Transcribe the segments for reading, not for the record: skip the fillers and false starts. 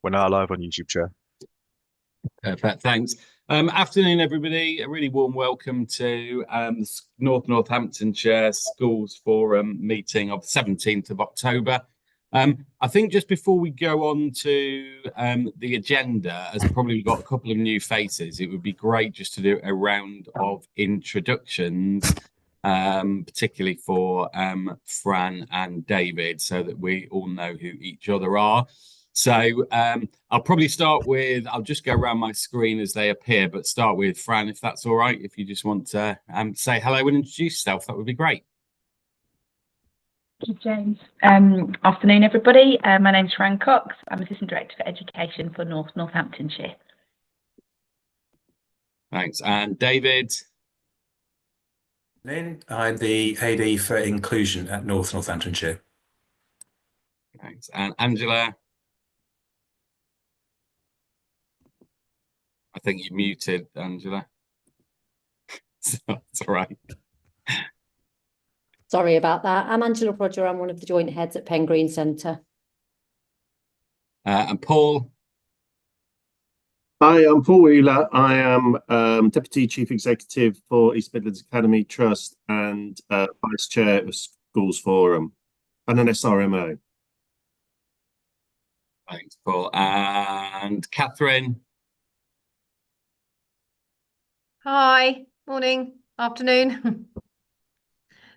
We're now live on YouTube, Chair. Perfect, thanks. Afternoon, everybody. A really warm welcome to Northamptonshire Schools Forum meeting of 17th of October. I think just before we go on to the agenda, as probably got a couple of new faces, it would be great just to do a round of introductions, particularly for Fran and David, so that we all know who each other are. So I'll probably start with, I'll just go around my screen as they appear, but start with Fran, if that's all right. If you just want to say hello and introduce yourself, that would be great. Thank you, James. Afternoon, everybody. My name's Fran Cox. I'm Assistant Director for Education for Northamptonshire. Thanks. And David? I'm the AD for Inclusion at Northamptonshire. Thanks. And Angela? I think you're muted, Angela. So that's all right. Sorry about that. I'm Angela Prodger. I'm one of the joint heads at Pen Green Centre. And Paul? Hi, I'm Paul Wheeler. I am Deputy Chief Executive for East Midlands Academy Trust and Vice Chair of Schools Forum and an SRMO. Thanks, Paul. And Catherine? Hi, morning, afternoon.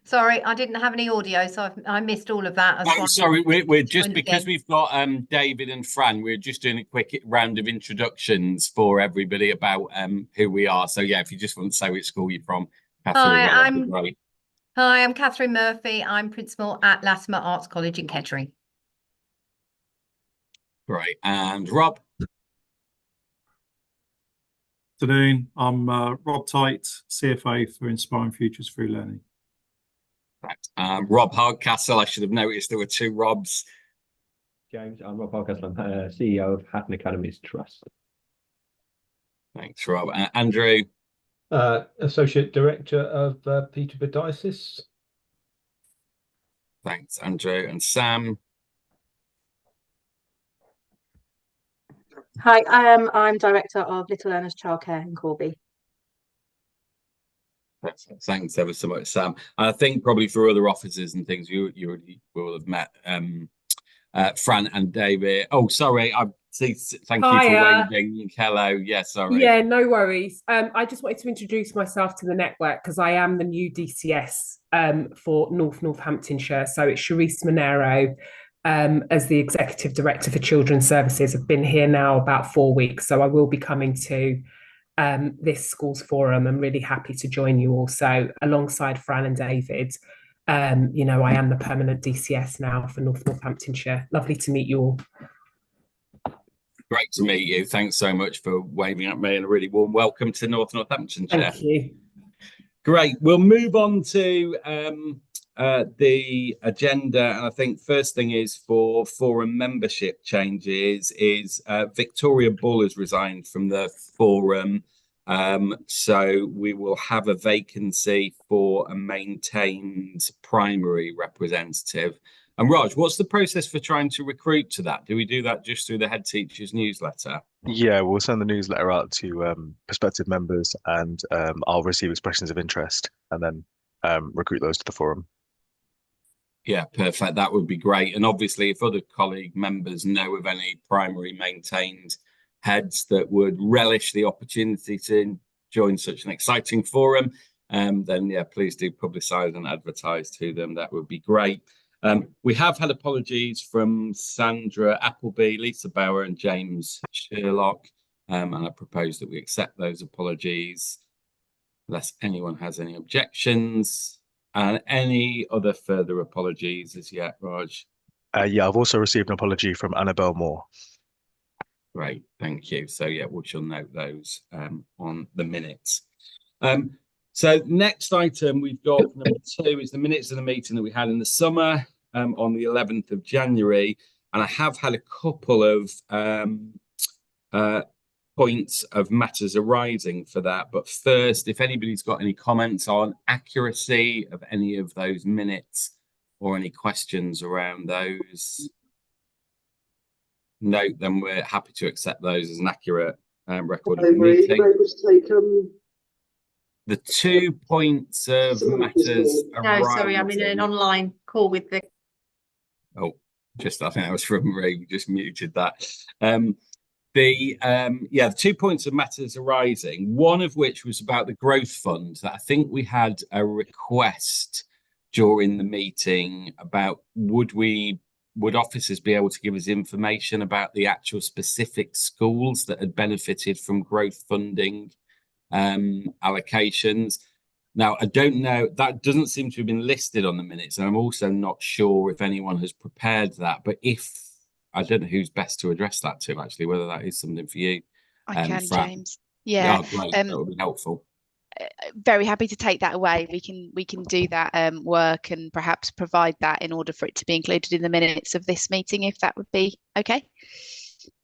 Sorry, I didn't have any audio, so I missed all of that. Oh, sorry, we're just because we've got David and Fran, we're just doing a quick round of introductions for everybody about who we are. So yeah, if you just want to say which school you're from, Catherine. Hi, I'm Catherine Murphy. I'm principal at Latimer Arts College in Kettering. Great. And Rob? Afternoon, I'm Rob Tite, CFA for Inspiring Futures Through Learning. Right. Rob Hardcastle, I should have noticed there were two Robs. James, I'm Rob Hardcastle, I'm CEO of Hatton Academies Trust. Thanks, Rob. Andrew? Associate Director of Peterborough Diocese. Thanks, Andrew. And Sam? Hi, I'm Director of Little Learners Childcare in Corby. Thanks ever so much, Sam. I think probably for other officers and things, you already will have met Fran and David. Oh, sorry. Thank you for waving. Hello. Yeah, sorry. Yeah, no worries. I just wanted to introduce myself to the network because I am the new DCS for Northamptonshire. So it's Charisse Monero as the Executive Director for Children's Services. I've been here now about 4 weeks, so I will be coming to this schools forum. I'm really happy to join you also alongside Fran and David. You know, I am the permanent DCS now for Northamptonshire. Lovely to meet you all. Great to meet you. Thanks so much for waving at me and a really warm welcome to Northamptonshire. Thank you. Great. We'll move on to the agenda, and I think first thing is for forum membership changes is Victoria Bull has resigned from the forum, so we will have a vacancy for a maintained primary representative. And Raj, what's the process for trying to recruit to that? Do we do that just through the head teacher's newsletter? Yeah, we'll send the newsletter out to prospective members, and I'll receive expressions of interest and then recruit those to the forum. Yeah, perfect. That would be great. And obviously, if other colleague members know of any primary maintained heads that would relish the opportunity to join such an exciting forum, then yeah, please do publicise and advertise to them. That would be great. We have had apologies from Sandra Appleby, Lisa Bauer and James Sherlock, and I propose that we accept those apologies unless anyone has any objections. And any other further apologies as yet, Raj? Yeah, I've also received an apology from Annabelle Moore. Great, thank you. So yeah, we shall note those on the minutes. So next item we've got number 2 is the minutes of the meeting that we had in the summer on the 11th of January. And I have had a couple of points of matters arising for that. But first, if anybody's got any comments on accuracy of any of those minutes or any questions around those. note, then we're happy to accept those as an accurate record of the meeting. The 2 points of matters No, sorry, I'm in an online call with the. Oh, just I think that was from Ray. We just muted that. The 2 points of matters arising. One of which was about the growth fund. That I think we had a request during the meeting about would officers be able to give us information about the actual specific schools that had benefited from growth funding allocations. Now, I don't know, that doesn't seem to have been listed on the minutes, and I'm also not sure if anyone has prepared that, but I don't know who's best to address that to, actually, whether that is something for you. I can, Fran. James. Yeah. Oh, great. That would be helpful. Very happy to take that away. We can do that work and perhaps provide that in order for it to be included in the minutes of this meeting, if that would be okay.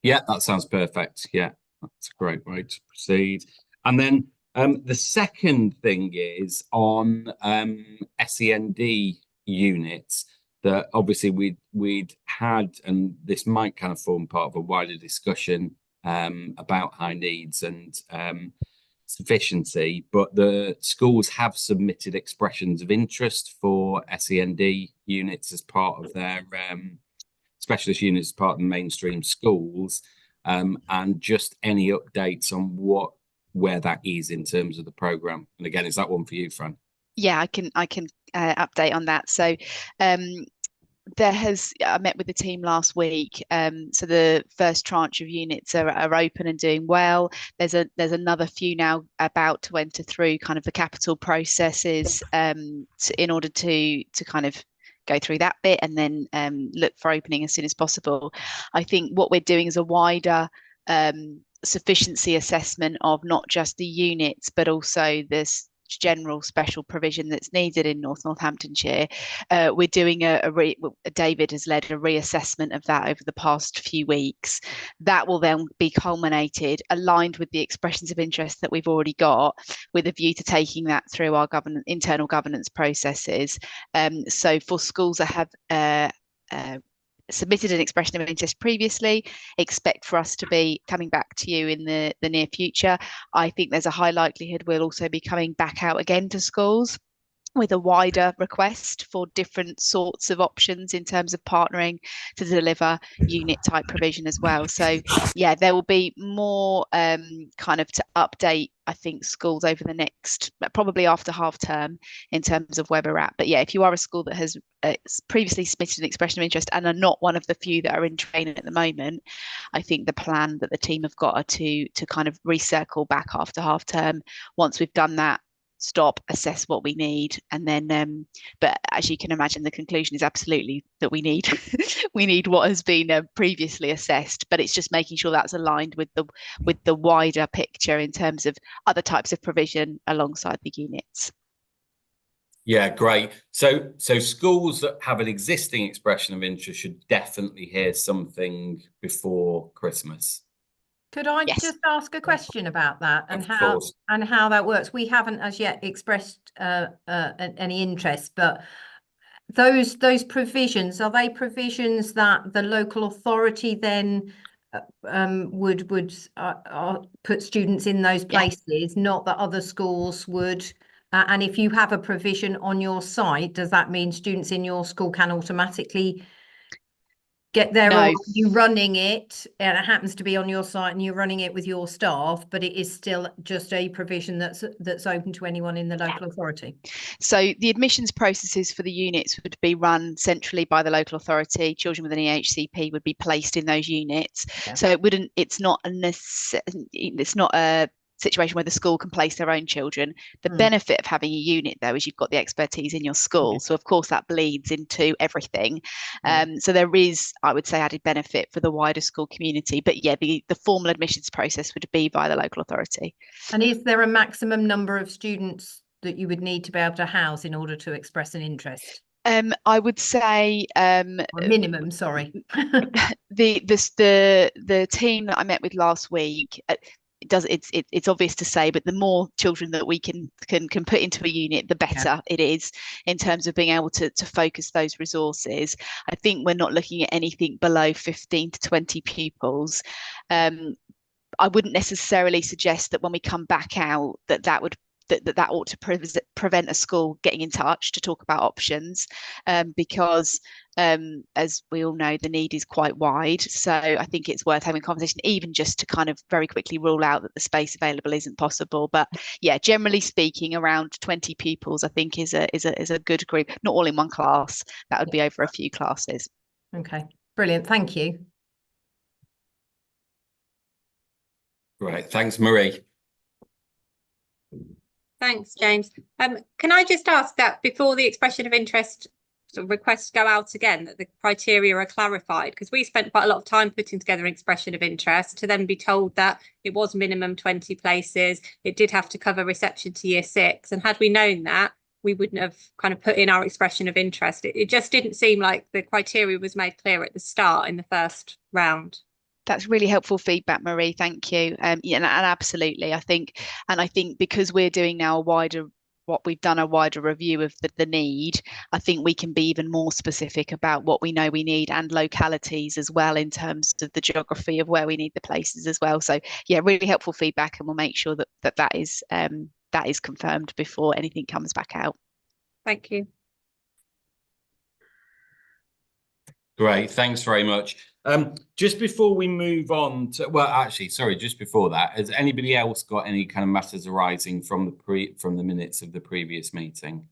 Yeah, that sounds perfect. Yeah, that's a great way to proceed. And then the second thing is on SEND units that obviously we'd had, and this might kind of form part of a wider discussion about high needs and sufficiency, but the schools have submitted expressions of interest for SEND units as part of their specialist units as part of the mainstream schools, and just any updates on where that is in terms of the programme. And again, is that one for you, Fran? Yeah, I can update on that. So I met with the team last week. So the first tranche of units are open and doing well. There's another few now about to enter through kind of the capital processes in order to kind of go through that bit and then look for opening as soon as possible. I think what we're doing is a wider sufficiency assessment of not just the units, but also this general special provision that's needed in Northamptonshire. We're doing David has led a reassessment of that over the past few weeks. That will then be culminated, aligned with the expressions of interest that we've already got, with a view to taking that through our internal governance processes. So for schools that have submitted an expression of interest previously, expect for us to be coming back to you in the near future. I think there's a high likelihood we'll also be coming back out again to schools with a wider request for different sorts of options in terms of partnering to deliver unit type provision as well. So yeah, there will be more kind of to update, I think, schools over the next, probably after half term, in terms of where we're at. But yeah, if you are a school that has previously submitted an expression of interest and are not one of the few that are in training at the moment, I think the plan that the team have got are to kind of recircle back after half term. Once we've done that, stop, assess what we need, and then but as you can imagine, the conclusion is absolutely that we need we need what has been previously assessed, but it's just making sure that's aligned with the wider picture in terms of other types of provision alongside the units. Yeah, great. So schools that have an existing expression of interest should definitely hear something before Christmas. Could I just ask a question about that and how that works? We haven't as yet expressed any interest, but those provisions, are they provisions that the local authority then would put students in those places, not that other schools would? And if you have a provision on your site, does that mean students in your school can automatically get there? No. Or are you running it and it happens to be on your site and you're running it with your staff, but it is still just a provision that's open to anyone in the local authority? So the admissions processes for the units would be run centrally by the local authority. Children with an EHCP would be placed in those units. So it's not a situation where the school can place their own children. The benefit of having a unit, though, is you've got the expertise in your school. So of course that bleeds into everything. So there is, I would say, added benefit for the wider school community. But yeah, the formal admissions process would be by the local authority. And is there a maximum number of students that you would need to be able to house in order to express an interest? I would say or minimum, sorry. the team that I met with last week, it's obvious to say, but the more children that we can put into a unit, the better it is in terms of being able to focus those resources. I think we're not looking at anything below 15 to 20 pupils. I wouldn't necessarily suggest that when we come back out that ought to prevent a school getting in touch to talk about options, because as we all know, the need is quite wide. So I think it's worth having a conversation, even just to kind of very quickly rule out that the space available isn't possible. But yeah, generally speaking, around 20 pupils, I think is a good group. Not all in one class. That would be over a few classes. Okay, brilliant. Thank you. Right, thanks, Marie. Thanks, James. Can I just ask that before the expression of interest sort of requests go out again, that the criteria are clarified? Because we spent quite a lot of time putting together an expression of interest to then be told that it was minimum 20 places. It did have to cover reception to year 6. And had we known that, we wouldn't have kind of put in our expression of interest. It just didn't seem like the criteria was made clear at the start in the first round. That's really helpful feedback, Marie. Thank you. Yeah, and absolutely, I think because we're doing now a wider review of the need, I think we can be even more specific about what we know we need, and localities as well, in terms of the geography of where we need the places as well. So yeah, really helpful feedback, and we'll make sure that is confirmed before anything comes back out. Thank you. Great, thanks very much. Just before we move on to, well, actually, sorry, just before that, has anybody else got any kind of matters arising from the minutes of the previous meeting?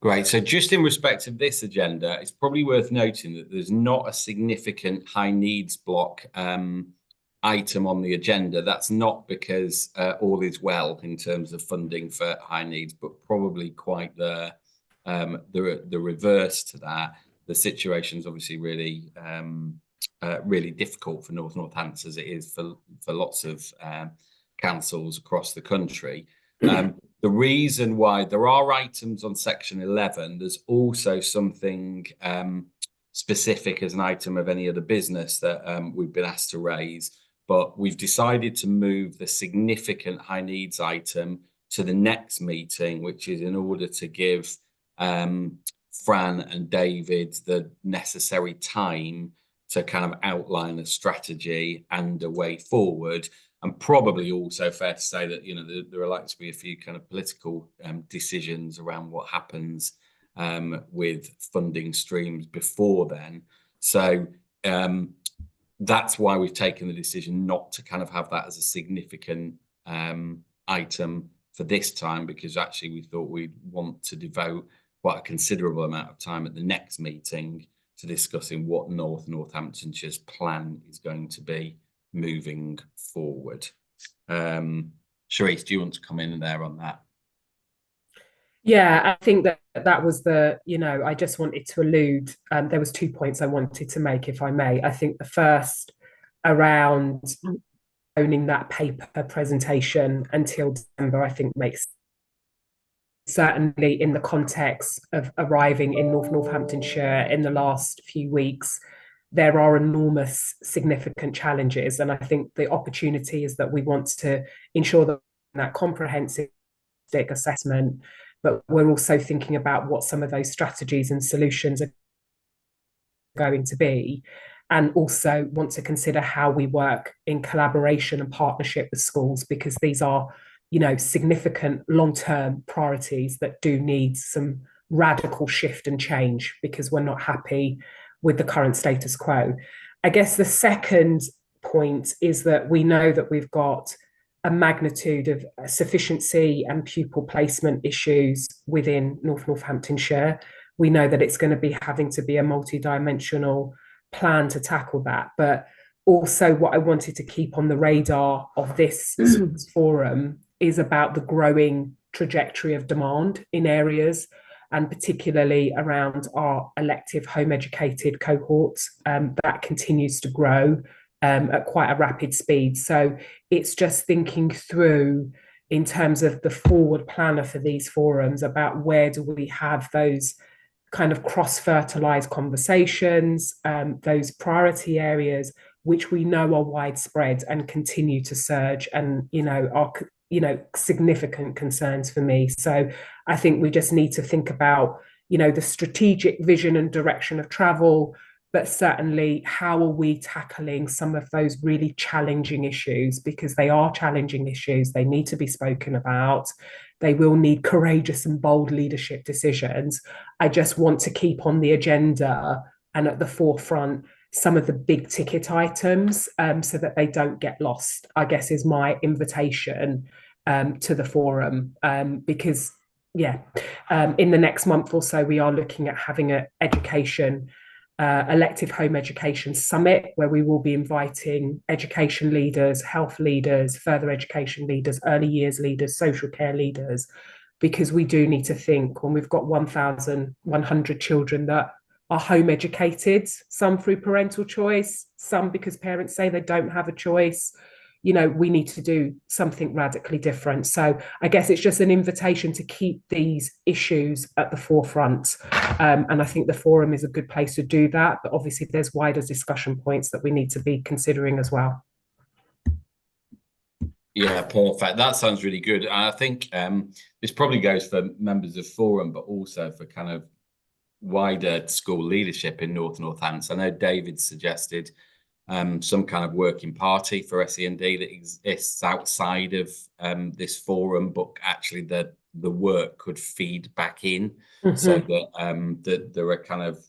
Great. So just in respect of this agenda, it's probably worth noting that there's not a significant high needs block item on the agenda. That's not because all is well in terms of funding for high needs, but probably quite the reverse to that. The situation is obviously really really difficult for Northampton, as it is for lots of councils across the country. The reason why there are items on section 11, there's also something specific as an item of any other business that we've been asked to raise, but we've decided to move the significant high needs item to the next meeting, which is in order to give Fran and David the necessary time to kind of outline a strategy and a way forward. And probably also fair to say that, you know, there are likely to be a few kind of political decisions around what happens with funding streams before then. So that's why we've taken the decision not to kind of have that as a significant item for this time, because actually we thought we'd want to devote quite a considerable amount of time at the next meeting to discussing what Northamptonshire's plan is going to be moving forward. Charisse, do you want to come in there on that? Yeah, I think that was I just wanted to allude, there was 2 points I wanted to make, if I may. I think the first around owning that paper presentation until December, I think makes, certainly in the context of arriving in Northamptonshire in the last few weeks, there are enormous significant challenges. And I think the opportunity is that we want to ensure that comprehensive assessment, but we're also thinking about what some of those strategies and solutions are going to be, and also want to consider how we work in collaboration and partnership with schools, because these are, significant long-term priorities that do need some radical shift and change, because we're not happy with the current status quo. I guess the second point is that we know that we've got a magnitude of sufficiency and pupil placement issues within Northamptonshire. We know that it's going to be having to be a multi-dimensional plan to tackle that. But also what I wanted to keep on the radar of this forum is about the growing trajectory of demand in areas, and particularly around our elective home educated cohorts that continues to grow at quite a rapid speed. So it's just thinking through in terms of the forward planner for these forums about where do we have those kind of cross-fertilized conversations, those priority areas, which we know are widespread and continue to surge and, are, significant concerns for me. So I think we just need to think about, the strategic vision and direction of travel, but certainly how are we tackling some of those really challenging issues, because they are challenging issues. They need to be spoken about. They will need courageous and bold leadership decisions. I just want to keep on the agenda and at the forefront some of the big ticket items, so that they don't get lost, I guess, is my invitation to the forum, because in the next month or so, we are looking at having an elective home education summit, where we will be inviting education leaders, health leaders, further education leaders, early years leaders, social care leaders, because we do need to think, when we've got 1,100 children that are home educated, some through parental choice, some because parents say they don't have a choice, we need to do something radically different. So I guess it's just an invitation to keep these issues at the forefront. And I think the forum is a good place to do that. But obviously there's wider discussion points that we need to be considering as well. Yeah, perfect. That sounds really good. And I think this probably goes for members of forum, but also for kind of wider school leadership in Northampton. I know David suggested some kind of working party for SEND that exists outside of this forum, but actually the work could feed back in, so that there are kind of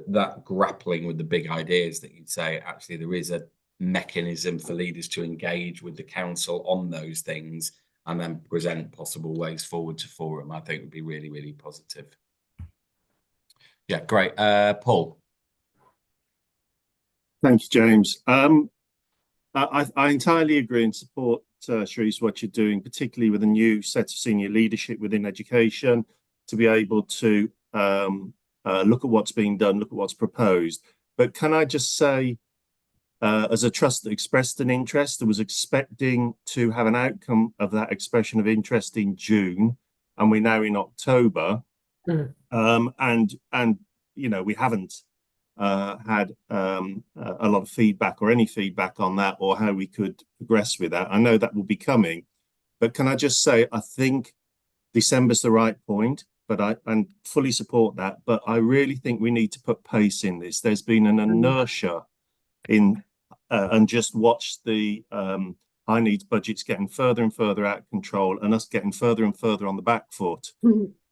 that grappling with the big ideas, that you'd say actually there is a mechanism for leaders to engage with the council on those things and then present possible ways forward to forum. I think would be really, really positive. Yeah, great. Paul. Thank you, James. I entirely agree and support, Shrees, what you're doing, particularly with a new set of senior leadership within education, to be able to look at what's being done, look at what's proposed. But can I just say, as a trust that expressed an interest, I was expecting to have an outcome of that expression of interest in June, and we're now in October. And we haven't had a lot of feedback or any feedback on that, or how we could progress with that. I know that will be coming, but can I just say, I think December's the right point, but I fully support that. But I really think we need to put pace in this. There's been an inertia in, and just watch the high needs budgets getting further and further out of control, and us getting further and further on the back foot.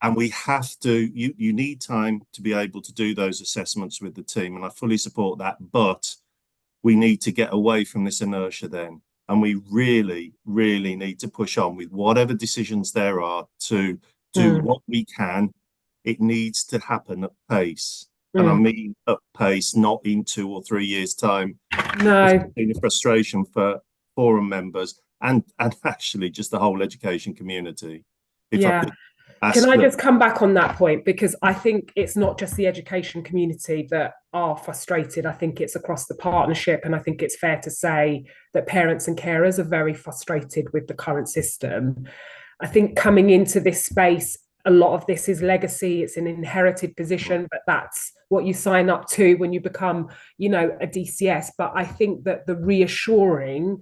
And we have to, you need time to be able to do those assessments with the team. And I fully support that, but we need to get away from this inertia then. And we really, really need to push on with whatever decisions there are to do what we can. It needs to happen at pace. And I mean at pace, not in 2 or 3 years' time. No. It's been a frustration for forum members and actually just the whole education community. If I could Can I just come back on that point? Because I think it's not just the education community that are frustrated. I think it's across the partnership. And I think it's fair to say that parents and carers are very frustrated with the current system. I think coming into this space, a lot of this is legacy. It's an inherited position, but that's what you sign up to when you become, a DCS. But I think that the reassuring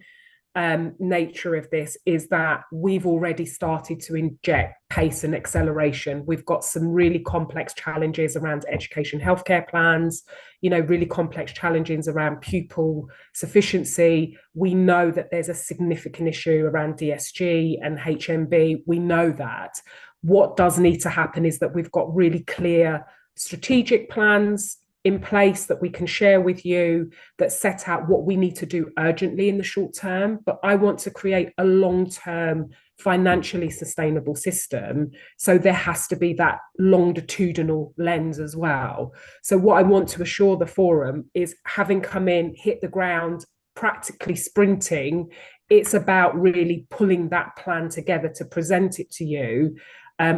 nature of this is that we've already started to inject pace and acceleration. We've got some really complex challenges around education healthcare plans, really complex challenges around pupil sufficiency. We know that there's a significant issue around DSG and HMB. We know that. What does need to happen is that we've got really clear strategic plans in place that we can share with you, that set out what we need to do urgently in the short term. But I want to create a long-term, financially sustainable system. So there has to be that longitudinal lens as well. So what I want to assure the forum is, having come in, hit the ground, practically sprinting, it's about really pulling that plan together to present it to you,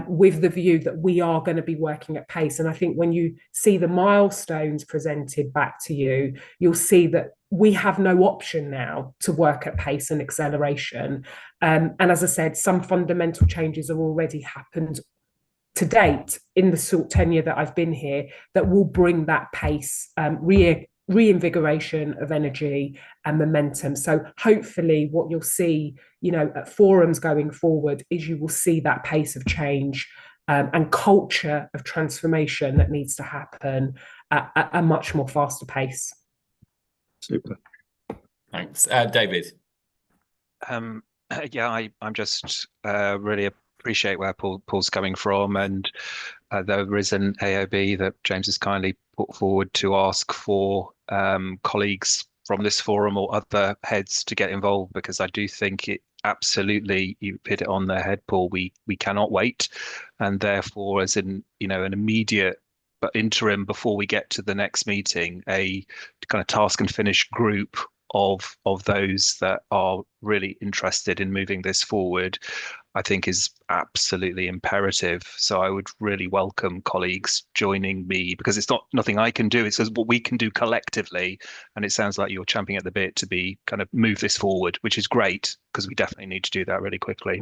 with the view that we are going to be working at pace. And I think when you see the milestones presented back to you, you'll see that we have no option now to work at pace and acceleration. And as I said, some fundamental changes have already happened to date in the short tenure that I've been here that will bring that pace, reinvigoration of energy and momentum. So hopefully what you'll see, at forums going forward is you will see that pace of change and culture of transformation that needs to happen at a much more faster pace. Super. Thanks. David. Yeah, I'm just really appreciate where Paul's coming from, and there is an AOB that James has kindly put forward to ask for colleagues from this forum or other heads to get involved, because I do think it absolutely, you hit it on the head, Paul. We cannot wait, and therefore, as in an immediate but interim before we get to the next meeting, a kind of task and finish group of those that are really interested in moving this forward, I think is absolutely imperative. So I would really welcome colleagues joining me, because it's nothing I can do, it's what we can do collectively. And it sounds like you're champing at the bit to be kind of move this forward, which is great, because we definitely need to do that really quickly.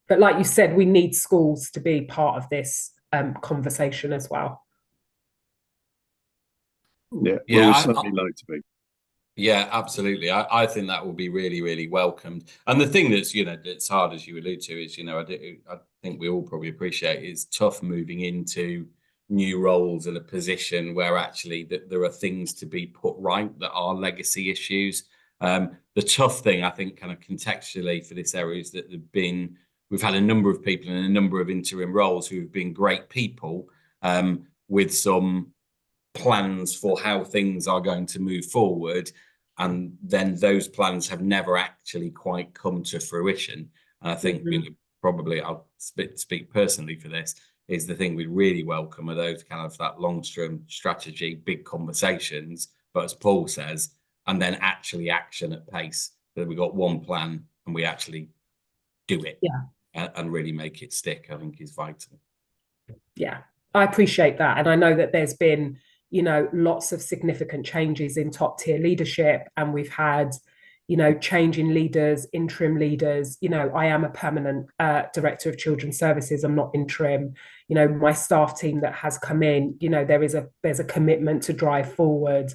But like you said, we need schools to be part of this conversation as well. Yeah, we would certainly like to be. Yeah, absolutely. I think that will be really, really welcomed. And the thing that's, that's hard, as you allude to, is, I think we all probably appreciate it's tough moving into new roles in a position where actually there are things to be put right that are legacy issues. The tough thing, I think, kind of contextually for this area is that we've had a number of people in a number of interim roles who have been great people with some plans for how things are going to move forward, and then those plans have never actually quite come to fruition. And I think probably I'll speak personally for this, is the thing we really welcome are those kind of that long-term strategy, big conversations, but as Paul says, and then actually action at pace, that we got one plan and we actually do it and really make it stick, I think is vital. Yeah, I appreciate that. And I know that there's been lots of significant changes in top tier leadership, and we've had, change in leaders, interim leaders. I am a permanent director of children's services. I'm not interim. My staff team that has come in, there's a commitment to drive forward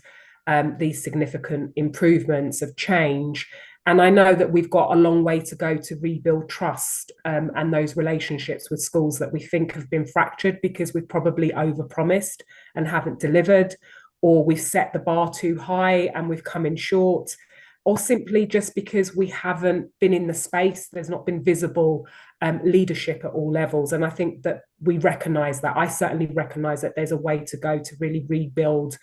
these significant improvements of change. And I know that we've got a long way to go to rebuild trust and those relationships with schools that we think have been fractured because we've probably overpromised and haven't delivered, or we've set the bar too high and we've come in short, or simply just because we haven't been in the space, there's not been visible leadership at all levels. And I think that we recognise that. I certainly recognise that there's a way to go to really rebuild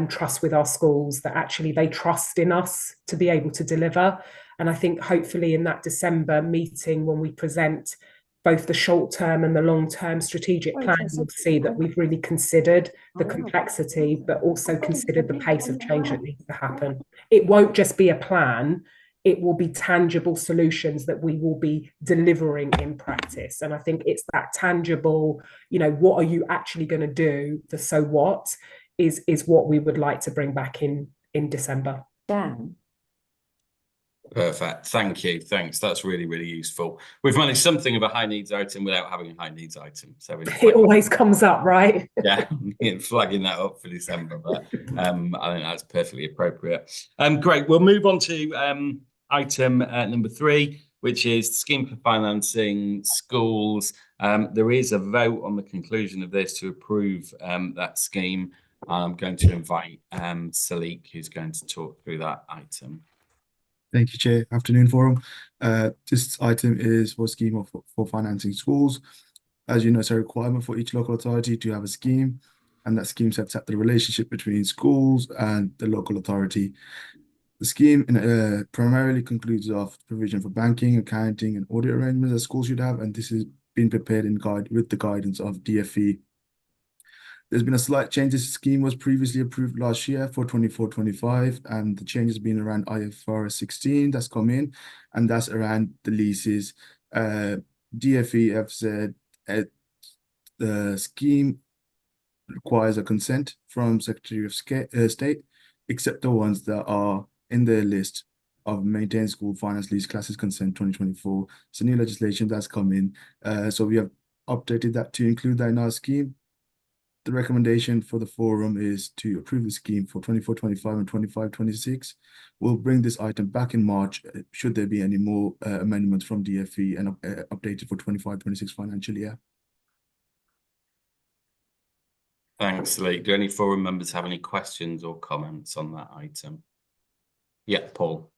trust with our schools, that actually they trust in us to be able to deliver. And I think hopefully in that December meeting, when we present both the short-term and the long-term strategic plan, you'll see that we've really considered the complexity, but also considered the pace of change that needs to happen. It won't just be a plan, it will be tangible solutions that we will be delivering in practice. And I think it's that tangible, what are you actually going to do? The so what is what we would like to bring back in December. Dan. Perfect. Thank you. Thanks. That's really, really useful. We've managed something of a high needs item without having a high needs item. So it always comes up, right? Yeah, flagging that up for December, but I think that's perfectly appropriate. Great. We'll move on to item number 3, which is scheme for financing schools. There is a vote on the conclusion of this to approve that scheme. I'm going to invite Salik, who's going to talk through that item. Thank you, Chair. Afternoon, Forum. This item is for scheme for financing schools. As you know, it's a requirement for each local authority to have a scheme, and that scheme sets up the relationship between schools and the local authority. The scheme primarily concludes of provision for banking, accounting, and audit arrangements that schools should have, and this has been prepared with the guidance of DfE. There's been a slight change. This scheme was previously approved last year for 24-25, and the change has been around IFRS 16 that's come in, and that's around the leases. DfE have said the scheme requires a consent from Secretary of State, except the ones that are in the list of maintained school finance lease classes consent 2024. It's a new legislation that's come in. So we have updated that to include that in our scheme. The recommendation for the forum is to approve the scheme for 24-25 and 25-26. We'll bring this item back in March should there be any more amendments from DFE and updated for 25-26 financial year. Thanks, Lee. Do any forum members have any questions or comments on that item? Yeah, Paul.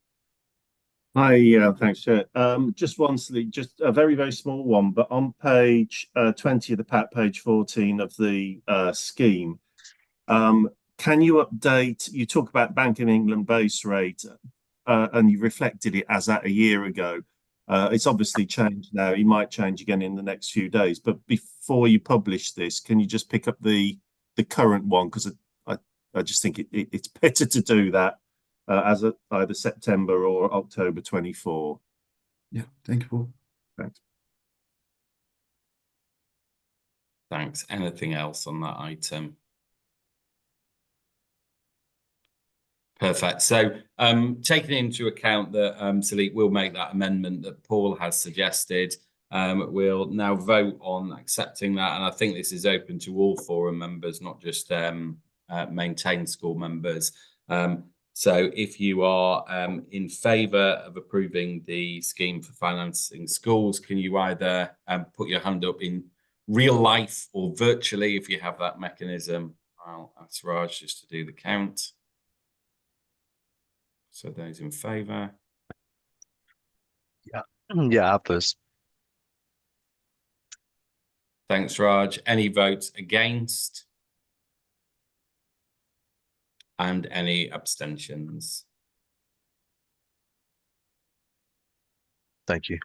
Hi, thanks, Chair. Just one, just a very, very small one, but on page 20 of the pack, page 14 of the scheme, can you update, you talk about Bank of England base rate, and you reflected it as at a year ago. It's obviously changed now. It might change again in the next few days, but before you publish this, can you just pick up the current one? Because I just think it's better to do that as of either September or October 24. Yeah, thank you, Paul. Thanks. Thanks. Anything else on that item? Perfect. So taking into account that Salik will make that amendment that Paul has suggested, we'll now vote on accepting that. And I think this is open to all forum members, not just maintained school members. So if you are in favour of approving the scheme for financing schools, can you either put your hand up in real life or virtually if you have that mechanism? I'll ask Raj just to do the count. So those in favour? Yeah, yeah, I have those. Thanks, Raj. Any votes against? And any abstentions? Thank you.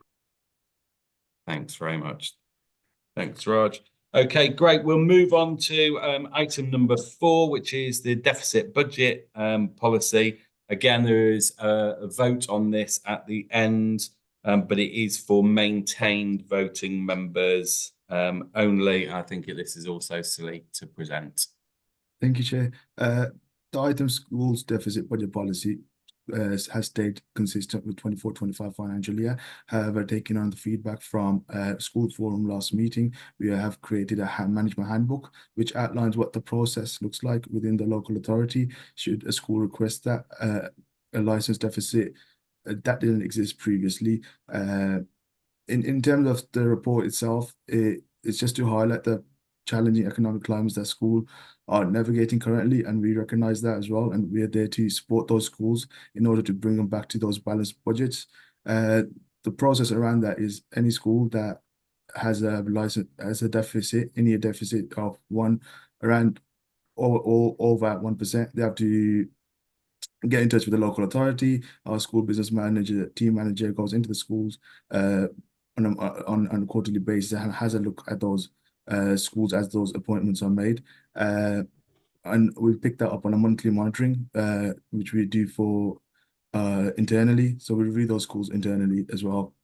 Thanks very much. Thanks, Raj. Okay, great. We'll move on to item number 4, which is the deficit budget policy. Again, there is a vote on this at the end, but it is for maintained voting members only. I think this is also silly to present. Thank you, Chair. The item schools deficit budget policy has stayed consistent with 24-25 financial year. However, taking on the feedback from school forum last meeting, we have created a management handbook which outlines what the process looks like within the local authority should a school request that a license deficit that didn't exist previously. In terms of the report itself, it's just to highlight the challenging economic climates that schools are navigating currently, and we recognize that as well, and we're there to support those schools in order to bring them back to those balanced budgets. The process around that is any school that has a license, has a deficit, any deficit of around or over 1%, they have to get in touch with the local authority. Our school business manager, team manager goes into the schools on a quarterly basis and has a look at those schools as those appointments are made, and we pick that up on a monthly monitoring which we do for internally. So we review those schools internally as well.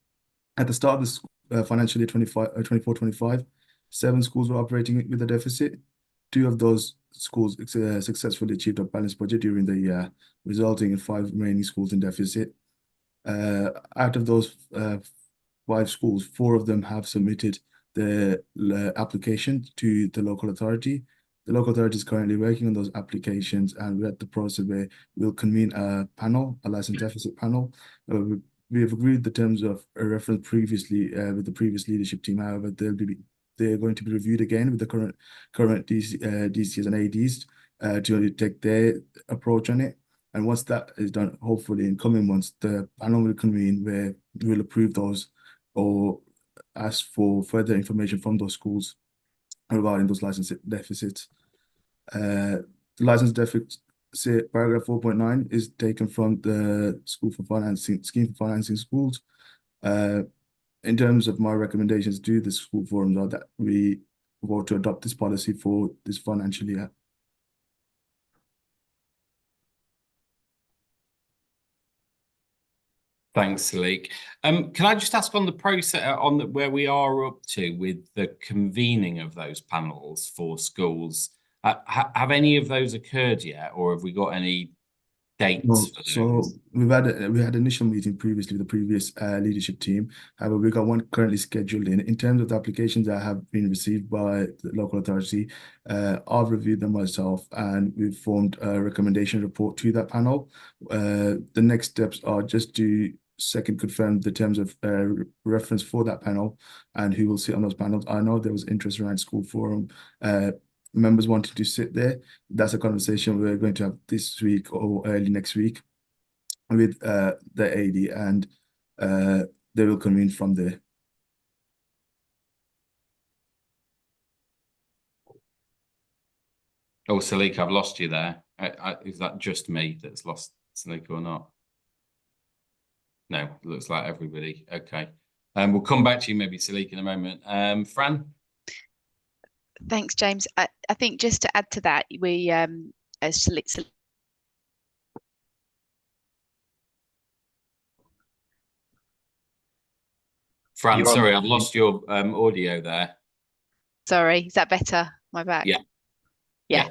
At the start of the financial year 24-25, 7 schools were operating with a deficit. 2 of those schools successfully achieved a balanced budget during the year, resulting in 5 remaining schools in deficit. Out of those 5 schools, 4 of them have submitted the application to the local authority. The local authority is currently working on those applications, and we're at the process where we'll convene a panel, a license deficit panel. We have agreed the terms of a reference previously with the previous leadership team. However, they're going to be reviewed again with the current DCs and ADs to take their approach on it. And once that is done, hopefully in coming months, the panel will convene where we'll approve those or ask for further information from those schools regarding those license deficits. The license deficit paragraph 4.9 is taken from the scheme for financing schools. In terms of my recommendations to the school forums are that we vote to adopt this policy for this financial year. Thanks, Salik. Can I just ask on the process, where we are up to with the convening of those panels for schools? Have any of those occurred yet, or have we got any dates for So those? we had initial meeting previously with the previous leadership team. However, we got one currently scheduled in. In terms of the applications that have been received by the local authority, I've reviewed them myself, and we've formed a recommendation report to that panel. The next steps are just to second confirm the terms of reference for that panel and who will sit on those panels. I know there was interest around school forum. Members wanting to sit there. That's a conversation we're going to have this week or early next week with the AD, and they will convene from there. Oh, Salika, I've lost you there. Is that just me that's lost Salika or not? No, looks like everybody. Okay. We'll come back to you maybe, Salika, in a moment. Fran? Thanks, James. I think just to add to that, we Fran, sorry, I've lost your audio there. Sorry, is that better? My back? Yeah.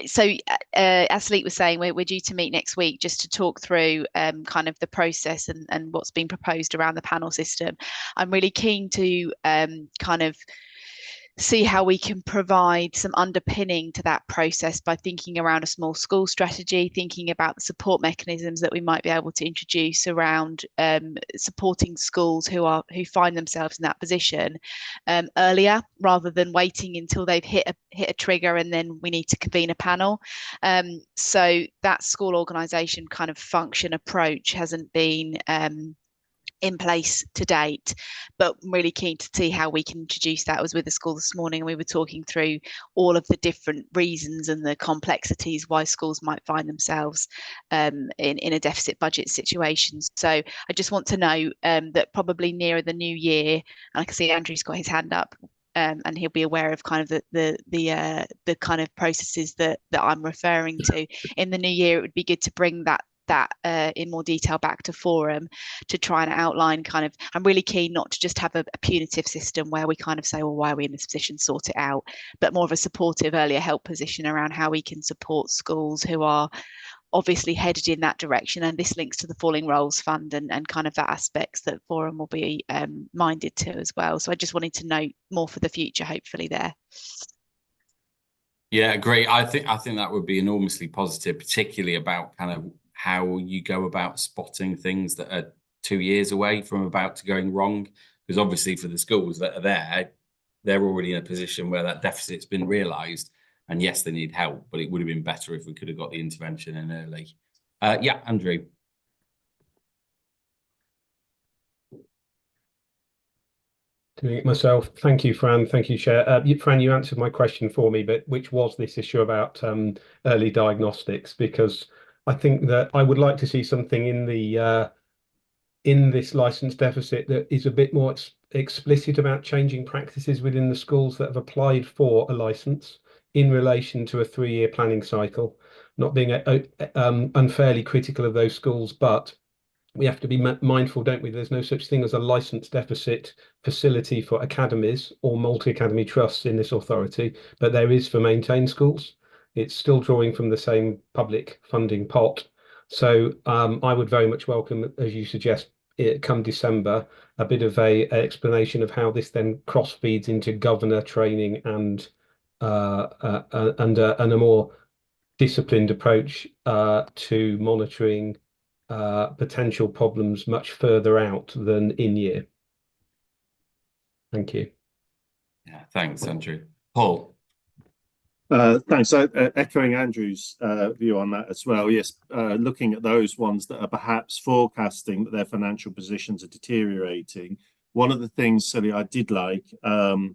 So as Salika was saying, we're due to meet next week just to talk through kind of the process and what's been proposed around the panel system. I'm really keen to kind of see how we can provide some underpinning to that process by thinking around a small school strategy, thinking about the support mechanisms that we might be able to introduce around supporting schools who find themselves in that position earlier, rather than waiting until they've hit a trigger and then we need to convene a panel. So that school organisation kind of function approach hasn't been in place to date, but I'm really keen to see how we can introduce that. I was with the school this morning and we were talking through all of the different reasons and the complexities why schools might find themselves in a deficit budget situation. So I just want to know that probably nearer the new year, and I can see Andrew's got his hand up, and he'll be aware of kind of the kind of processes that I'm referring to. In the new year, it would be good to bring that in more detail back to forum to try and outline kind of, I'm really keen not to just have a punitive system where we kind of say, well, why are we in this position, sort it out, but more of a supportive earlier help position around how we can support schools who are obviously headed in that direction. And this links to the Falling Roles Fund and kind of that aspects that forum will be minded to as well. So I just wanted to know more for the future, hopefully there. Yeah, great. I think that would be enormously positive, particularly about kind of how you go about spotting things that are 2 years away from about to going wrong. Because obviously for the schools that are there, they're already in a position where that deficit's been realised. And yes, they need help, but it would have been better if we could have got the intervention in early. Yeah, Andrew. Myself, thank you, Fran. Thank you, Chair. Fran, you answered my question for me, but which was this issue about early diagnostics? Because I think that I would like to see something in the in this license deficit that is a bit more explicit about changing practices within the schools that have applied for a license in relation to a 3-year planning cycle. Not being unfairly critical of those schools, but we have to be mindful, don't we? There's no such thing as a license deficit facility for academies or multi-academy trusts in this authority, but there is for maintained schools. It's still drawing from the same public funding pot. So I would very much welcome, as you suggest, come December, a bit of an explanation of how this then cross feeds into governor training and a more disciplined approach to monitoring potential problems much further out than in year. Thank you. Yeah, thanks, Andrew. Paul. Thanks. So, echoing Andrew's view on that as well. Yes, looking at those ones that are perhaps forecasting that their financial positions are deteriorating. One of the things, Sally, I did like on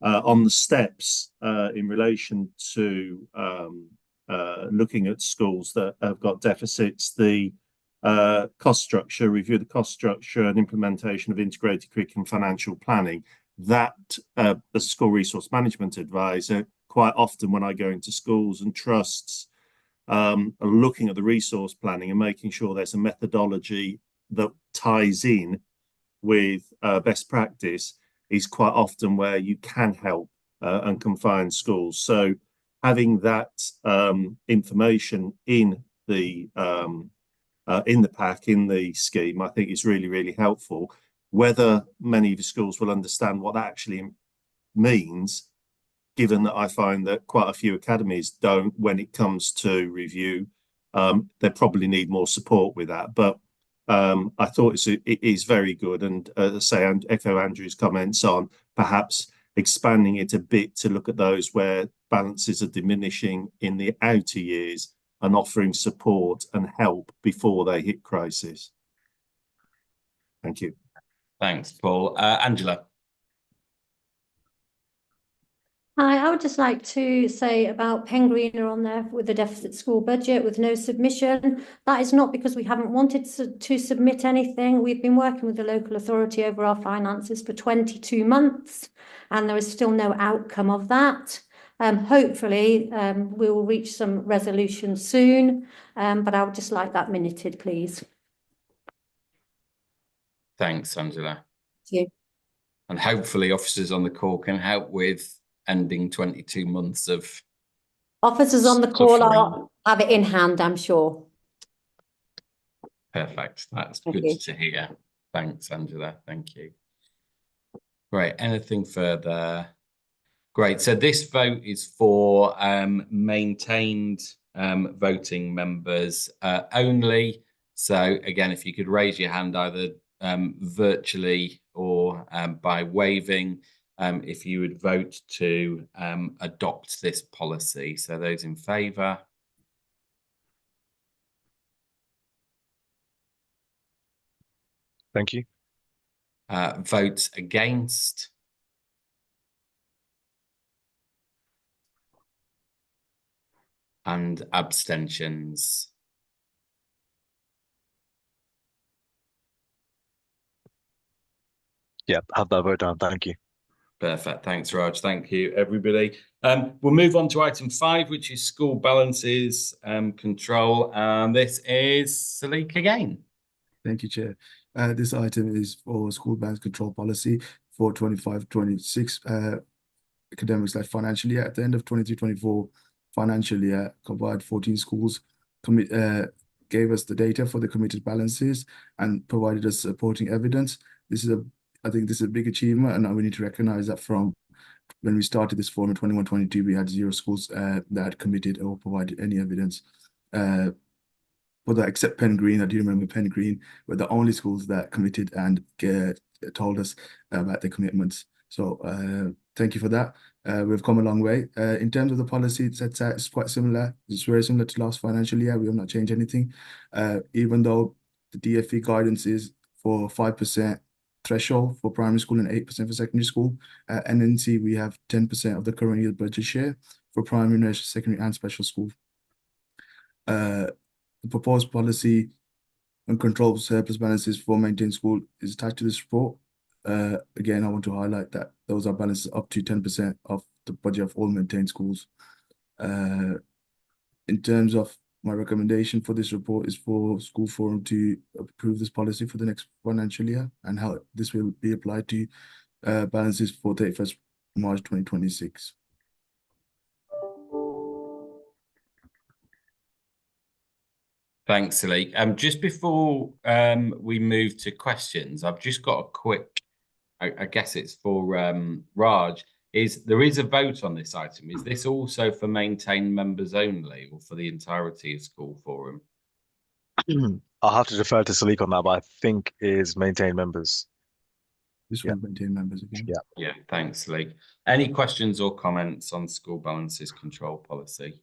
the steps in relation to looking at schools that have got deficits, the cost structure, review the cost structure and implementation of integrated curriculum financial planning. That, as a school resource management advisor, quite often when I go into schools and trusts, looking at the resource planning and making sure there's a methodology that ties in with best practice is quite often where you can help and confine schools. So having that information in the pack, in the scheme, I think is really, really helpful. Whether many of the schools will understand what that actually means, given that I find that quite a few academies don't when it comes to review, they probably need more support with that. But I thought it is very good, and say, and echo Andrew's comments on perhaps expanding it a bit to look at those where balances are diminishing in the outer years and offering support and help before they hit crisis. Thank you. Thanks, Paul. Angela. Hi, I would just like to say about Pen Green are on there with the deficit school budget with no submission. That is not because we haven't wanted to submit anything. We've been working with the local authority over our finances for 22 months, and there is still no outcome of that. Hopefully, we will reach some resolution soon, but I would just like that minuted, please. Thanks, Angela. Thank you. And hopefully officers on the call can help with ending 22 months of Officers on the call have it in hand, I'm sure. Perfect. That's good to hear. Thanks, Angela. Thank you. Great. Anything further? Great. So this vote is for maintained voting members only. So again, if you could raise your hand either virtually or by waving, if you would vote to adopt this policy. So those in favour. Thank you. Votes against. And abstentions. Yeah, have that vote down. Thank you. Perfect. Thanks, Raj. Thank you, everybody. We'll move on to item 5, which is school balances control. And this is Salik again. Thank you, Chair. This item is for school balance control policy for 25-26 academic/financial year. At the end of 23-24 financial year, combined 14 schools gave us the data for the committed balances and provided us supporting evidence. I think this is a big achievement, and we need to recognize that from when we started this forum in 21-22, we had 0 schools that had committed or provided any evidence for that, except Pen Green. I do remember Pen Green were the only schools that committed and told us about their commitments. So thank you for that. We've come a long way. In terms of the policy it sets out, it's quite similar. It's very similar to last financial year. We have not changed anything. Even though the DFE guidance is for 5% threshold for primary school and 8% for secondary school. NNC, we have 10% of the current year budget share for primary, nursery, secondary, and special school. The proposed policy and control surplus balances for maintained school is attached to this report. Again, I want to highlight that those are balances up to 10% of the budget of all maintained schools. In terms of my recommendation for this report is for School Forum to approve this policy for the next financial year and how this will be applied to balances for 31st March 2026. Thanks, Salik. Just before we move to questions, I've just got a quick, I guess it's for Raj. There is a vote on this item. Is this also for maintained members only or for the entirety of School Forum? I'll have to defer to Salik on that, but I think is maintained members. This one maintained members again. Yeah. Yeah, thanks, Salik. Any questions or comments on school balances control policy?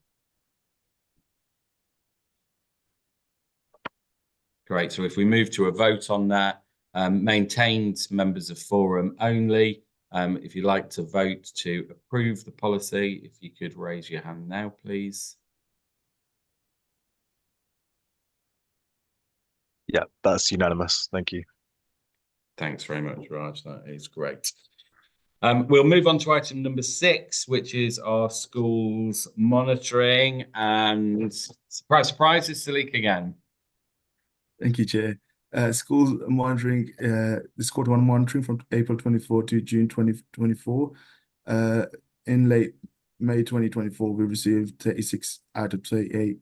Great. So if we move to a vote on that, maintained members of forum only. If you'd like to vote to approve the policy, if you could raise your hand now, please. Yeah, that's unanimous. Thank you. Thanks very much, Raj. That is great. We'll move on to item number 6, which is our schools monitoring. And surprise, surprise, it's Salik again. Thank you, Chair. Schools monitoring, this quarter 1 monitoring from April 24 to June 2024. In late May 2024, we received 36 out of 38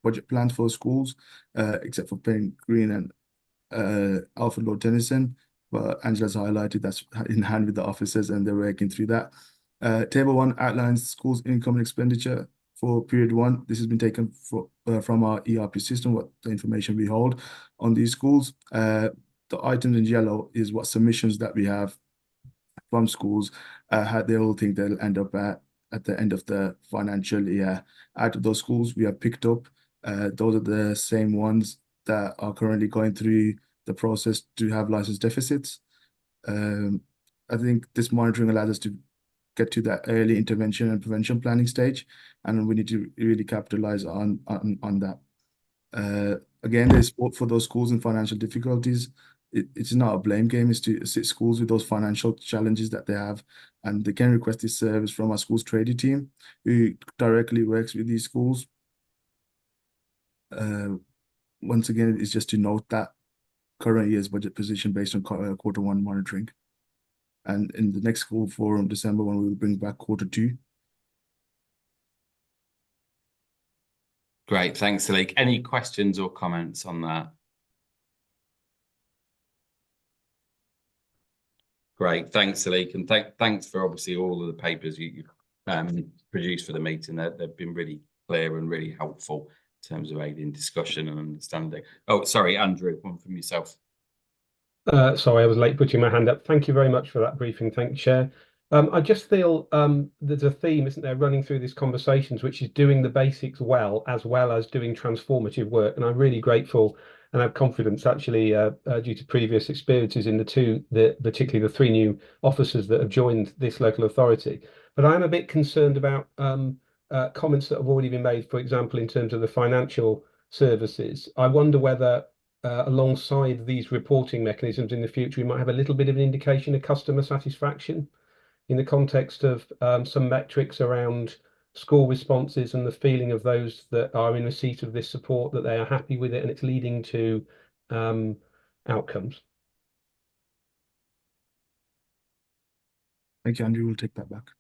budget plans for schools, except for Green and Alfred Lord Tennyson. But Angela's highlighted that's in hand with the officers, and they're working through that. Table 1 outlines schools' income and expenditure for period 1. This has been taken from our ERP system, what the information we hold on these schools. The items in yellow is what submissions that we have from schools. They all think they'll end up at the end of the financial year. Out of those schools we have picked up, those are the same ones that are currently going through the process to have license deficits. I think this monitoring allows us to get to that early intervention and prevention planning stage, and we need to really capitalize on that. Again, there's support for those schools in financial difficulties. It's not a blame game, it's to assist schools with those financial challenges that they have, and they can request this service from our schools trading team, who directly works with these schools. Once again, it's just to note that current year's budget position based on quarter 1 monitoring. And in the next school forum, December, when we will bring back quarter 2. Great, thanks, Salik. Any questions or comments on that? Great, thanks, Salik, and thanks for obviously all of the papers you produced for the meeting. They've been really clear and really helpful in terms of aiding discussion and understanding. Oh, sorry, Andrew, one from yourself. Sorry, I was late putting my hand up. Thank you very much for that briefing. Thank you, Chair. I just feel there's a theme, isn't there, running through these conversations, which is doing the basics well as doing transformative work. And I'm really grateful and have confidence, actually, due to previous experiences in particularly the 3 new officers that have joined this local authority. But I'm a bit concerned about comments that have already been made, for example, in terms of the financial services. I wonder whether alongside these reporting mechanisms in the future, we might have a little bit of an indication of customer satisfaction in the context of some metrics around school responses and the feeling of those that are in receipt of this support, that they are happy with it and it's leading to outcomes. Thank you, Andrew. We'll take that back.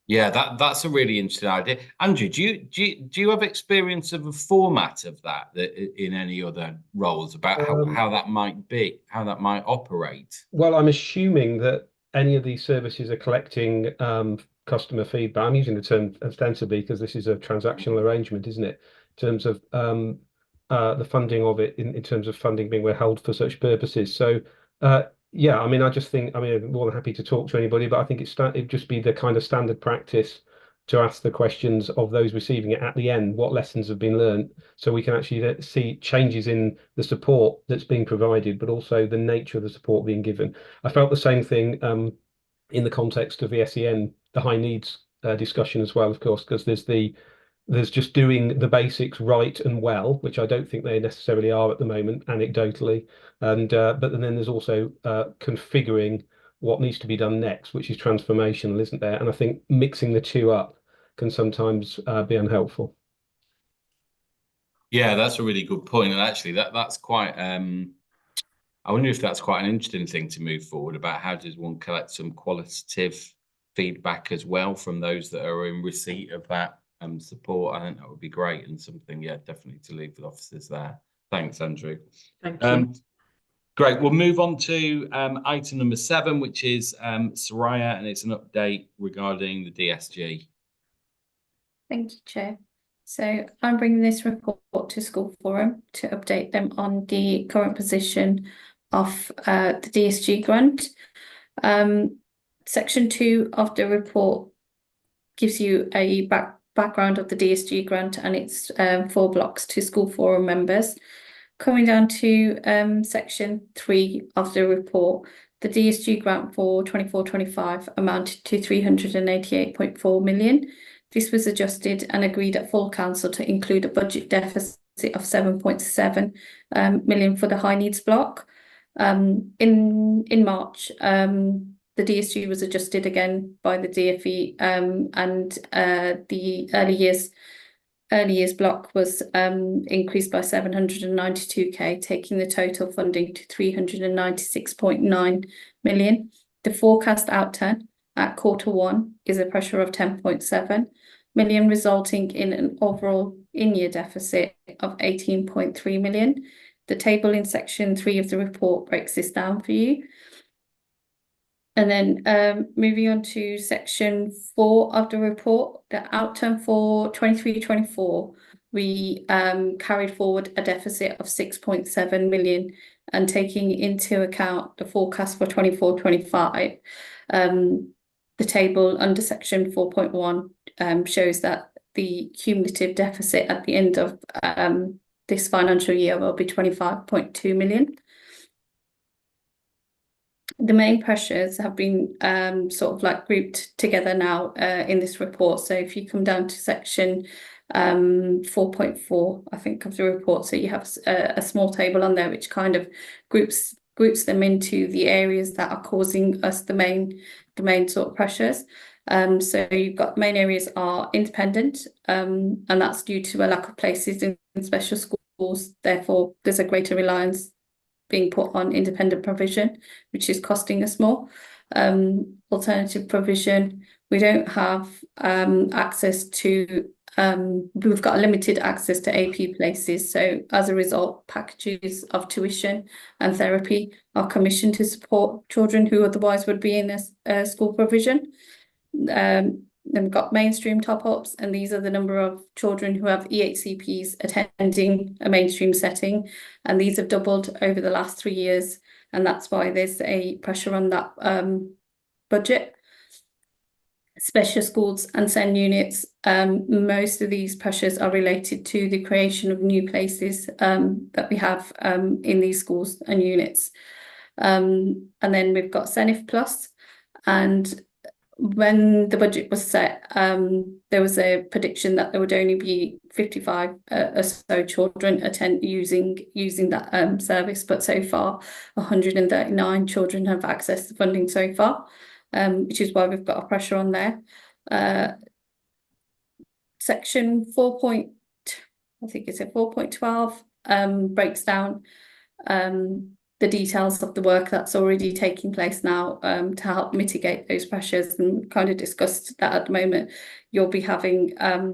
Yeah, that's a really interesting idea. Andrew, do you have experience of a format of that in any other roles about how that might be, how that might operate? Well, I'm assuming that any of these services are collecting customer feedback. I'm using the term ostensibly because this is a transactional arrangement, isn't it? In terms of the funding of it, in terms of funding being withheld for such purposes. So yeah, I mean, I just think, I mean, I'm more than happy to talk to anybody, but I think it'd just be the kind of standard practice to ask the questions of those receiving it at the end, what lessons have been learned, so we can actually see changes in the support that's being provided, but also the nature of the support being given. I felt the same thing in the context of the SEN, the high needs discussion as well, of course, because there's just doing the basics right and well, which I don't think they necessarily are at the moment, anecdotally. And but then there's also configuring what needs to be done next, which is transformational, isn't there? And I think mixing the two up can sometimes be unhelpful. Yeah, that's a really good point. And actually, that's quite. I wonder if that's quite an interesting thing to move forward about. How does one collect some qualitative feedback as well from those that are in receipt of that support? I think that would be great, and something, yeah, definitely to leave with officers there. Thanks, Andrew. Thank you. Great. We'll move on to item number 7, which is Soraya, and it's an update regarding the DSG. Thank you, Chair. So I'm bringing this report to School Forum to update them on the current position of the DSG grant. Section 2 of the report gives you a background of the DSG grant and its 4 blocks to School Forum members. Coming down to section 3 of the report, the DSG grant for 24-25 amounted to 388.4 million. This was adjusted and agreed at full council to include a budget deficit of 7.7 million for the high needs block. In March, the DSG was adjusted again by the DFE, and the early years block was increased by 792k, taking the total funding to 396.9 million. The forecast outturn at quarter 1 is a pressure of 10.7. million, resulting in an overall in-year deficit of 18.3 million. The table in section 3 of the report breaks this down for you. And then moving on to section 4 of the report, the outturn for 23-24, we carried forward a deficit of 6.7 million, and taking into account the forecast for 24-25, the table under section 4.1 shows that the cumulative deficit at the end of this financial year will be 25.2 million. The main pressures have been sort of like grouped together now in this report. So if you come down to section 4.4, I think, of the report, so you have a small table on there which kind of groups them into the areas that are causing us the main sort of pressures. So you've got main areas are independent, and that's due to a lack of places in special schools. Therefore, there's a greater reliance being put on independent provision, which is costing us more. Alternative provision, we don't have access to, we've got limited access to AP places. So as a result, packages of tuition and therapy are commissioned to support children who otherwise would be in a school provision. Then we've got mainstream top-ups, and these are the number of children who have EHCPs attending a mainstream setting, and these have doubled over the last 3 years, and that's why there's a pressure on that budget. Special schools and SEND units, most of these pressures are related to the creation of new places that we have in these schools and units. And then we've got SENIF Plus, and when the budget was set, there was a prediction that there would only be 55 or so children using that service, but so far 139 children have accessed the funding so far, which is why we've got a pressure on there. Section 4.12 breaks down the details of the work that's already taking place now to help mitigate those pressures, and kind of discussed that at the moment. You'll be having a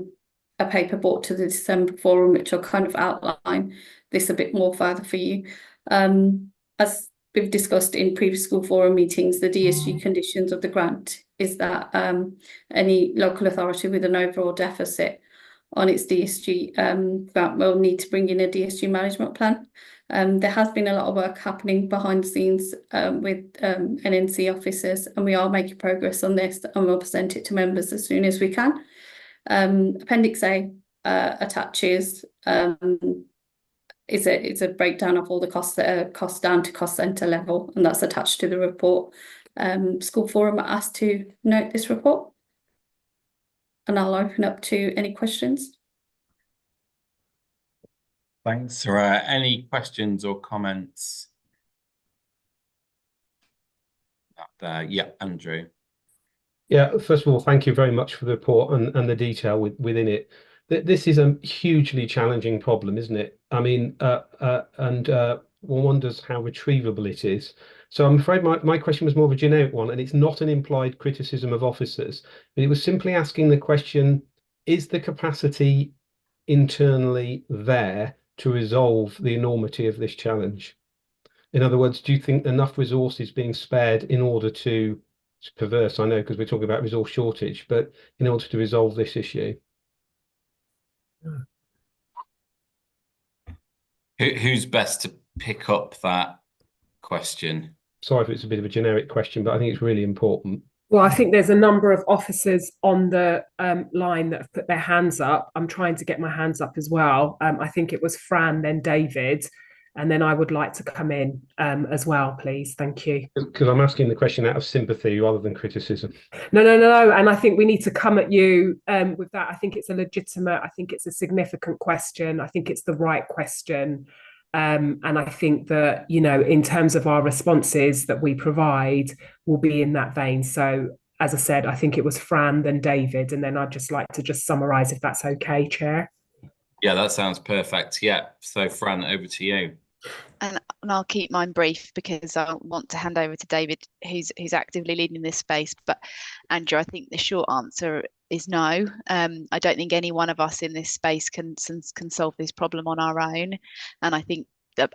paper brought to the December forum, which will kind of outline this a bit more further for you. As we've discussed in previous school forum meetings, the DSG conditions of the grant is that any local authority with an overall deficit on its DSG grant will need to bring in a DSG management plan. There has been a lot of work happening behind the scenes with NNC officers, and we are making progress on this, and we'll present it to members as soon as we can. Appendix A attaches is a breakdown of all the costs that are cost down to cost centre level, and that's attached to the report. School forum are asked to note this report, and I'll open up to any questions. Thanks. Are any questions or comments? Yeah, Andrew. Yeah, first of all, thank you very much for the report and the detail within it. This is a hugely challenging problem, isn't it? I mean, and one wonders how retrievable it is. So I'm afraid my question was more of a generic one, and it's not an implied criticism of officers, but it was simply asking the question, is the capacity internally there to resolve the enormity of this challenge? In other words, do you think enough resources being spared in order to, it's perverse, I know, because we're talking about resource shortage, but in order to resolve this issue? Who's best to pick up that question? Sorry if it's a bit of a generic question, but I think it's really important. Well, I think there's a number of officers on the line that have put their hands up. I'm trying to get my hands up as well. I think it was Fran, then David, and then I would like to come in as well, please. Thank you. Because I'm asking the question out of sympathy rather than criticism. No. And I think we need to come at you with that. I think it's a legitimate, I think it's a significant question. I think it's the right question. And I think that, you know, in terms of our responses that we provide will be in that vein. So, as I said, I think it was Fran, then David, and then I'd just like to just summarise if that's okay, Chair. Yeah, that sounds perfect. Yeah. So, Fran, over to you. And I'll keep mine brief because I want to hand over to David, who's actively leading this space. But Andrew, I think the short answer no. I don't think any one of us in this space can solve this problem on our own, and I think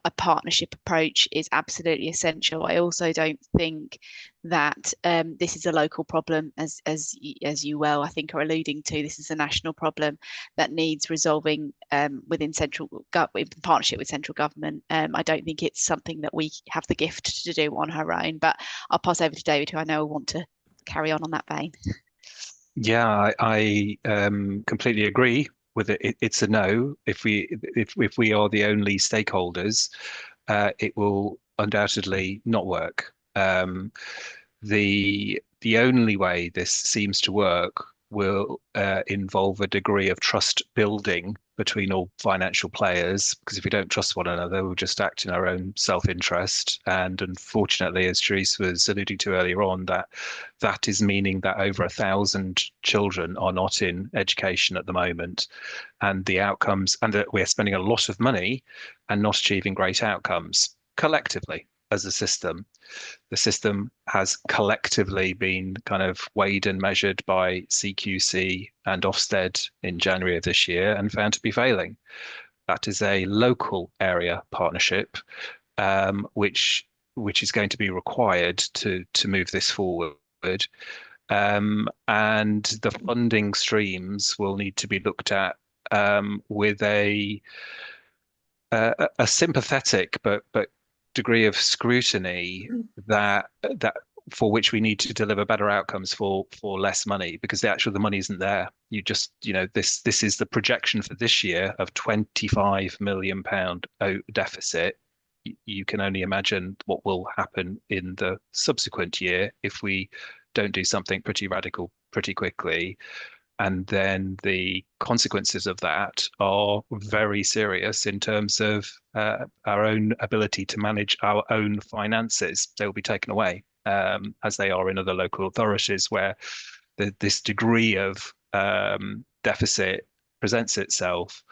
a partnership approach is absolutely essential. I also don't think that this is a local problem, as you well, I think, are alluding to. This is a national problem that needs resolving within in partnership with central government. I don't think it's something that we have the gift to do on our own. But I'll pass over to David, who I know will want to carry on that vein. Yeah, I completely agree with it. It's a no. If we are the only stakeholders, it will undoubtedly not work. The only way this seems to work will involve a degree of trust building between all financial players, because if we don't trust one another, we'll just act in our own self-interest. And unfortunately, as Therese was alluding to earlier on, that is meaning that over 1,000 children are not in education at the moment, and the outcomes, and that we're spending a lot of money and not achieving great outcomes collectively as a system. The system has collectively been kind of weighed and measured by CQC and Ofsted in January of this year and found to be failing. That is a local area partnership, which is going to be required to move this forward. And the funding streams will need to be looked at with a sympathetic but degree of scrutiny that for which we need to deliver better outcomes for less money, because the money isn't there. This is the projection for this year of £25 million deficit. You can only imagine what will happen in the subsequent year if we don't do something pretty radical pretty quickly. And then the consequences of that are very serious in terms of our own ability to manage our own finances. They will be taken away, as they are in other local authorities, where this degree of deficit presents itself.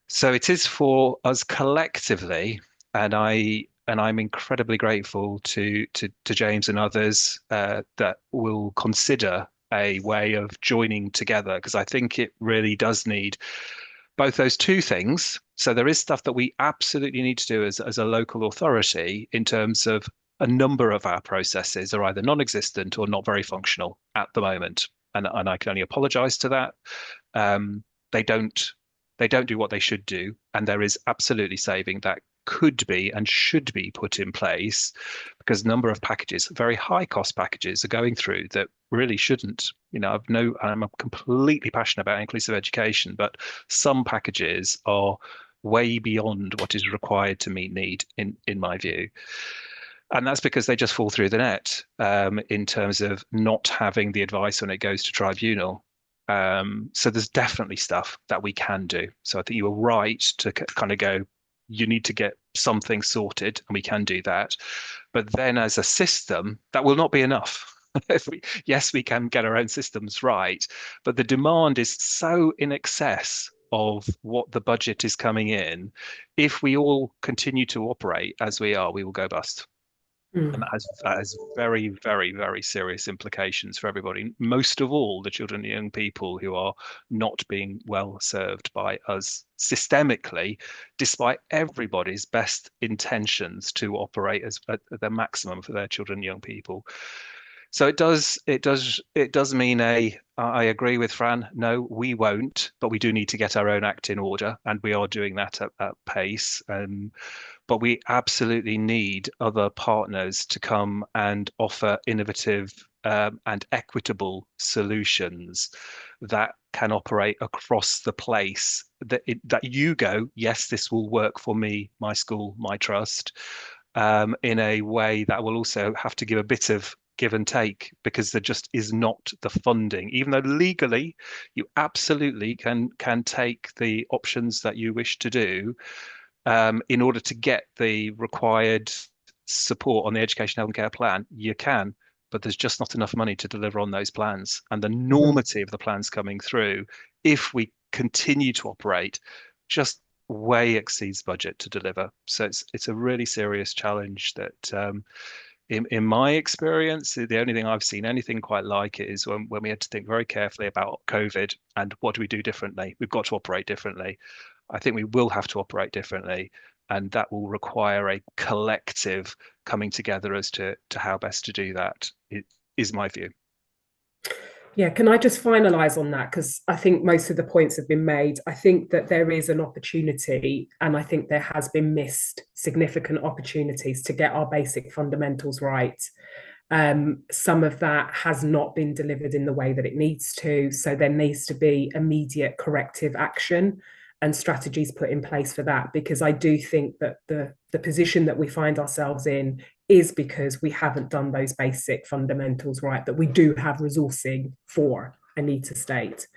So it is for us collectively, and I'm incredibly grateful to James and others that will consider a way of joining together, because I think it really does need both those two things. So there is stuff that we absolutely need to do as a local authority in terms of a number of our processes are either non-existent or not very functional at the moment. And I can only apologize to that. They don't do what they should do. And there is absolutely saving that could be and should be put in place, because a number of packages, very high cost packages, are going through that really shouldn't. I'm completely passionate about inclusive education, but some packages are way beyond what is required to meet need, in my view. And that's because they just fall through the net in terms of not having the advice when it goes to tribunal. So there's definitely stuff that we can do. So I think you were right to kind of go, you need to get something sorted, and we can do that. But then as a system, that will not be enough. Yes, we can get our own systems right, but the demand is so in excess of what the budget is coming in. If we all continue to operate as we are, we will go bust. And that has very, very, very serious implications for everybody, most of all the children and young people who are not being well served by us systemically, despite everybody's best intentions to operate at the maximum for their children and young people. So it does mean I agree with Fran. No, we won't, but we do need to get our own act in order, and we are doing that at pace. But we absolutely need other partners to come and offer innovative and equitable solutions that can operate across the place. That you go, yes, this will work for me, my school, my trust, in a way that will also have to give a bit of give and take, because there just is not the funding, even though legally you absolutely can take the options that you wish to do in order to get the required support on the education, health and care plan. You can, but there's just not enough money to deliver on those plans, and the normative of the plans coming through, if we continue to operate, just way exceeds budget to deliver. So it's a really serious challenge that In my experience, the only thing I've seen anything quite like it is when we had to think very carefully about COVID and what do we do differently. We've got to operate differently. I think we will have to operate differently, and that will require a collective coming together as to how best to do that. It is my view. Yeah, can I just finalise on that? Because I think most of the points have been made. I think that there is an opportunity, and I think there has been missed significant opportunities to get our basic fundamentals right. Some of that has not been delivered in the way that it needs to. So there needs to be immediate corrective action and strategies put in place for that, because I do think that the position that we find ourselves in is because we haven't done those basic fundamentals right, that we do have resourcing for, I need to state.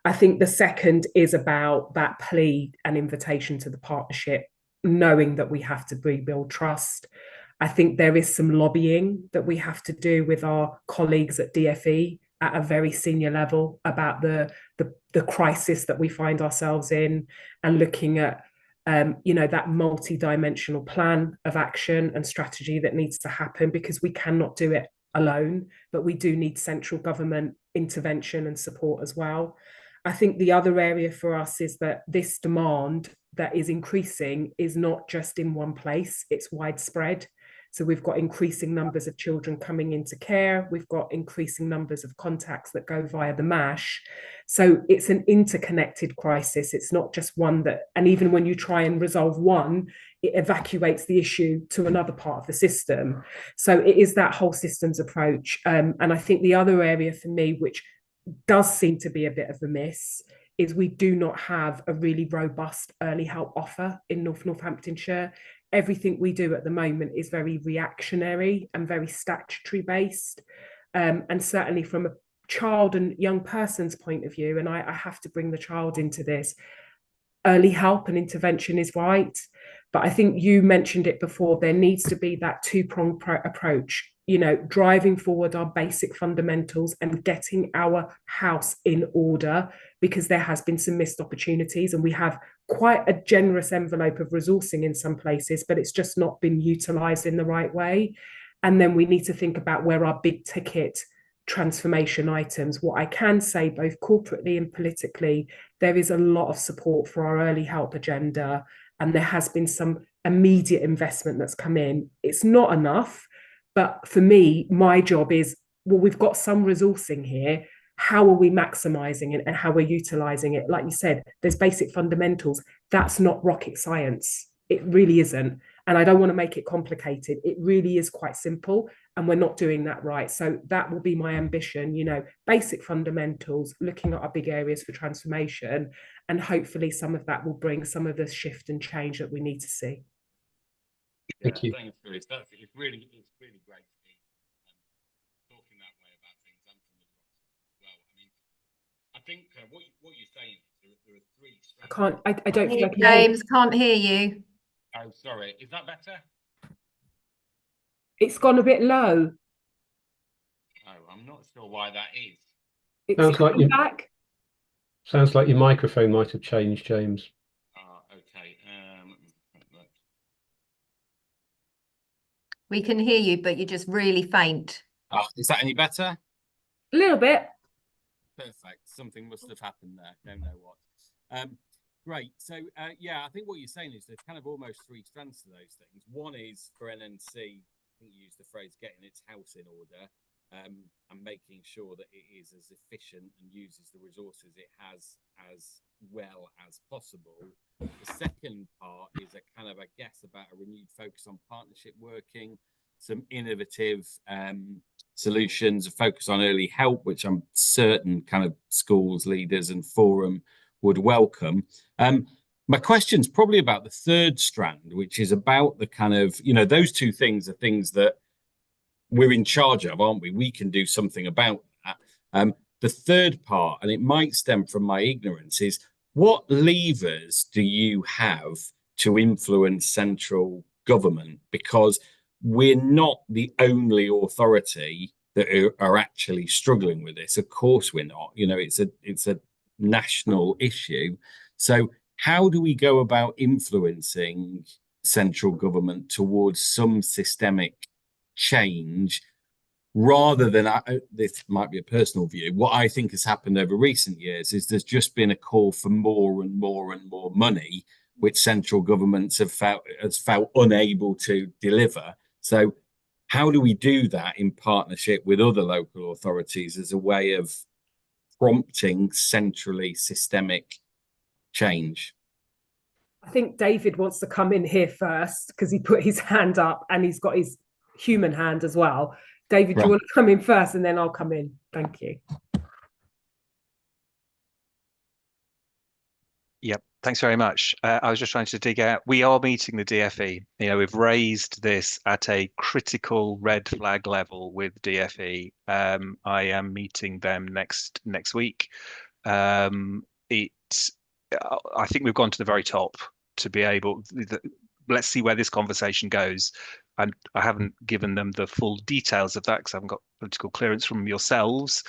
I think the second is about that plea and invitation to the partnership, knowing that we have to rebuild trust. I think there is some lobbying that we have to do with our colleagues at DfE at a very senior level about the crisis that we find ourselves in, and looking at that multi-dimensional plan of action and strategy that needs to happen, because we cannot do it alone, but we do need central government intervention and support as well. I think the other area for us is that this demand that is increasing is not just in one place, it's widespread. So we've got increasing numbers of children coming into care. We've got increasing numbers of contacts that go via the MASH. So it's an interconnected crisis. It's not just one that, and even when you try and resolve one, it evacuates the issue to another part of the system. So it is that whole systems approach. And I think the other area for me, which does seem to be a bit of a miss, is we do not have a really robust early help offer in Northamptonshire. Everything we do at the moment is very reactionary and very statutory based. And certainly from a child and young person's point of view, and I have to bring the child into this, early help and intervention is right. But I think you mentioned it before, there needs to be that two-pronged approach, driving forward our basic fundamentals and getting our house in order, because there has been some missed opportunities and we have quite a generous envelope of resourcing in some places, but it's just not been utilised in the right way. And then we need to think about where our big ticket transformation items. What I can say, both corporately and politically, there is a lot of support for our early help agenda, and there has been some immediate investment that's come in. It's not enough, but for me, my job is, well, we've got some resourcing here. How are we maximizing it and how we're utilizing it? Like you said, there's basic fundamentals. That's not rocket science. It really isn't. And I don't want to make it complicated. It really is quite simple, and we're not doing that right. So that will be my ambition, basic fundamentals, looking at our big areas for transformation, and hopefully some of that will bring some of the shift and change that we need to see. Thank you. Thanks, Chris. It's really great to be talking that way about things and from the as well. I mean, I think what you're saying is there are three. I don't think I can James, can't hear you. Oh, sorry. Is that better? It's gone a bit low. Oh, I'm not sure why that is. Sounds like your microphone might have changed, James. Okay. We can hear you, but you're just really faint. Oh, is that any better? A little bit. Perfect. Something must have happened there. Don't know what. Great. So, yeah, I think what you're saying is there's kind of almost three strands to those things. One is for NNC, I think you used the phrase getting its house in order, and making sure that it is as efficient and uses the resources it has as well as possible. The second part is a kind of, I guess, about a renewed focus on partnership working, some innovative solutions, a focus on early help, which I'm certain kind of schools, leaders and forum would welcome. My question's probably about the third strand, which is about the kind of, those two things are things that we're in charge of, aren't we? We can do something about that. The third part, and it might stem from my ignorance, is what levers do you have to influence central government? Because we're not the only authority that are actually struggling with this. Of course we're not. It's a national issue. So how do we go about influencing central government towards some systemic change, rather than, this might be a personal view, what I think has happened over recent years is there's just been a call for more and more and more money, which central governments have felt unable to deliver. So how do we do that in partnership with other local authorities as a way of prompting centrally systemic change? I think David wants to come in here first because he put his hand up and he's got his human hand as well. David, do you want to come in first and then I'll come in? Thank you. Yep, thanks very much. I was just trying to dig out. We are meeting the DFE. We've raised this at a critical red flag level with DFE. I am meeting them next week. I think we've gone to the very top to be able. Let's see where this conversation goes. I haven't given them the full details of that because I haven't got political clearance from yourselves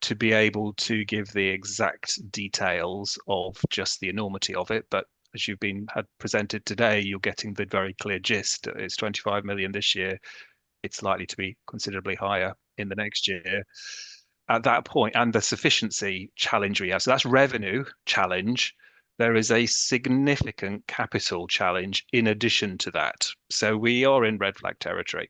to be able to give the exact details of just the enormity of it. But as you've had presented today, you're getting the very clear gist. It's 25 million this year. It's likely to be considerably higher in the next year. At that point, and the sufficiency challenge we have. So that's revenue challenge. There is a significant capital challenge in addition to that. So we are in red flag territory.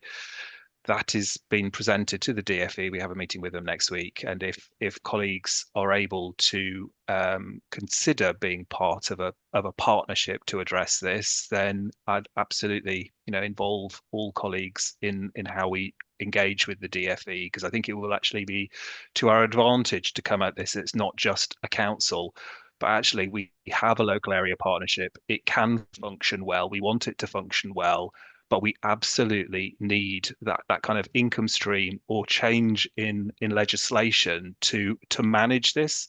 That is being presented to the DFE. We have a meeting with them next week. And if colleagues are able to consider being part of a partnership to address this, then I'd absolutely involve all colleagues in how we engage with the DFE, because I think it will actually be to our advantage to come at this. It's not just a council, but actually we have a local area partnership. It can function well. We want it to function well, but we absolutely need that kind of income stream or change in legislation to manage this.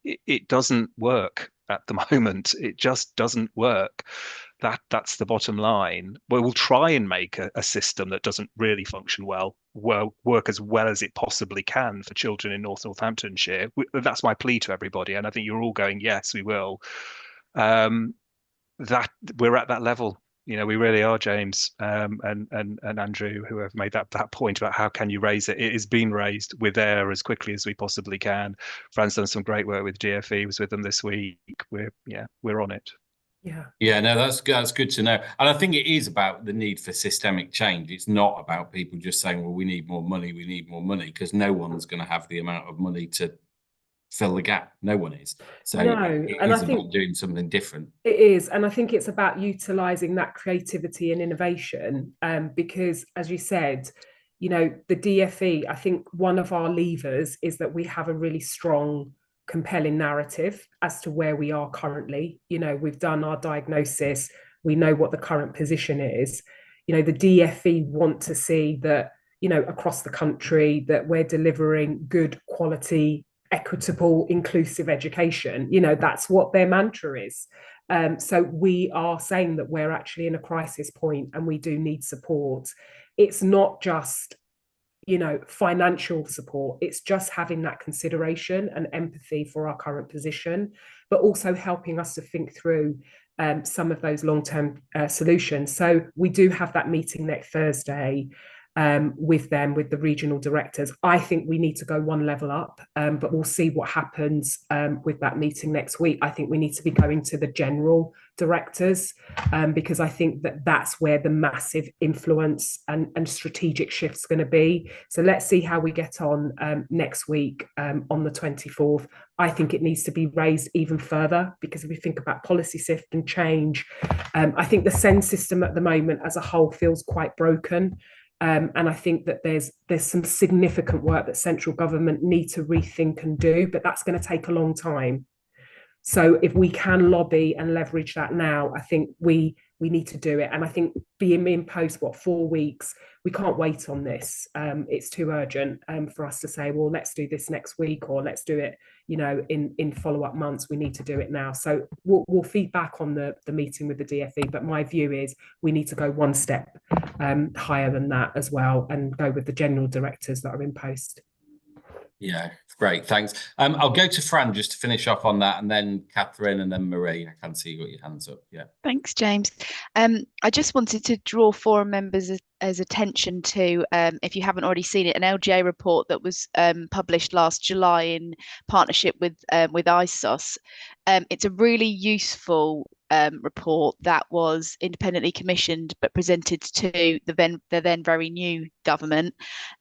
It doesn't work at the moment. It just doesn't work. That's the bottom line. We'll try and make a system that doesn't really function well work as well as it possibly can for children in Northamptonshire. That's my plea to everybody, and I think you're all going, yes, we will. That we're at that level. We really are, James, and Andrew, who have made that point about how can you raise it. It is being raised. We're there as quickly as we possibly can. Fran's done some great work with DFE. Was with them this week. We're on it. Yeah, no, that's good to know. And I think it is about the need for systemic change. It's not about people just saying, well, we need more money, because no one's going to have the amount of money to fill the gap. No one is. So it's about doing something different. It is. And I think it's about utilising that creativity and innovation, because, as you said, the DFE, I think one of our levers is that we have a really strong, compelling narrative as to where we are currently. We've done our diagnosis. We know what the current position is. The DFE want to see that, across the country, that we're delivering good quality, equitable, inclusive education. That's what their mantra is. So we are saying that we're actually in a crisis point and we do need support. It's not just financial support. It's just having that consideration and empathy for our current position, but also helping us to think through some of those long-term solutions. So we do have that meeting next Thursday with the regional directors. I think we need to go one level up, but we'll see what happens with that meeting next week. I think we need to be going to the general directors, because I think that's where the massive influence and strategic shift's going to be. So let's see how we get on next week on the 24th. I think it needs to be raised even further, because if we think about policy shift and change, I think the SEND system at the moment as a whole feels quite broken. And I think that there's some significant work that central government need to rethink and do, but that's going to take a long time. So if we can lobby and leverage that now, I think we need to do it. And I think being in post, 4 weeks, we can't wait on this. It's too urgent for us to say, well, let's do this next week, or let's do it, in follow-up months. We need to do it now. So we'll feed back on the meeting with the DFE. But my view is we need to go one step higher than that as well, and go with the general directors that are in post. Yeah, great, thanks. I'll go to Fran just to finish off on that, and then Catherine, and then Marie. I can see you got your hands up. Yeah. Thanks, James. I just wanted to draw forum members' as attention to, if you haven't already seen it, an LGA report that was published last July in partnership with ISOS. It's a really useful report that was independently commissioned but presented to the then very new government,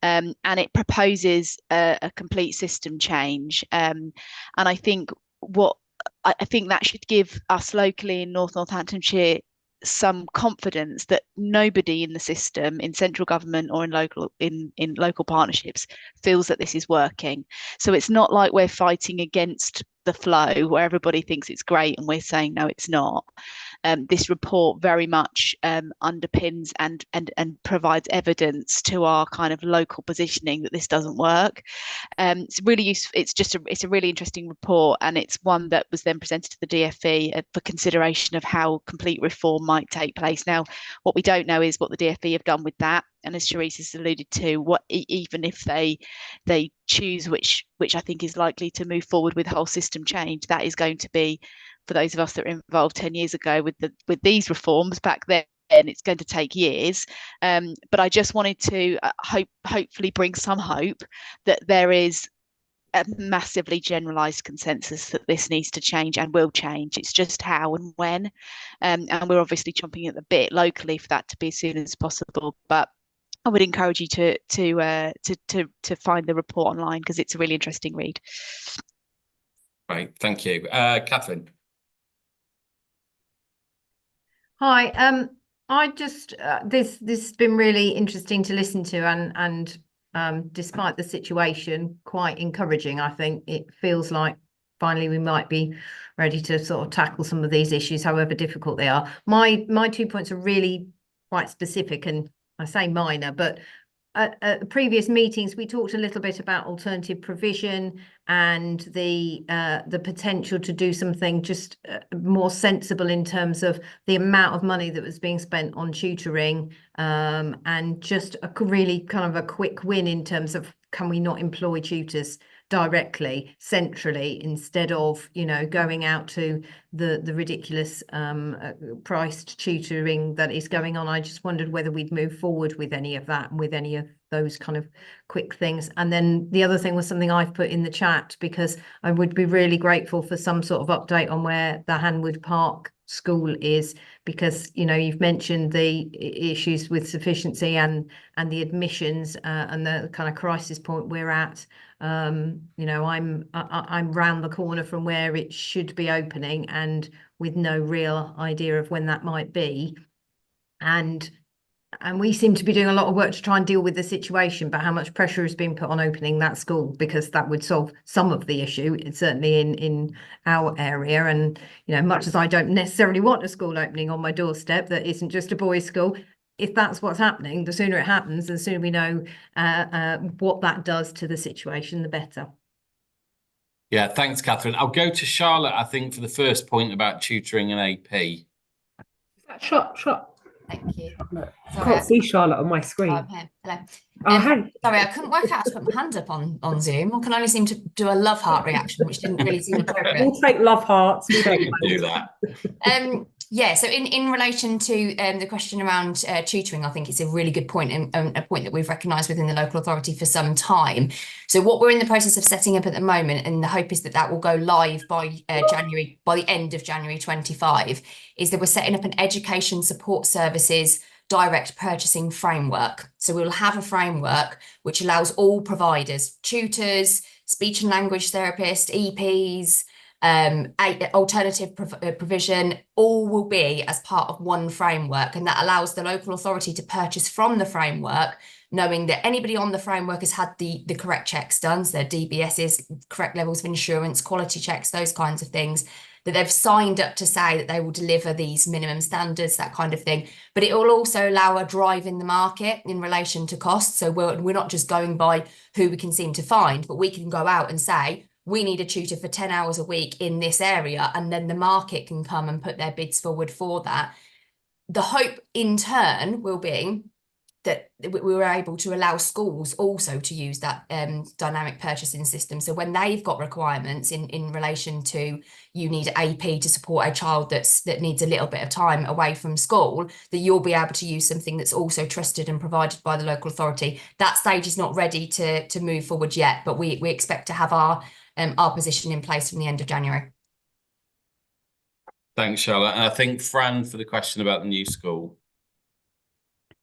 and it proposes a complete system change. And I think I think that should give us locally in North Northamptonshire some confidence that nobody in the system, in central government or in local partnerships, feels that this is working. So it's not like we're fighting against the flow where everybody thinks it's great and we're saying no, it's not. This report very much underpins and provides evidence to our kind of local positioning that this doesn't work. It's really useful. It's a really interesting report, and it's one that was then presented to the DfE for consideration of how complete reform might take place. Now, what we don't know is what the DfE have done with that, and as Charisse has alluded to, what even if they choose which I think is likely to move forward with whole system change, that is going to be, for those of us that were involved 10 years ago with these reforms back then, it's going to take years. But I just wanted to hopefully bring some hope that there is a massively generalised consensus that this needs to change and will change. It's just how and when, and we're obviously chomping at the bit locally for that to be as soon as possible. But I would encourage you to find the report online because it's a really interesting read. Right, thank you, Catherine. Hi, I just this has been really interesting to listen to, and despite the situation, quite encouraging. I think it feels like finally we might be ready to sort of tackle some of these issues, however difficult they are. My 2 points are really quite specific, and I say minor, but at previous meetings we talked a little bit about alternative provision and the potential to do something just more sensible in terms of the amount of money that was being spent on tutoring, and just a really kind of a quick win in terms of, can we not employ tutors directly centrally instead of, you know, going out to the ridiculous priced tutoring that is going on. I just wondered whether we'd move forward with any of that and with any of those kind of quick things. And then the other thing was something I've put in the chat, because I would be really grateful for some sort of update on where the Hanwood Park school is, because, you know, you've mentioned the issues with sufficiency and the admissions and the kind of crisis point we're at. You know, I'm round the corner from where it should be opening, and with no real idea of when that might be. And we seem to be doing a lot of work to try and deal with the situation, but how much pressure is being put on opening that school, because that would solve some of the issue, certainly in our area. And, you know, much as I don't necessarily want a school opening on my doorstep that isn't just a boys' school, if that's what's happening, the sooner it happens, the sooner we know what that does to the situation, the better. Yeah, thanks, Catherine. I'll go to Charlotte, I think, for the first point about tutoring and AP. Shot. Thank you. I can't see Charlotte on my screen. Oh, okay. Hello. Hi. Sorry, I couldn't work out how to put my hand up on Zoom. I can only seem to do a love heart reaction, which didn't really seem appropriate. We'll take love hearts. We don't do that. Yeah, so in relation to the question around tutoring, I think it's a really good point, and a point that we've recognised within the local authority for some time. So what we're in the process of setting up at the moment, and the hope is that that will go live by the end of January 25, is that we're setting up an education support services direct purchasing framework. So we'll have a framework which allows all providers, tutors, speech and language therapists, EPs, alternative provision, all will be as part of one framework, and that allows the local authority to purchase from the framework, knowing that anybody on the framework has had the correct checks done, so their DBSs, correct levels of insurance, quality checks, those kinds of things, that they've signed up to say that they will deliver these minimum standards, that kind of thing. But it will also allow a drive in the market in relation to costs. So we're not just going by who we can seem to find, but we can go out and say, we need a tutor for 10 hours a week in this area, and then the market can come and put their bids forward for that. The hope in turn will be that we were able to allow schools also to use that dynamic purchasing system. So when they've got requirements in relation to, you need AP to support a child that needs a little bit of time away from school, that you'll be able to use something that's also trusted and provided by the local authority. That stage is not ready to move forward yet, but we expect to have our position in place from the end of January. Thanks, Charlotte. And I think Fran for the question about the new school.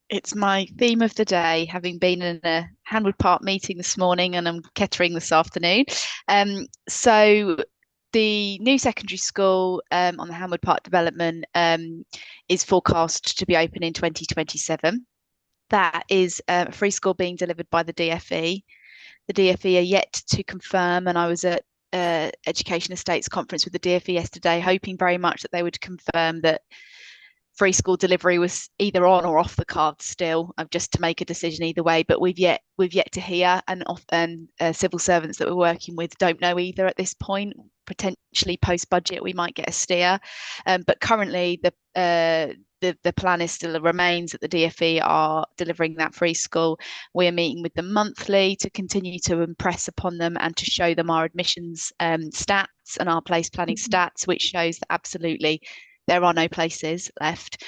It's my theme of the day, having been in a Hanwood Park meeting this morning and I'm Kettering this afternoon. So the new secondary school on the Hanwood Park development is forecast to be open in 2027. That is a free school being delivered by the DFE. The DFE are yet to confirm, and I was at Education Estates conference with the DFE yesterday, hoping very much that they would confirm that free school delivery was either on or off the cards still, just to make a decision either way. But we've yet to hear, and civil servants that we're working with don't know either at this point. Potentially post budget we might get a steer, but currently the plan still remains that the DFE are delivering that free school. We're meeting with them monthly to continue to impress upon them and to show them our admissions stats and our place planning stats, which shows that absolutely there are no places left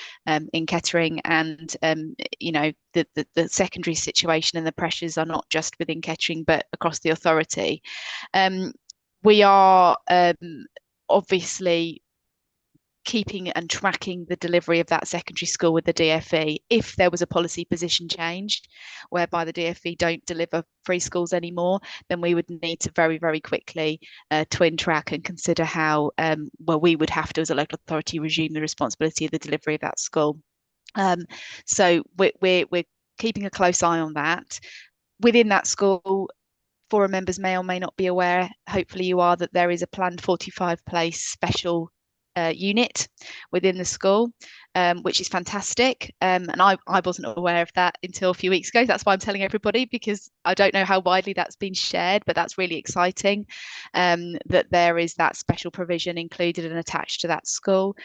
in Kettering, and you know, the secondary situation and the pressures are not just within Kettering but across the authority. We are obviously keeping and tracking the delivery of that secondary school with the DFE. If there was a policy position change whereby the DFE don't deliver free schools anymore, then we would need to very, very quickly twin track and consider how well we would have to, as a local authority, resume the responsibility of the delivery of that school. So we're keeping a close eye on that. Within that school, forum members may or may not be aware, hopefully you are, that there is a planned 45 place special unit within the school, which is fantastic, and I wasn't aware of that until a few weeks ago. That's why I'm telling everybody, because I don't know how widely that's been shared, but that's really exciting, that there is that special provision included and attached to that school.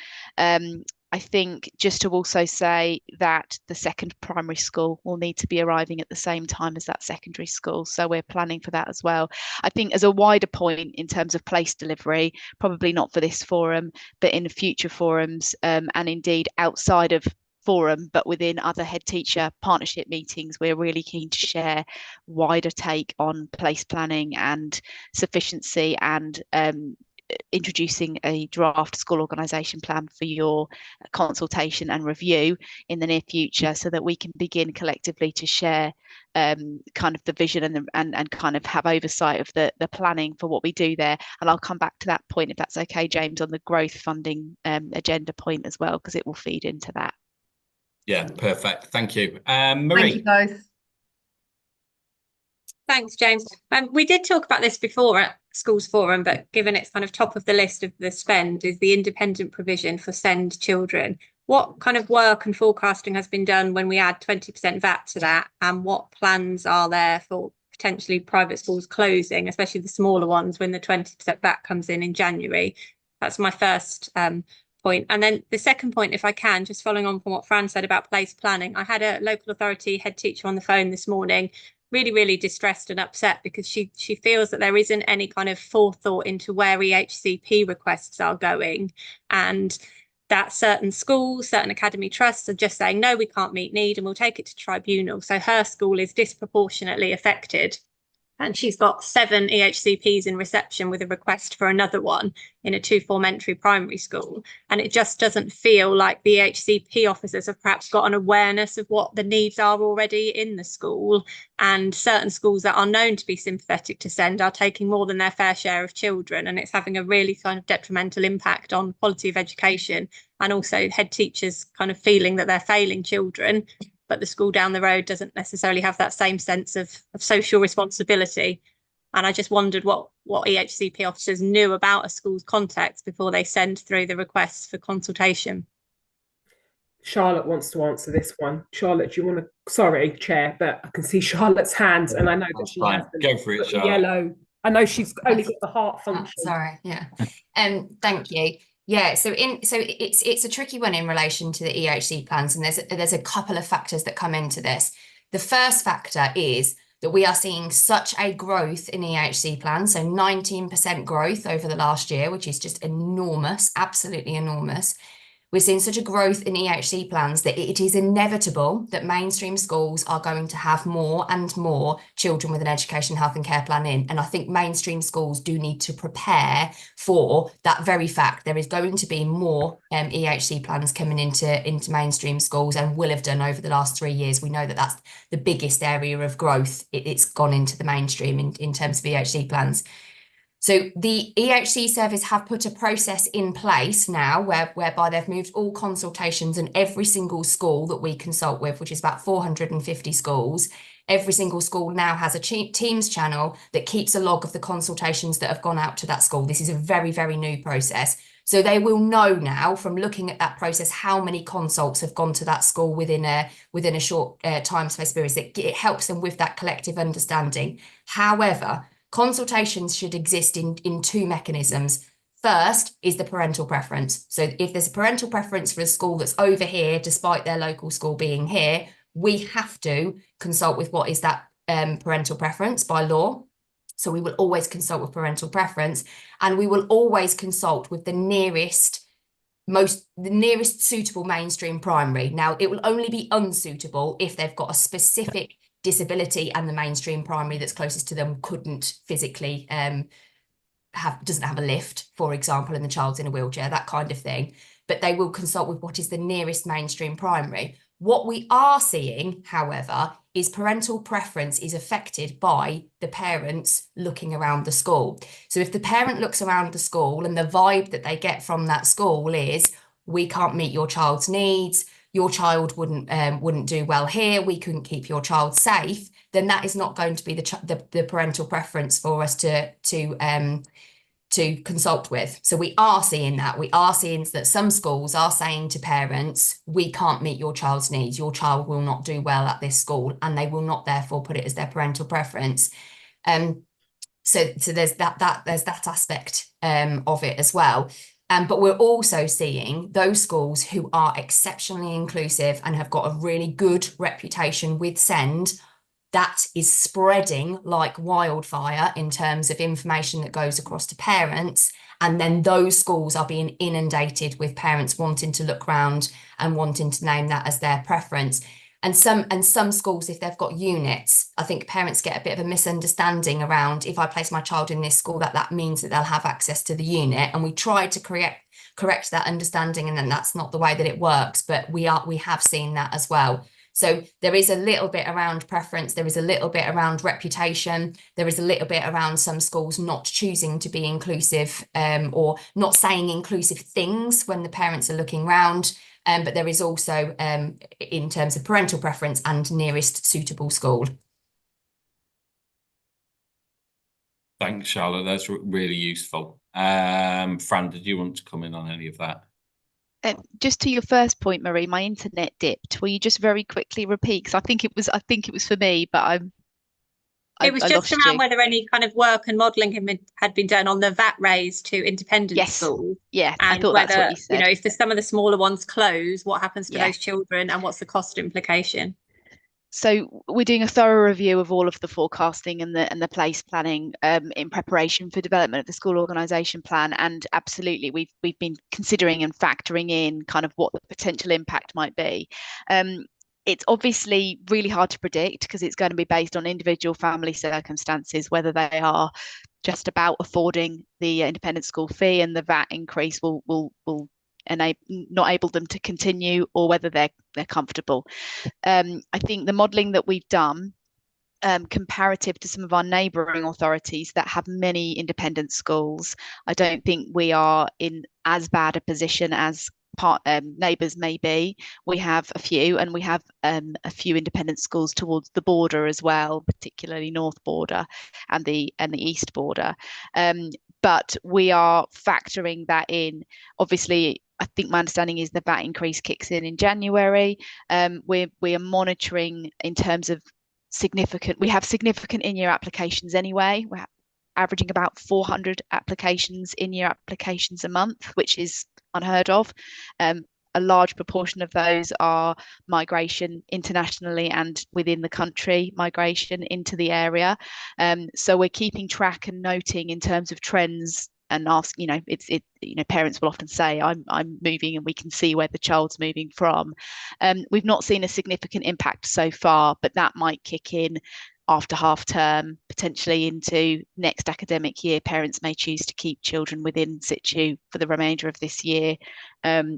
I think just to also say that the second primary school will need to be arriving at the same time as that secondary school. So we're planning for that as well. I think as a wider point in terms of place delivery, probably not for this forum, but in future forums, and indeed outside of forum, but within other head teacher partnership meetings, we're really keen to share wider take on place planning and sufficiency, and introducing a draft school organisation plan for your consultation and review in the near future, so that we can begin collectively to share kind of the vision and kind of have oversight of the planning for what we do there. And I'll come back to that point, if that's okay, James, on the growth funding agenda point as well, because it will feed into that. Yeah, perfect. Thank you. Marie. Thank you both. Thanks, James. We did talk about this before at Schools Forum, but given it's kind of top of the list of the spend is the independent provision for SEND children. What kind of work and forecasting has been done when we add 20% VAT to that, and what plans are there for potentially private schools closing, especially the smaller ones, when the 20% VAT comes in January? That's my first point. And then the second point, if I can, just following on from what Fran said about place planning, I had a local authority head teacher on the phone this morning, really distressed and upset, because she feels that there isn't any kind of forethought into where EHCP requests are going, and that certain schools, certain academy trusts are just saying, no, we can't meet need and we'll take it to tribunal. So her school is disproportionately affected. And she's got 7 EHCPs in reception with a request for another one in a 2-form entry primary school. And it just doesn't feel like the EHCP officers have perhaps got an awareness of what the needs are already in the school. And certain schools that are known to be sympathetic to SEND are taking more than their fair share of children. And it's having a really kind of detrimental impact on quality of education, and also head teachers kind of feeling that they're failing children, but the school down the road doesn't necessarily have that same sense of social responsibility. And I just wondered what EHCP officers knew about a school's context before they send through the requests for consultation. Charlotte wants to answer this one. Charlotte, do you want to? Sorry, Chair, but I can see Charlotte's hands, and I know that she has Go for it, Charlotte. Yellow. I know she's only got the heart function. Sorry, yeah. Thank you. Yeah, so it's a tricky one in relation to the EHC plans, and there's a couple of factors that come into this. The first factor is that we are seeing such a growth in EHC plans, so 19% growth over the last year, which is just enormous, absolutely enormous. We're seeing such a growth in EHC plans that it is inevitable that mainstream schools are going to have more and more children with an education, health and care plan in. And I think mainstream schools do need to prepare for that very fact. There is going to be more EHC plans coming into mainstream schools, and will have done over the last 3 years. We know that that's the biggest area of growth. It's gone into the mainstream in terms of EHC plans. So the EHC service have put a process in place now whereby they've moved all consultations, and every single school that we consult with, which is about 450 schools, every single school now has a Teams channel that keeps a log of the consultations that have gone out to that school. This is a very, very new process. So they will know now from looking at that process how many consults have gone to that school within a short time space period. It helps them with that collective understanding. However, consultations should exist in two mechanisms. First is the parental preference. So if there's a parental preference for a school that's over here, despite their local school being here, we have to consult with what is that parental preference by law. So we will always consult with parental preference, and we will always consult with the nearest suitable mainstream primary. Now, it will only be unsuitable if they've got a specific disability and the mainstream primary that's closest to them couldn't physically doesn't have a lift, for example, and the child's in a wheelchair, that kind of thing. But they will consult with what is the nearest mainstream primary. What we are seeing, however, is parental preference is affected by the parents looking around the school. So if the parent looks around the school and the vibe that they get from that school is, we can't meet your child's needs, your child wouldn't do well here, we couldn't keep your child safe, then that is not going to be the parental preference for us to consult with. So we are seeing that. We are seeing that some schools are saying to parents, we can't meet your child's needs, your child will not do well at this school, and they will not therefore put it as their parental preference. So there's that aspect of it as well. But we're also seeing those schools who are exceptionally inclusive and have got a really good reputation with SEND, that is spreading like wildfire in terms of information that goes across to parents. And then those schools are being inundated with parents wanting to look round and wanting to name that as their preference. And some schools, if they've got units, I think parents get a bit of a misunderstanding around, if I place my child in this school, that means that they'll have access to the unit. And we try to correct that understanding, and then that's not the way that it works. But we have seen that as well. So there is a little bit around preference, there is a little bit around reputation, there is a little bit around some schools not choosing to be inclusive or not saying inclusive things when the parents are looking round. But there is also in terms of parental preference and nearest suitable school. Thanks, Charlotte. That's really useful. Fran, did you want to come in on any of that? Just to your first point, Marie, my internet dipped. Will you just very quickly repeat? Because I think it was for me, but it was just around whether any kind of work and modelling had been done on the VAT raise to independent schools. Yeah, and I thought whether, that's what you said. If some of the smaller ones close, what happens to those children, and what's the cost implication? So we're doing a thorough review of all of the forecasting and the place planning in preparation for development of the school organisation plan, and absolutely we've been considering and factoring in kind of what the potential impact might be. It's obviously really hard to predict because it's going to be based on individual family circumstances, whether they are just about affording the independent school fee and the VAT increase will not able them to continue, or whether they're comfortable. I think the modelling that we've done, comparative to some of our neighbouring authorities that have many independent schools, I don't think we are in as bad a position as neighbours may be. We have a few, and we have a few independent schools towards the border as well, particularly North Border and the East Border. But we are factoring that in. Obviously, I think my understanding is the VAT increase kicks in January. We are monitoring in terms of we have significant in-year applications anyway. We're averaging about 400 applications, in-year applications a month, which is unheard of. A large proportion of those are migration internationally and within the country, migration into the area. So we're keeping track and noting in terms of trends, and ask, parents will often say, I'm moving, and we can see where the child's moving from. We've not seen a significant impact so far, but that might kick in after half term, potentially into next academic year. Parents may choose to keep children within situ for the remainder of this year,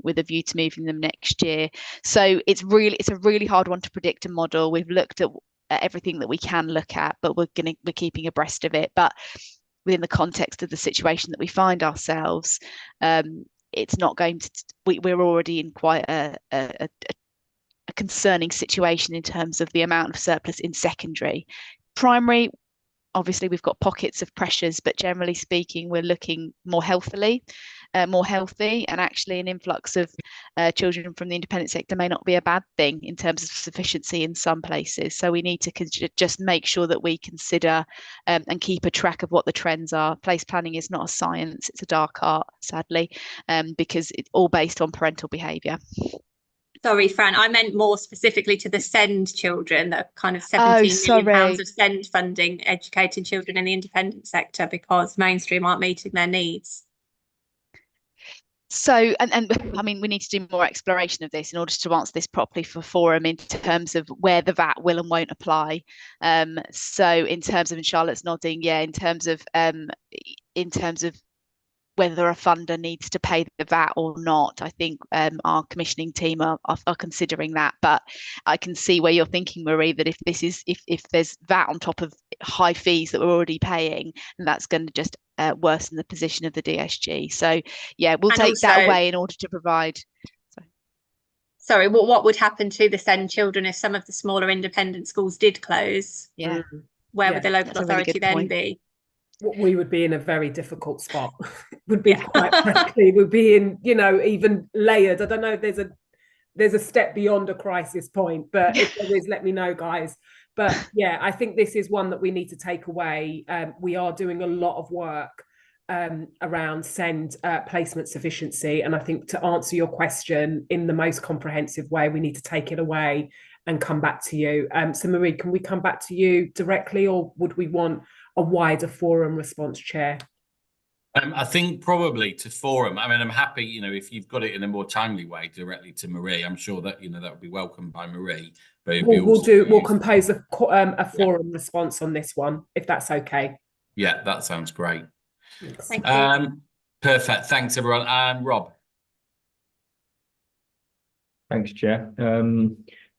with a view to moving them next year. So it's a really hard one to predict and model. We've looked at everything that we can look at, but we're keeping abreast of it. But within the context of the situation that we find ourselves, it's not going to. We're already in quite a concerning situation in terms of the amount of surplus in secondary. Primary, obviously we've got pockets of pressures, but generally speaking, we're looking more healthy, and actually an influx of children from the independent sector may not be a bad thing in terms of sufficiency in some places. So we need to just make sure that we consider and keep a track of what the trends are. Place planning is not a science, it's a dark art, sadly, because it's all based on parental behaviour. Sorry, Fran, I meant more specifically to the SEND children, the kind of £17 million of SEND funding educating children in the independent sector, because mainstream aren't meeting their needs. So, and I mean, we need to do more exploration of this in order to answer this properly for forum in terms of where the VAT will and won't apply. So in terms of, and Charlotte's nodding, yeah, in terms of whether a funder needs to pay the VAT or not, I think our commissioning team are considering that. But I can see where you're thinking, Marie, that if there's VAT on top of high fees that we're already paying, and that's going to just worsen the position of the DSG. So yeah, we'll take that away in order to provide. Sorry, what would happen to the SEND children if some of the smaller independent schools did close? Yeah. Where would the local authority then be? We would be in a very difficult spot. Would be quite frankly, would be in, even layered. I don't know if there's a step beyond a crisis point, but if there is, let me know, guys. But yeah, I think this is one that we need to take away. We are doing a lot of work around SEND placement sufficiency. And I think to answer your question in the most comprehensive way, we need to take it away and come back to you. So Marie, can we come back to you directly, or would we want a wider forum response, Chair? I think probably to forum. I mean, I'm happy, if you've got it in a more timely way directly to Marie, I'm sure that, that would be welcomed by Marie. But we'll compose a forum response on this one, if that's okay. Yeah, that sounds great. Thank you. Perfect. Thanks, everyone. Rob. Thanks, Chair.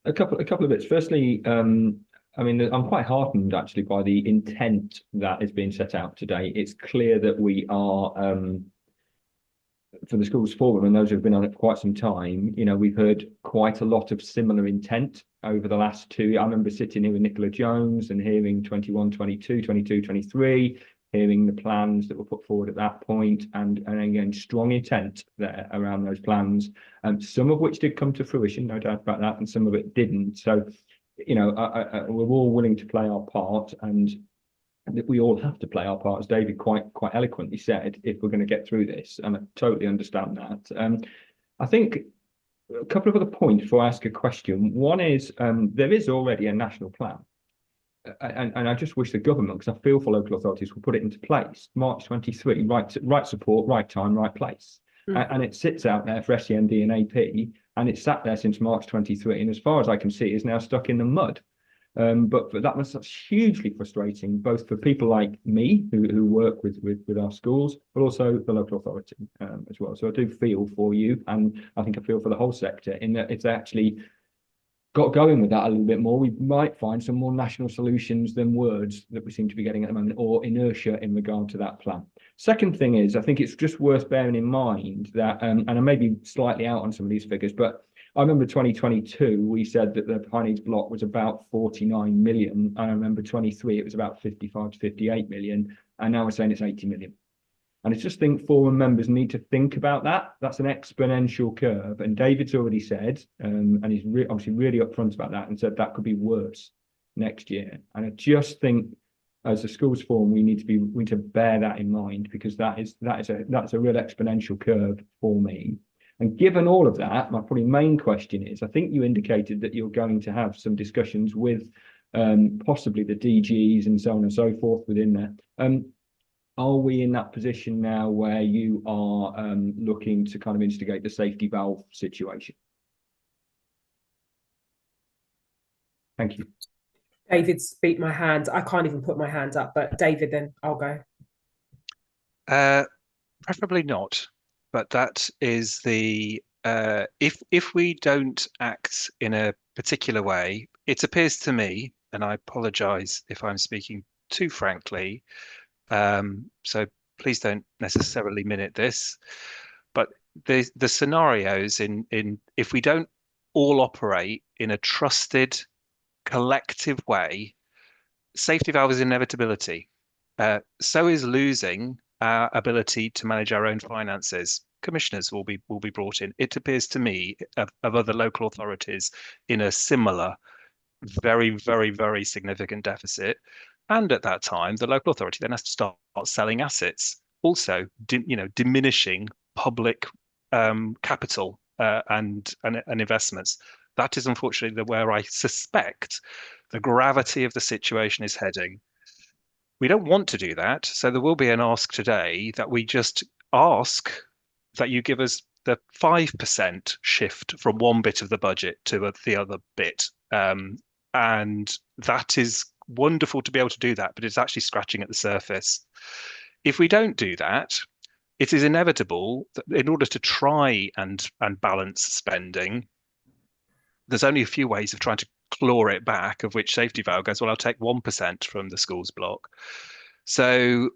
A couple of bits. Firstly, I mean, I'm quite heartened actually by the intent that is being set out today. It's clear that we are, for the Schools Forum, and those who have been on it for quite some time, we've heard quite a lot of similar intent over the last 2. I remember sitting here with Nicola Jones and hearing 21, 22, 22, 23, hearing the plans that were put forward at that point, and again, strong intent there around those plans, some of which did come to fruition, no doubt about that, and some of it didn't. So, we're all willing to play our part, and we all have to play our part, as David quite eloquently said, if we're going to get through this, and I totally understand that. I think a couple of other points before I ask a question. One is there is already a national plan, and I just wish the government, because I feel for local authorities, will put it into place. March 23, right support, right time, right place. And it sits out there for SEND and AP, and it's sat there since March 23, and as far as I can see, is now stuck in the mud. But that's hugely frustrating, both for people like me who work with our schools, but also the local authority as well. So I do feel for you, and I think I feel for the whole sector, in that if they actually got going with that a little bit more, we might find some more national solutions than words that we seem to be getting at the moment, or inertia in regard to that plan. Second thing is, I think it's just worth bearing in mind that, and I may be slightly out on some of these figures, but I remember 2022, we said that the high needs block was about 49 million. I remember 23, it was about 55 to 58 million. And now we're saying it's 80 million. And I just think forum members need to think about that. That's an exponential curve. And David's already said, and he's obviously really upfront about that, and said that could be worse next year. And I just think as a schools forum, we need to bear that in mind, because that's a real exponential curve for me. And given all of that, my probably main question is, I think you indicated that you're going to have some discussions with possibly the DGs and so on and so forth within there. Are we in that position now where you are looking to kind of instigate the safety valve situation? Thank you. David's beat my hand. I can't even put my hand up, but David, then I'll go. Preferably not, but that is the if we don't act in a particular way, it appears to me, and I apologise if I'm speaking too frankly, so please don't necessarily minute this, but the scenarios in if we don't all operate in a trusted, collective way, safety valve is inevitability. So is losing our ability to manage our own finances. Commissioners will be brought in. It appears to me of other local authorities in a similar, very, very, very significant deficit. And at that time, the local authority then has to start selling assets, also diminishing public capital and investments. That is unfortunately where I suspect the gravity of the situation is heading. We don't want to do that, so there will be an ask today that we just ask that you give us the 5% shift from one bit of the budget to the other bit. And that is wonderful to be able to do that, but it's actually scratching at the surface. If we don't do that, it is inevitable that in order to try and balance spending, there's only a few ways of trying to claw it back, of which safety valve goes, well, I'll take 1% from the schools block. So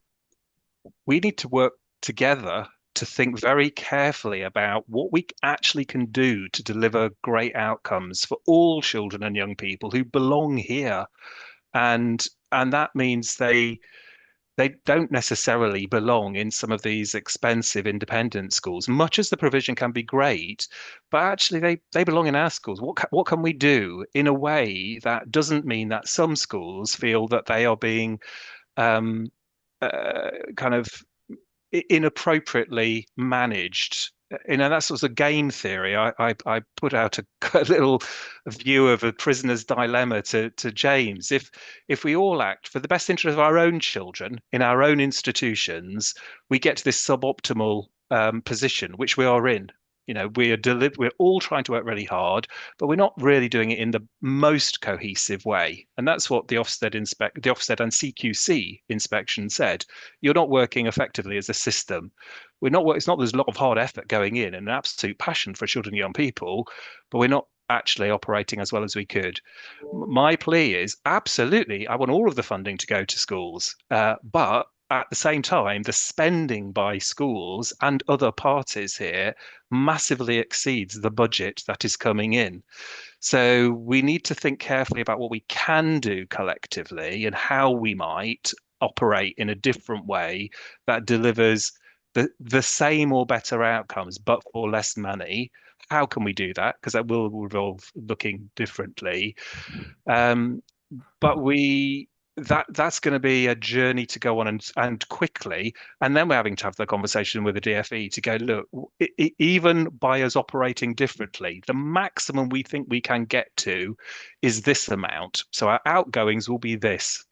we need to work together to think very carefully about what we actually can do to deliver great outcomes for all children and young people who belong here. And that means they don't necessarily belong in some of these expensive independent schools, much as the provision can be great, but actually they belong in our schools. What can we do in a way that doesn't mean that some schools feel that they are being kind of inappropriately managed? That's sort of game theory. I put out a little view of a prisoner's dilemma to James. If we all act for the best interest of our own children in our own institutions, we get to this suboptimal position, which we are in. We're all trying to work really hard, but we're not really doing it in the most cohesive way. And that's what the Ofsted and CQC inspection said. You're not working effectively as a system. It's not there's a lot of hard effort going in and an absolute passion for children and young people, but we're not actually operating as well as we could. My plea is absolutely, I want all of the funding to go to schools, but at the same time, the spending by schools and other parties here massively exceeds the budget that is coming in. So we need to think carefully about what we can do collectively and how we might operate in a different way that delivers the same or better outcomes, but for less money. How can we do that? Because that will involve looking differently. But that's going to be a journey to go on and quickly. And then we're having to have the conversation with the DFE to go, look, even by us operating differently, the maximum we think we can get to is this amount. So our outgoings will be this.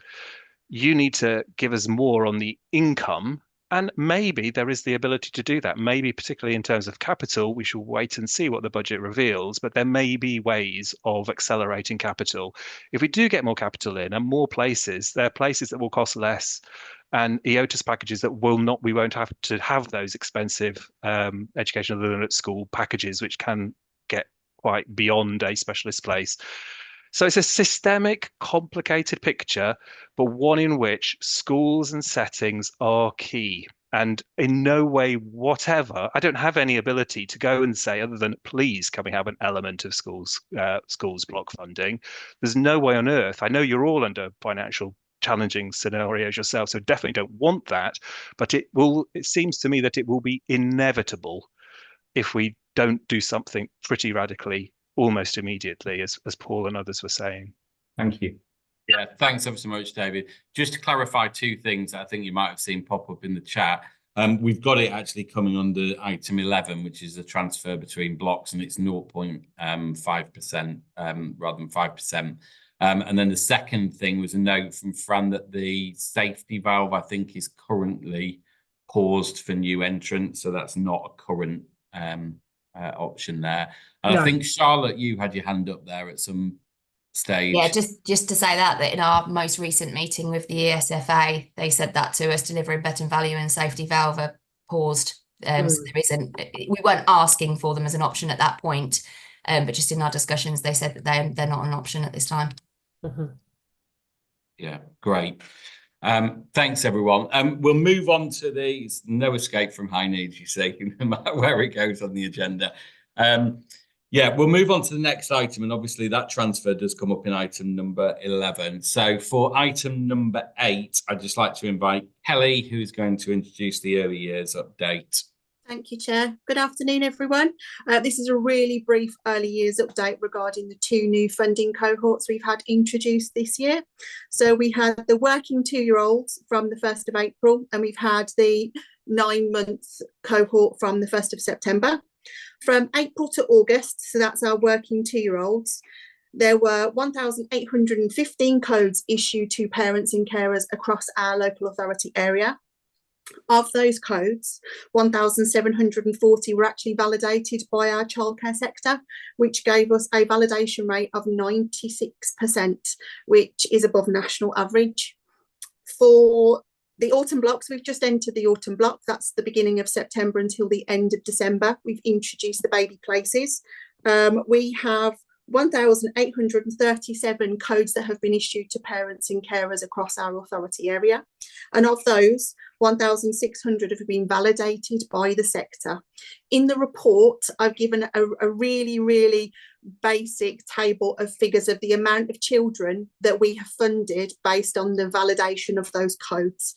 You need to give us more on the income. And maybe there is the ability to do that. Maybe particularly in terms of capital, we should wait and see what the budget reveals, but there may be ways of accelerating capital. If we do get more capital in and more places, there are places that will cost less and EOTAS packages that we won't have to have those expensive education other than at school packages, which can get quite beyond a specialist place. So it's a systemic, complicated picture, but one in which schools and settings are key. And in no way whatever, I don't have any ability to go and say, other than please, can we have an element of schools block funding? There's no way on earth. I know you're all under financial challenging scenarios yourself, so definitely don't want that. But it seems to me that it will be inevitable if we don't do something pretty radically almost immediately, as Paul and others were saying. Thank you. Yeah, thanks ever so much, David. Just to clarify two things that I think you might have seen pop up in the chat. We've got it actually coming under item 11, which is the transfer between blocks, and it's 0.5% rather than 5%. And then the second thing was a note from Fran that the safety valve, I think, is currently paused for new entrants. So that's not a current option there. And No. I think, Charlotte, you had your hand up there at some stage. Yeah, just to say that in our most recent meeting with the ESFA, they said that to us, delivering better value and safety valve are paused. So there isn't, we weren't asking for them as an option at that point, but just in our discussions, they said that they're not an option at this time. Yeah, great. Thanks, everyone. We'll move on to these. No escape from high needs, you see, no matter where it goes on the agenda. Yeah, we'll move on to the next item, and obviously that transfer does come up in item number 11. So for item number 8, I'd just like to invite Kelly, who is going to introduce the early years update. Thank you, Chair. Good afternoon, everyone. This is a really brief early years update regarding the 2 new funding cohorts we've had introduced this year. So we had the working 2-year-olds from the 1st of April, and we've had the 9-month cohort from the 1st of September. From April to August, so that's our working 2-year-olds, there were 1,815 codes issued to parents and carers across our local authority area. Of those codes, 1,740 were actually validated by our childcare sector, which gave us a validation rate of 96%, which is above national average. For the autumn blocks, we've just entered the autumn block. That's the beginning of September until the end of December. We've introduced the baby places. We have 1,837 codes that have been issued to parents and carers across our authority area. And of those, 1,600 have been validated by the sector. In the report, I've given a really basic table of figures of the amount of children that we have funded based on the validation of those codes.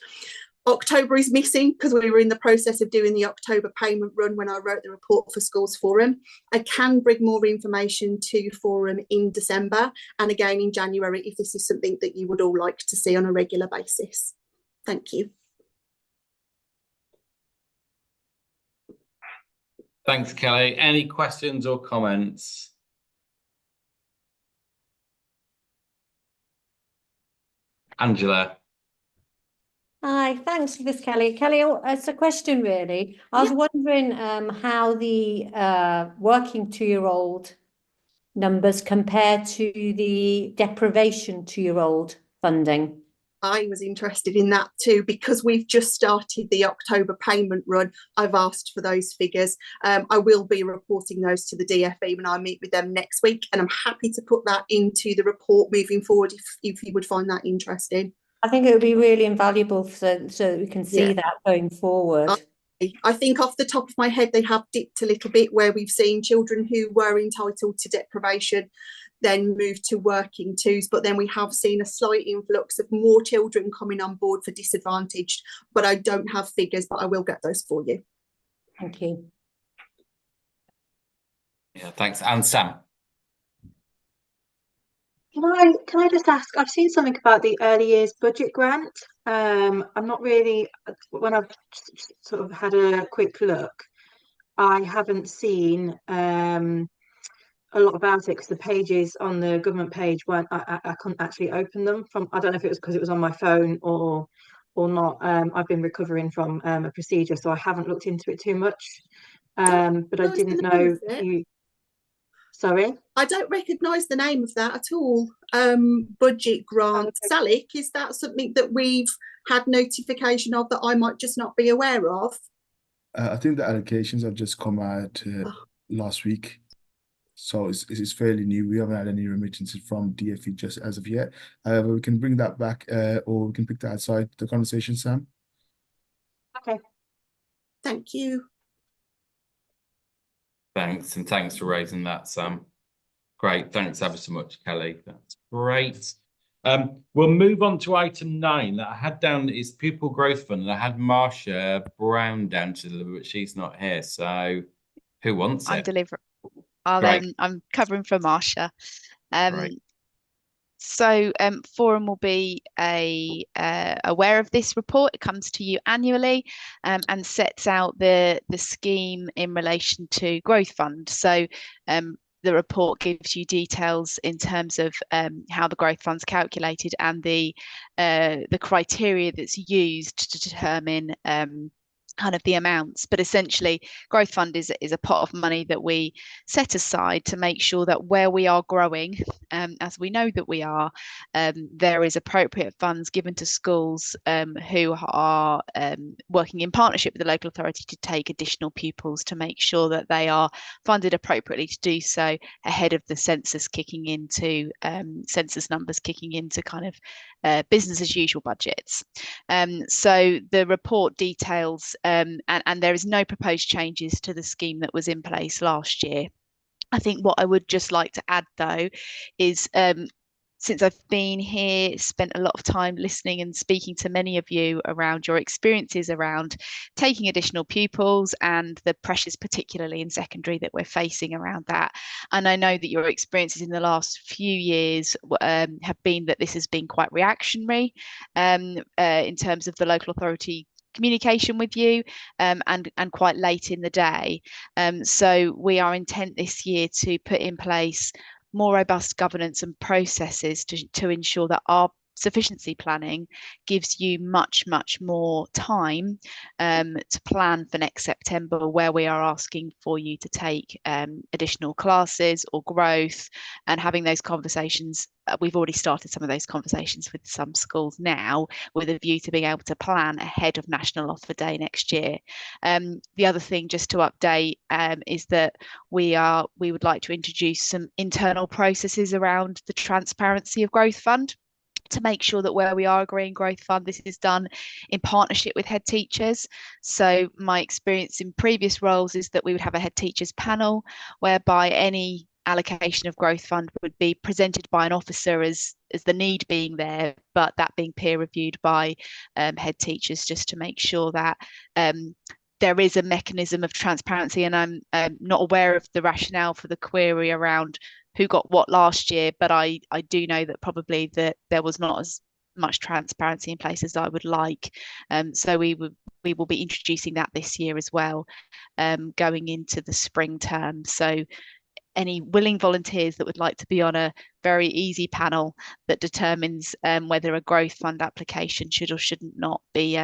October is missing because we were in the process of doing the October payment run when I wrote the report for Schools Forum. I can bring more information to Forum in December and again in January if this is something that you would all like to see on a regular basis. Thank you. Thanks, Kelly. Any questions or comments? Angela. Hi, thanks for this, Kelly. Kelly, it's a question really. I was wondering how the working 2-year-old numbers compare to the deprivation 2-year-old funding. I was interested in that too, because we've just started the October payment run. I've asked for those figures. I will be reporting those to the DfE when I meet with them next week, and I'm happy to put that into the report moving forward if you would find that interesting. I think it would be really invaluable so that we can see that going forward. I think off the top of my head, they have dipped a little bit where we've seen children who were entitled to deprivation then move to working 2s, but then we have seen a slight influx of more children coming on board for disadvantaged, but I don't have figures, but I will get those for you. Thank you. Yeah, thanks. And Sam. Can I just ask, I've seen something about the early years budget grant. I'm not really, when I've sort of had a quick look, I haven't seen a lot about it because the pages on the government page weren't, I couldn't actually open them from, I don't know if it was because it was on my phone or not. I've been recovering from a procedure, so I haven't looked into it too much. But I didn't know you. Sorry? I don't recognise the name of that at all. Budget grant. Salik, is that something that we've had notification of that I might just not be aware of? I think the allocations have just come out last week. So it's fairly new. We haven't had any remittances from DfE just as of yet. However, we can bring that back or we can pick that outside the conversation, Sam. Okay. Thank you. Thanks, and thanks for raising that, Sam. Great, thanks ever so much, Kelly. That's great. We'll move on to item 9 that I had down is Pupil Growth Fund, and I had Marcia Brown down to deliver, but she's not here. So who wants it? I'm delivering. I'm covering for Marcia. So Forum will be aware of this report. It comes to you annually and sets out the scheme in relation to Growth Fund. So the report gives you details in terms of how the Growth Fund's calculated and the criteria that's used to determine kind of the amounts. But essentially, Growth Fund is a pot of money that we set aside to make sure that where we are growing, as we know that we are, there is appropriate funds given to schools who are working in partnership with the local authority to take additional pupils, to make sure that they are funded appropriately to do so ahead of the census kicking into census numbers kicking into kind of business as usual budgets. So the report details and there is no proposed changes to the scheme that was in place last year. I think what I would just like to add, though, is since I've been here, spent a lot of time listening and speaking to many of you around your experiences around taking additional pupils and the pressures, particularly in secondary, that we're facing around that. And I know that your experiences in the last few years have been that this has been quite reactionary in terms of the local authority communication with you and quite late in the day. So we are intent this year to put in place more robust governance and processes to ensure that our sufficiency planning gives you much more time to plan for next September, where we are asking for you to take additional classes or growth, and having those conversations. We've already started some of those conversations with some schools now, with a view to being able to plan ahead of National Offer Day next year. The other thing, just to update, is that we would like to introduce some internal processes around the transparency of Growth Fund, to make sure that where we are agreeing Growth Fund, this is done in partnership with head teachers. So my experience in previous roles is that we would have a head teachers panel, whereby any allocation of Growth Fund would be presented by an officer as the need being there, but that being peer reviewed by head teachers, just to make sure that there is a mechanism of transparency. And I'm not aware of the rationale for the query around who got what last year, but I do know that probably that there was not as much transparency in place as I would like. So we will be introducing that this year as well, going into the spring term. So any willing volunteers that would like to be on a very easy panel that determines whether a Growth Fund application should or shouldn't not be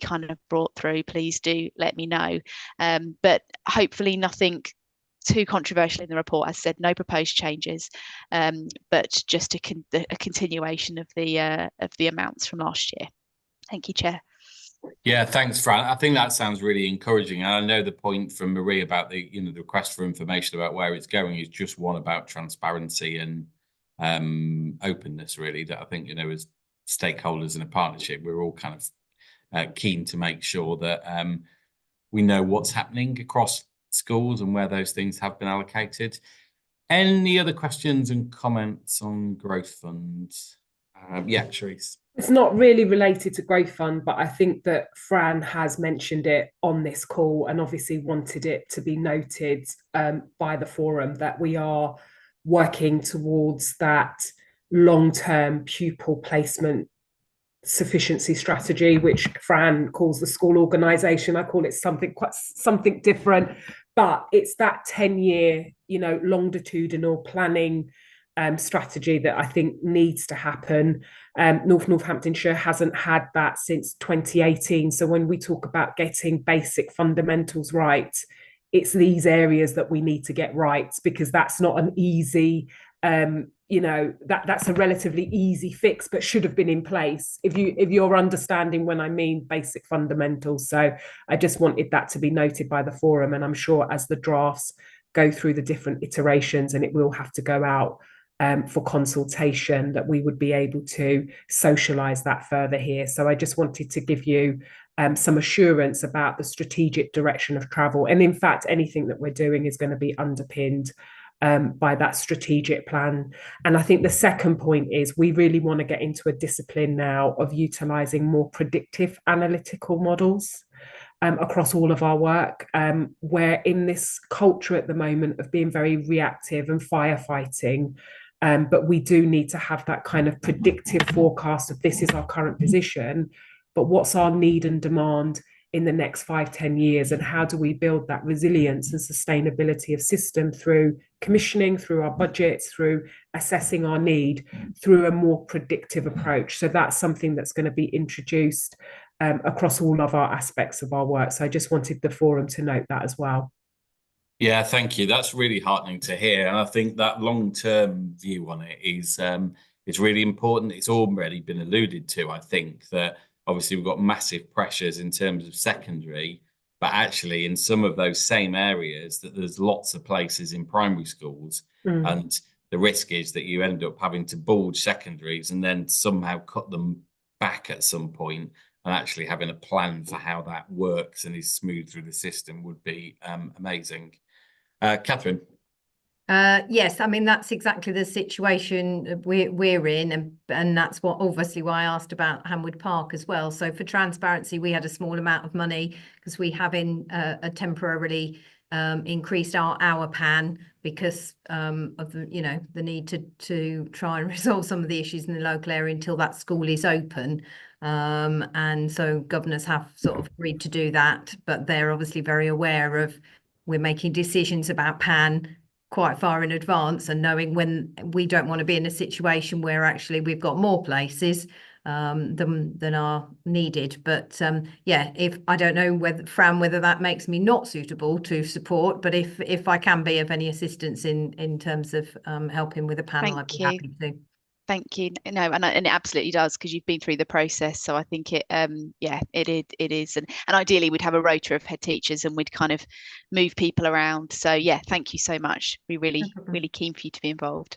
kind of brought through, please do let me know. But hopefully nothing too controversial in the report. As said, no proposed changes, but just a continuation of the amounts from last year. Thank you, Chair. Yeah, thanks, Fran. I think that sounds really encouraging. And I know the point from Marie about the request for information about where it's going is just one about transparency and openness, really, that I think, as stakeholders in a partnership, we're all kind of keen to make sure that we know what's happening across schools and where those things have been allocated. Any other questions and comments on Growth Fund? Yeah, Charisse. It's not really related to Growth Fund, but I think that Fran has mentioned it on this call and obviously wanted it to be noted by the forum that we are working towards that long-term pupil placement sufficiency strategy, which Fran calls the school organisation. I call it something different, but it's that 10-year, longitudinal planning strategy that I think needs to happen. Northamptonshire hasn't had that since 2018. So when we talk about getting basic fundamentals right, it's these areas that we need to get right, because that's not an easy, that's a relatively easy fix, but should have been in place, if you're understanding when I mean basic fundamentals. So I just wanted that to be noted by the forum, and I'm sure as the drafts go through the different iterations, and it will have to go out for consultation, that we would be able to socialise that further here. So I just wanted to give you some assurance about the strategic direction of travel. And in fact, anything that we're doing is going to be underpinned by that strategic plan. And I think the second point is we really want to get into a discipline now of utilising more predictive analytical models across all of our work. We're in this culture at the moment of being very reactive and firefighting. But we do need to have that kind of predictive forecast of this is our current position, but what's our need and demand in the next 5-10 years, and how do we build that resilience and sustainability of system through commissioning, through our budgets, through assessing our need, through a more predictive approach. So that's something that's going to be introduced across all of our aspects of our work. So I just wanted the forum to note that as well. Yeah, thank you. That's really heartening to hear. And I think that long-term view on it is really important. It's already been alluded to, I think, that obviously we've got massive pressures in terms of secondary, but actually in some of those same areas that there's lots of places in primary schools. And the risk is that you end up having to bulge secondaries and then somehow cut them back at some point, and actually having a plan for how that works and is smooth through the system would be amazing. Catherine. Yes, I mean, that's exactly the situation we're in, and that's what obviously why I asked about Hanwood Park as well. So for transparency, we had a small amount of money because we have temporarily increased our hour pan because of the the need to try and resolve some of the issues in the local area until that school is open. And so governors have sort of agreed to do that, but they're obviously very aware of we're making decisions about pan quite far in advance and knowing when we don't want to be in a situation where actually we've got more places than are needed. But yeah, if I don't know whether that makes me not suitable to support, but if I can be of any assistance in terms of helping with a panel, I'd be happy to. Thank you. No, and it absolutely does, because you've been through the process. So I think it is. And ideally we'd have a rota of head teachers and we'd kind of move people around. So yeah, thank you so much. We're really keen for you to be involved.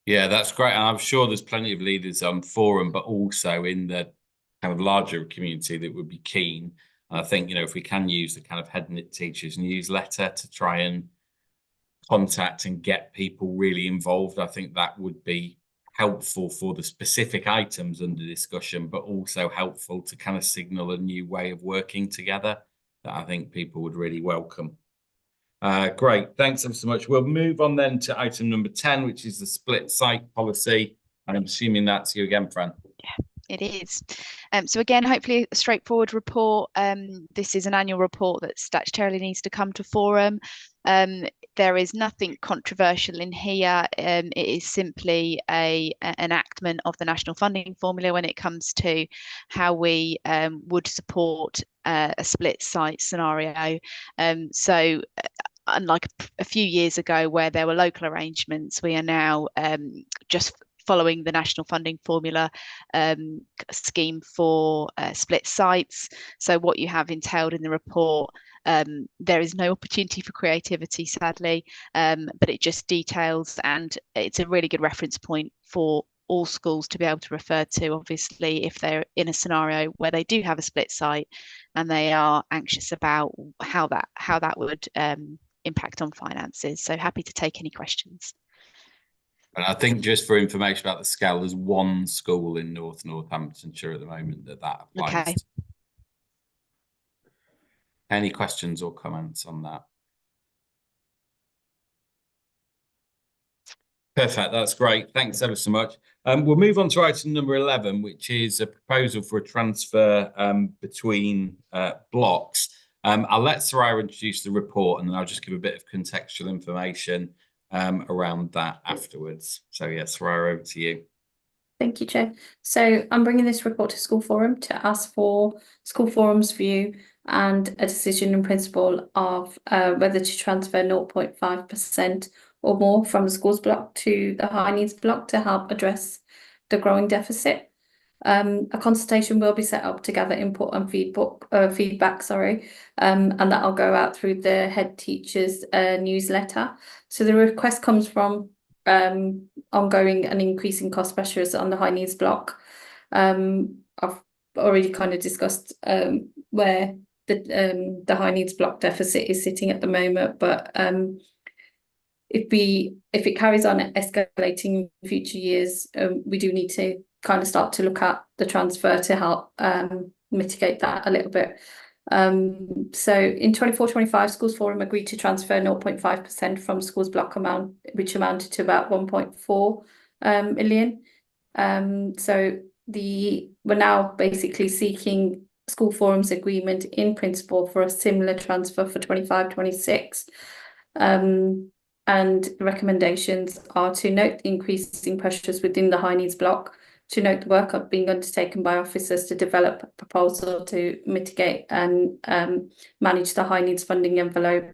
Yeah, that's great. And I'm sure there's plenty of leaders on forum, but also in the kind of larger community that would be keen. And I think, if we can use the kind of head teachers newsletter to try and contact and get people really involved, I think that would be helpful for the specific items under discussion, but also helpful to kind of signal a new way of working together that I think people would really welcome. Great, thanks ever so much. We'll move on then to item number 10, which is the split site policy. I'm assuming that's you again, Fran. Yeah, it is. So again, hopefully a straightforward report. This is an annual report that statutorily needs to come to forum. There is nothing controversial in here. It is simply an enactment of the national funding formula when it comes to how we would support a split site scenario. So unlike a few years ago where there were local arrangements, we are now just following the national funding formula scheme for split sites. So what you have entailed in the report, there is no opportunity for creativity, sadly, but it just details, and it's a really good reference point for all schools to be able to refer to, obviously, if they're in a scenario where they do have a split site and they are anxious about how that would impact on finances. So happy to take any questions. And I think just for information about the scale, there's one school in Northamptonshire at the moment that applies. Okay. Any questions or comments on that? Perfect, that's great. Thanks ever so much. We'll move on to item number 11, which is a proposal for a transfer between blocks. I'll let Soraya introduce the report, and then I'll just give a bit of contextual information around that afterwards. So yeah, Soraya, over to you. Thank you, Chair. So I'm bringing this report to School Forum to ask for School Forum's view and a decision in principle of whether to transfer 0.5% or more from the schools block to the high needs block to help address the growing deficit. A consultation will be set up to gather input and feedback, and that'll go out through the head teachers newsletter. So the request comes from ongoing and increasing cost pressures on the high needs block. I've already kind of discussed where the high needs block deficit is sitting at the moment, but if it carries on escalating in future years, we do need to kind of start to look at the transfer to help mitigate that a little bit. So in 24-25, Schools Forum agreed to transfer 0.5% from schools block amount, which amounted to about 1.4 million. So we're now basically seeking School Forum's agreement in principle for a similar transfer for 25-26. And recommendations are to note the increasing pressures within the high needs block, to note the work being undertaken by officers to develop a proposal to mitigate and manage the high needs funding envelope.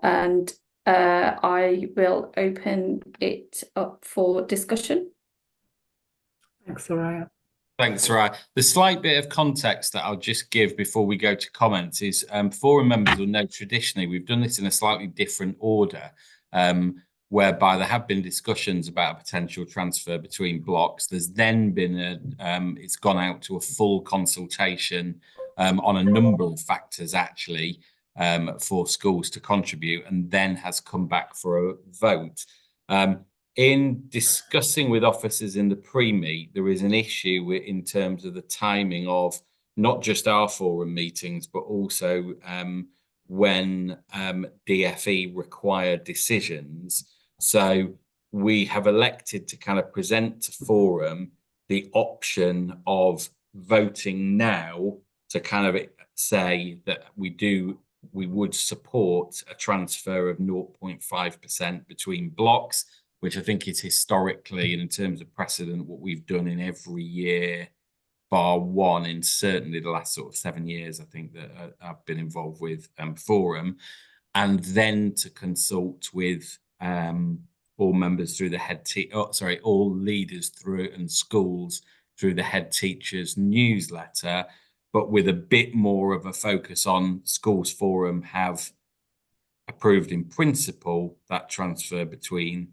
And I will open it up for discussion. Thanks, Soraya. Thanks, Soraya. The slight bit of context that I'll just give before we go to comments is forum members will know traditionally we've done this in a slightly different order, whereby there have been discussions about a potential transfer between blocks. There's then been it's gone out to a full consultation on a number of factors actually for schools to contribute, and then has come back for a vote. In discussing with officers in the pre-meet, there is an issue in terms of the timing of not just our forum meetings, but also when DFE require decisions. So we have elected to kind of present to forum the option of voting now to kind of say that we would support a transfer of 0.5% between blocks, which I think is historically, and in terms of precedent, what we've done in every year, bar one, in certainly the last sort of 7 years, I think, that I've been involved with forum, and then to consult with all members through the all leaders through and schools through the head teachers newsletter, but with a bit more of a focus on Schools Forum have approved in principle that transfer between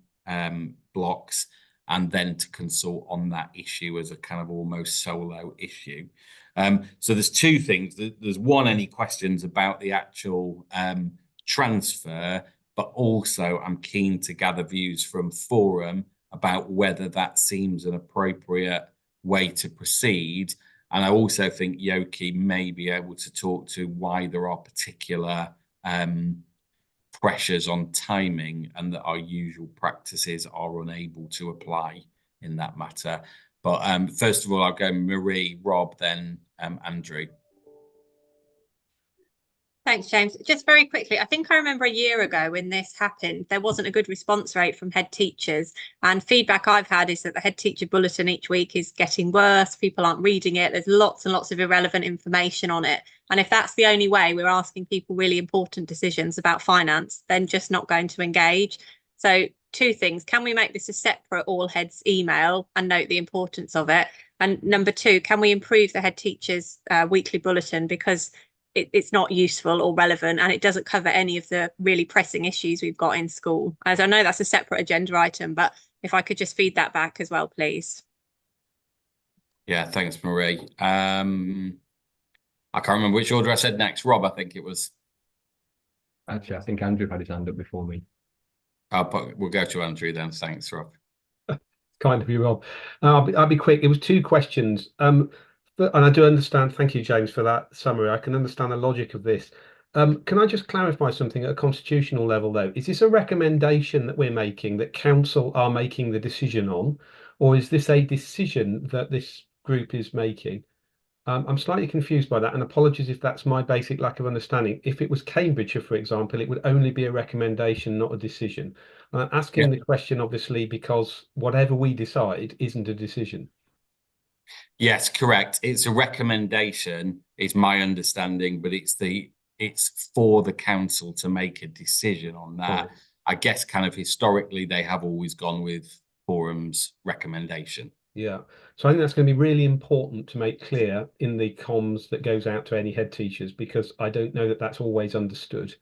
blocks, and then to consult on that issue as a kind of almost solo issue. So there's two things. There's one, any questions about the actual transfer, but also I'm keen to gather views from forum about whether that seems an appropriate way to proceed. And I also think Yoki may be able to talk to why there are particular pressures on timing and that our usual practices are unable to apply in that matter. But first of all, I'll go Marie, Rob, then Andrew. Thanks, James. Just very quickly, I think I remember a year ago when this happened, there wasn't a good response rate from head teachers. And feedback I've had is that the head teacher bulletin each week is getting worse. People aren't reading it. There's lots and lots of irrelevant information on it. And if that's the only way we're asking people really important decisions about finance, then just not going to engage. So two things. Can we make this a separate all heads email and note the importance of it? And number two, can we improve the head teacher's weekly bulletin, because it's not useful or relevant, and it doesn't cover any of the really pressing issues we've got in school. As I know that's a separate agenda item, but if I could just feed that back as well, please. Yeah, thanks, Marie. I can't remember which order I said next. Rob, I think it was. Actually, I think Andrew had his hand up before me. We'll go to Andrew then. Thanks, Rob. Kind of you, Rob. I'll be quick. It was two questions. And I do understand, thank you, James, for that summary. I can understand the logic of this. Can I just clarify something at a constitutional level, though? Is this a recommendation that we're making, that council are making the decision on, or is this a decision that this group is making? I'm slightly confused by that, and apologies if that's my basic lack of understanding. If it was Cambridgeshire, for example, it would only be a recommendation, not a decision. I'm asking the question, obviously, because whatever we decide isn't a decision. Yes, correct. It's a recommendation, is my understanding, but it's for the council to make a decision on that. I guess kind of historically they have always gone with forum's recommendation. Yeah, so I think that's going to be really important to make clear in the comms that goes out to any head teachers, because I don't know that that's always understood.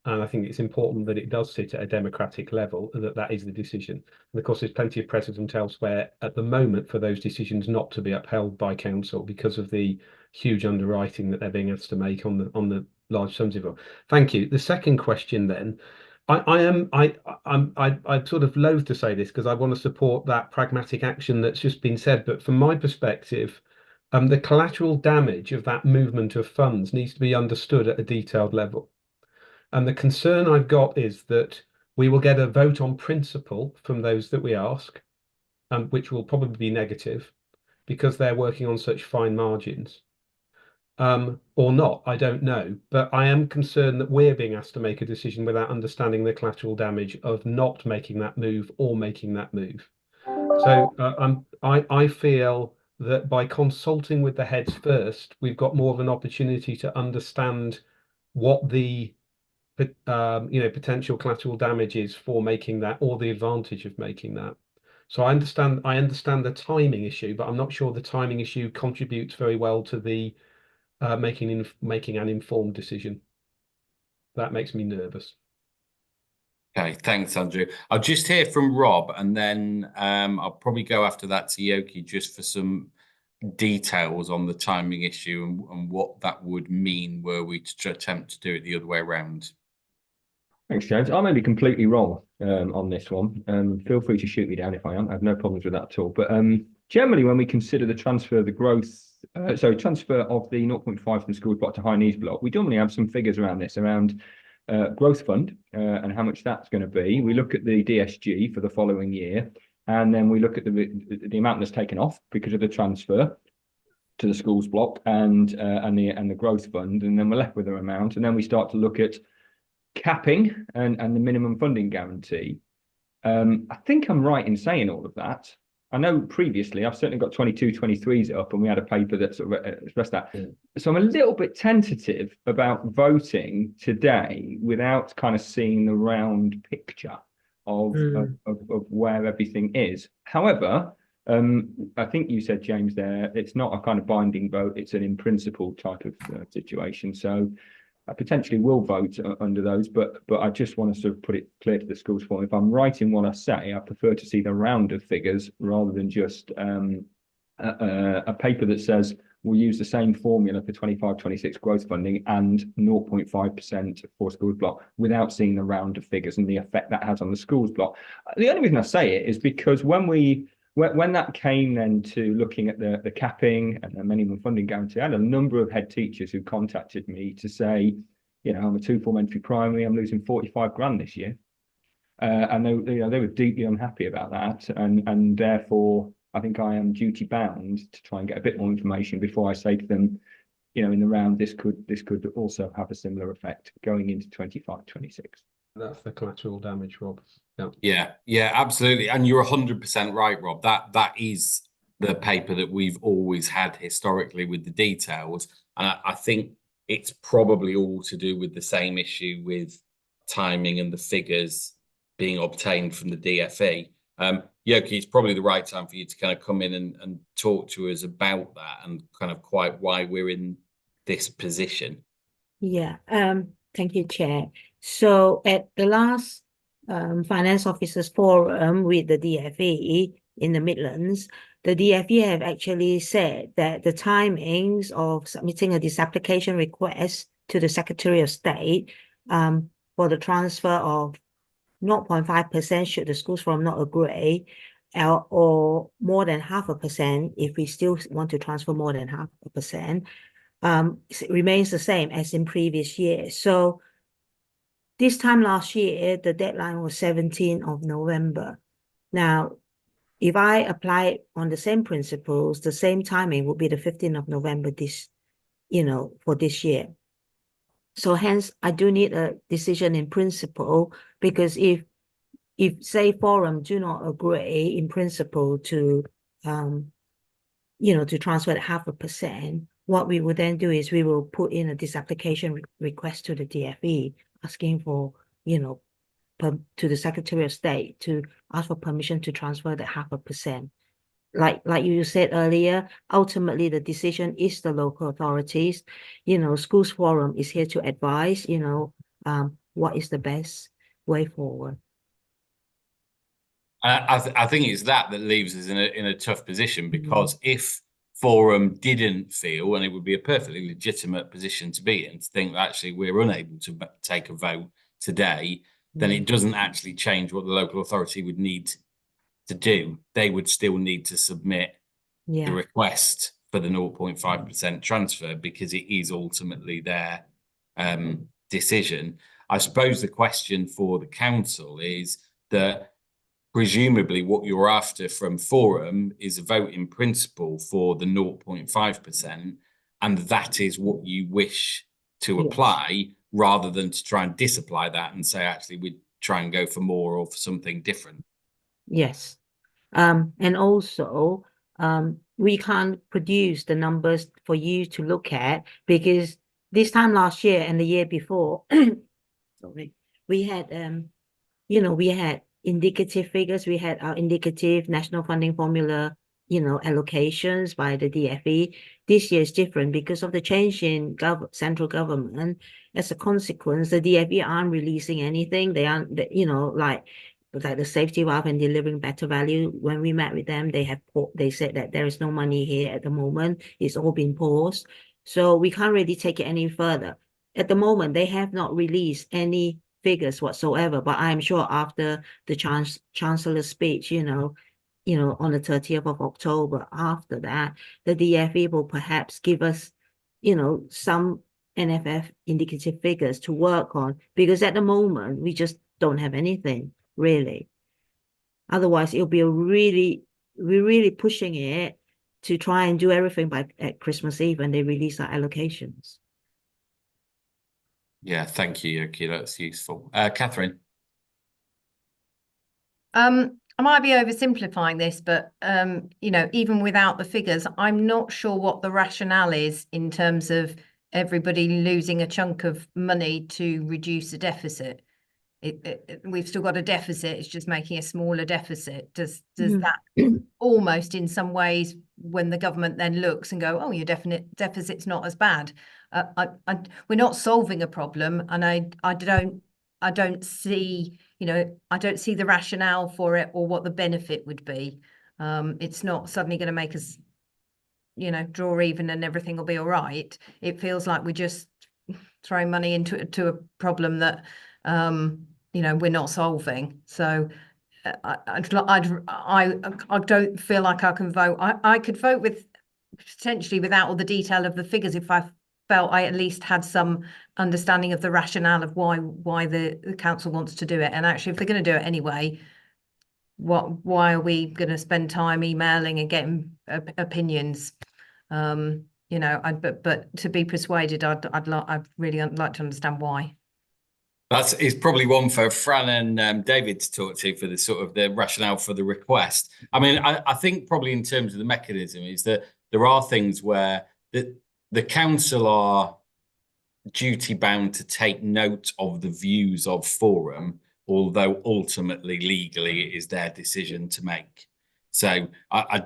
And I think it's important that it does sit at a democratic level, and that is the decision. And of course, there's plenty of precedent elsewhere at the moment for those decisions not to be upheld by council because of the huge underwriting that they're being asked to make on the large sums of it. Thank you. The second question then, I'm sort of loath to say this because I want to support that pragmatic action that's just been said, but from my perspective, the collateral damage of that movement of funds needs to be understood at a detailed level. And the concern I've got is that we will get a vote on principle from those that we ask, which will probably be negative because they're working on such fine margins. Or not, I don't know. But I am concerned that we're being asked to make a decision without understanding the collateral damage of not making that move or making that move. So I feel that by consulting with the heads first, we've got more of an opportunity to understand what the potential collateral damage is for making that, or the advantage of making that. So I understand the timing issue, but I'm not sure the timing issue contributes very well to the making an informed decision. That makes me nervous. Okay, thanks, Andrew. I'll just hear from Rob, and then I'll probably go after that to Yoki just for some details on the timing issue and what that would mean were we to attempt to do it the other way around. Thanks, James. I may be completely wrong on this one. Feel free to shoot me down if I am. I have no problems with that at all. But generally, when we consider the transfer of the transfer of the 0.5 from schools block to high needs block, we normally have some figures around this, around growth fund and how much that's going to be. We look at the DSG for the following year, and then we look at the amount that's taken off because of the transfer to the schools block and the growth fund, and then we're left with an amount, and then we start to look at capping and the minimum funding guarantee. I think I'm right in saying all of that. I know previously I've certainly got 22-23s up, and we had a paper that sort of expressed that. Yeah. So I'm a little bit tentative about voting today without kind of seeing the round picture of where everything is. However, I think you said, James, there, it's not a kind of binding vote, it's an in principle type of situation. So I potentially will vote under those, but I just want to sort of put it clear to the schools forum. If I'm right in what I say, I prefer to see the round of figures rather than just a paper that says we'll use the same formula for 25-26 growth funding and 0.5% for schools block without seeing the round of figures and the effect that has on the schools block. The only reason I say it is because when that came then to looking at the capping and the minimum funding guarantee, I had a number of head teachers who contacted me to say, I'm a 2-form entry primary, I'm losing 45 grand this year. And they were deeply unhappy about that. And therefore, I think I am duty bound to try and get a bit more information before I say to them, in the round, this could also have a similar effect going into 25-26. That's the collateral damage, Rob. Yeah, absolutely. And you're 100% right, Rob. That is the paper that we've always had historically with the details. And I think it's probably all to do with the same issue with timing and the figures being obtained from the DFE. Yoki, it's probably the right time for you to kind of come in and talk to us about that and kind of quite why we're in this position. Yeah, thank you, Chair. So at the last Finance Officers Forum with the DFE in the Midlands, the DFE have actually said that the timings of submitting a disapplication request to the Secretary of State for the transfer of 0.5% should the schools forum not agree, or more than 0.5% if we still want to transfer more than 0.5%, it remains the same as in previous years. So this time last year, the deadline was 17th of November. Now, if I apply on the same principles, the same timing would be the 15th of November for this year. So hence, I do need a decision in principle, because if say forum do not agree in principle to to transfer 0.5%, what we would then do is we will put in a disapplication request to the DFE asking for, to the Secretary of State to ask for permission to transfer the 0.5%. Like you said earlier, ultimately the decision is the local authorities. Schools forum is here to advise, what is the best way forward. I think it's that leaves us in a tough position, because if forum didn't feel, and it would be a perfectly legitimate position to be in, to think that actually we're unable to take a vote today, then it doesn't actually change what the local authority would need to do. They would still need to submit the request for the 0.5% transfer, because it is ultimately their decision. I suppose the question for the council is that presumably what you're after from Forum is a vote in principle for the 0.5%, and that is what you wish to apply, rather than to try and disapply that and say, actually, we'd try and go for more or for something different. Yes. And also, we can't produce the numbers for you to look at, because this time last year and the year before, sorry, we had, we had indicative figures. We had our indicative national funding formula, allocations by the DFE. This year is different because of the change in central government. As a consequence, the DFE aren't releasing anything. They aren't, like the safety valve and delivering better value. When we met with them, they said that there is no money here at the moment. It's all been paused. So we can't really take it any further. At the moment, they have not released any figures whatsoever, but I'm sure after the Chancellor's speech, on the 30th of October, after that, the DFE will perhaps give us, some NFF indicative figures to work on, because at the moment, we just don't have anything, really. Otherwise, it'll be we're really pushing it to try and do everything at Christmas Eve when they release our allocations. Yeah, thank you, Yoki. That's useful. Catherine? I might be oversimplifying this, but even without the figures, I'm not sure what the rationale is in terms of everybody losing a chunk of money to reduce the deficit. We've still got a deficit, it's just making a smaller deficit. Does that almost, in some ways, when the government then looks and go, oh, your deficit's not as bad, we're not solving a problem, and I don't see the rationale for it or what the benefit would be. It's not suddenly going to make us draw even and everything will be all right. It feels like we're just throwing money into a problem that we're not solving. So I don't feel like I can vote. I could vote with potentially without all the detail of the figures if I felt I at least had some understanding of the rationale of why the council wants to do it. And actually, if they're going to do it anyway, why are we going to spend time emailing and getting opinions? But to be persuaded, I'd really like to understand why. It's probably one for Fran and David to talk to for the sort of the rationale for the request. I mean, I think probably in terms of the mechanism is that there are things where the council are duty bound to take note of the views of Forum, although ultimately legally it is their decision to make. So I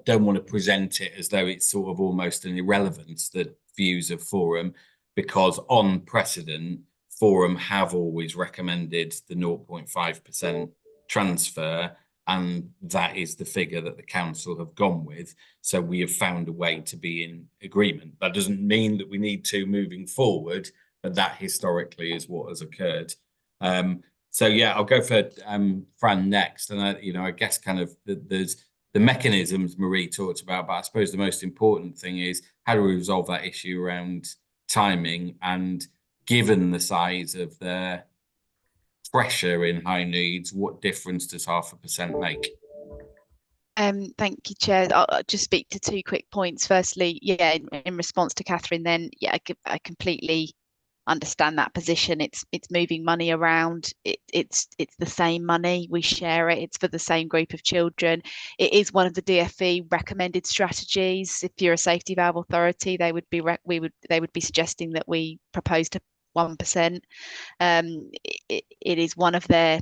don't want to present it as though it's sort of almost an irrelevance, the views of Forum, because on precedent, Forum have always recommended the 0.5% transfer, and that is the figure that the council have gone with. So we have found a way to be in agreement. That doesn't mean that we need to moving forward, but that historically is what has occurred. So yeah, I'll go for Fran next. And I guess kind of there's the mechanisms Marie talked about, but I suppose the most important thing is how do we resolve that issue around timing, and given the size of the pressure in high needs, what difference does 0.5% make? Thank you, Chair. I'll just speak to two quick points. Firstly, yeah, in response to Catherine, then yeah, I completely understand that position. It's moving money around. It's the same money. We share it. It's for the same group of children. It is one of the DfE recommended strategies. If you're a safety valve authority, they would be suggesting that we propose to 1%. It is one of their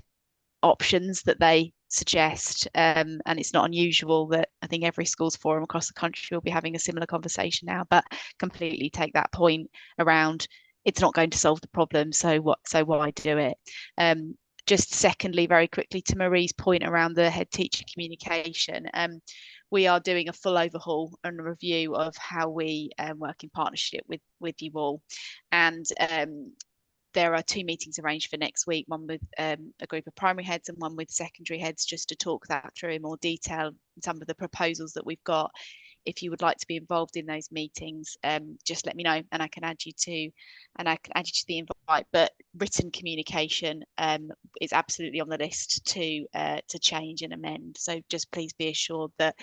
options that they suggest, and it's not unusual that I think every schools forum across the country will be having a similar conversation now, but completely take that point around it's not going to solve the problem, so why do it? Just secondly, very quickly to Marie's point around the head teacher communication, we are doing a full overhaul and a review of how we work in partnership with you all, and there are 2 meetings arranged for next week, one with a group of primary heads and one with secondary heads, just to talk that through in more detail, some of the proposals that we've got. if you would like to be involved in those meetings, just let me know, and I can add you to the invite. But written communication is absolutely on the list to change and amend. So just please be assured that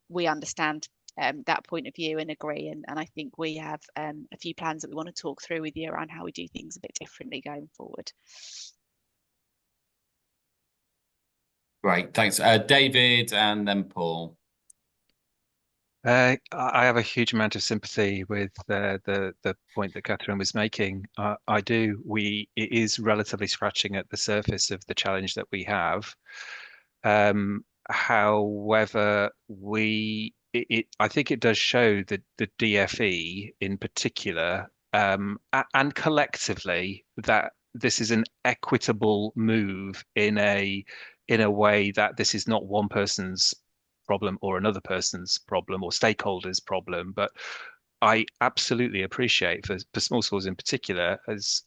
we understand that point of view and agree. And I think we have a few plans that we want to talk through with you around how we do things a bit differently going forward. Great, thanks. David and then Paul. I have a huge amount of sympathy with the point that Catherine was making. I do. It is relatively scratching at the surface of the challenge that we have. However, I think it does show that the DFE in particular, and collectively, that this is an equitable move in a way that this is not one person's problem or another person's problem or stakeholders' problem. But I absolutely appreciate for small schools in particular, as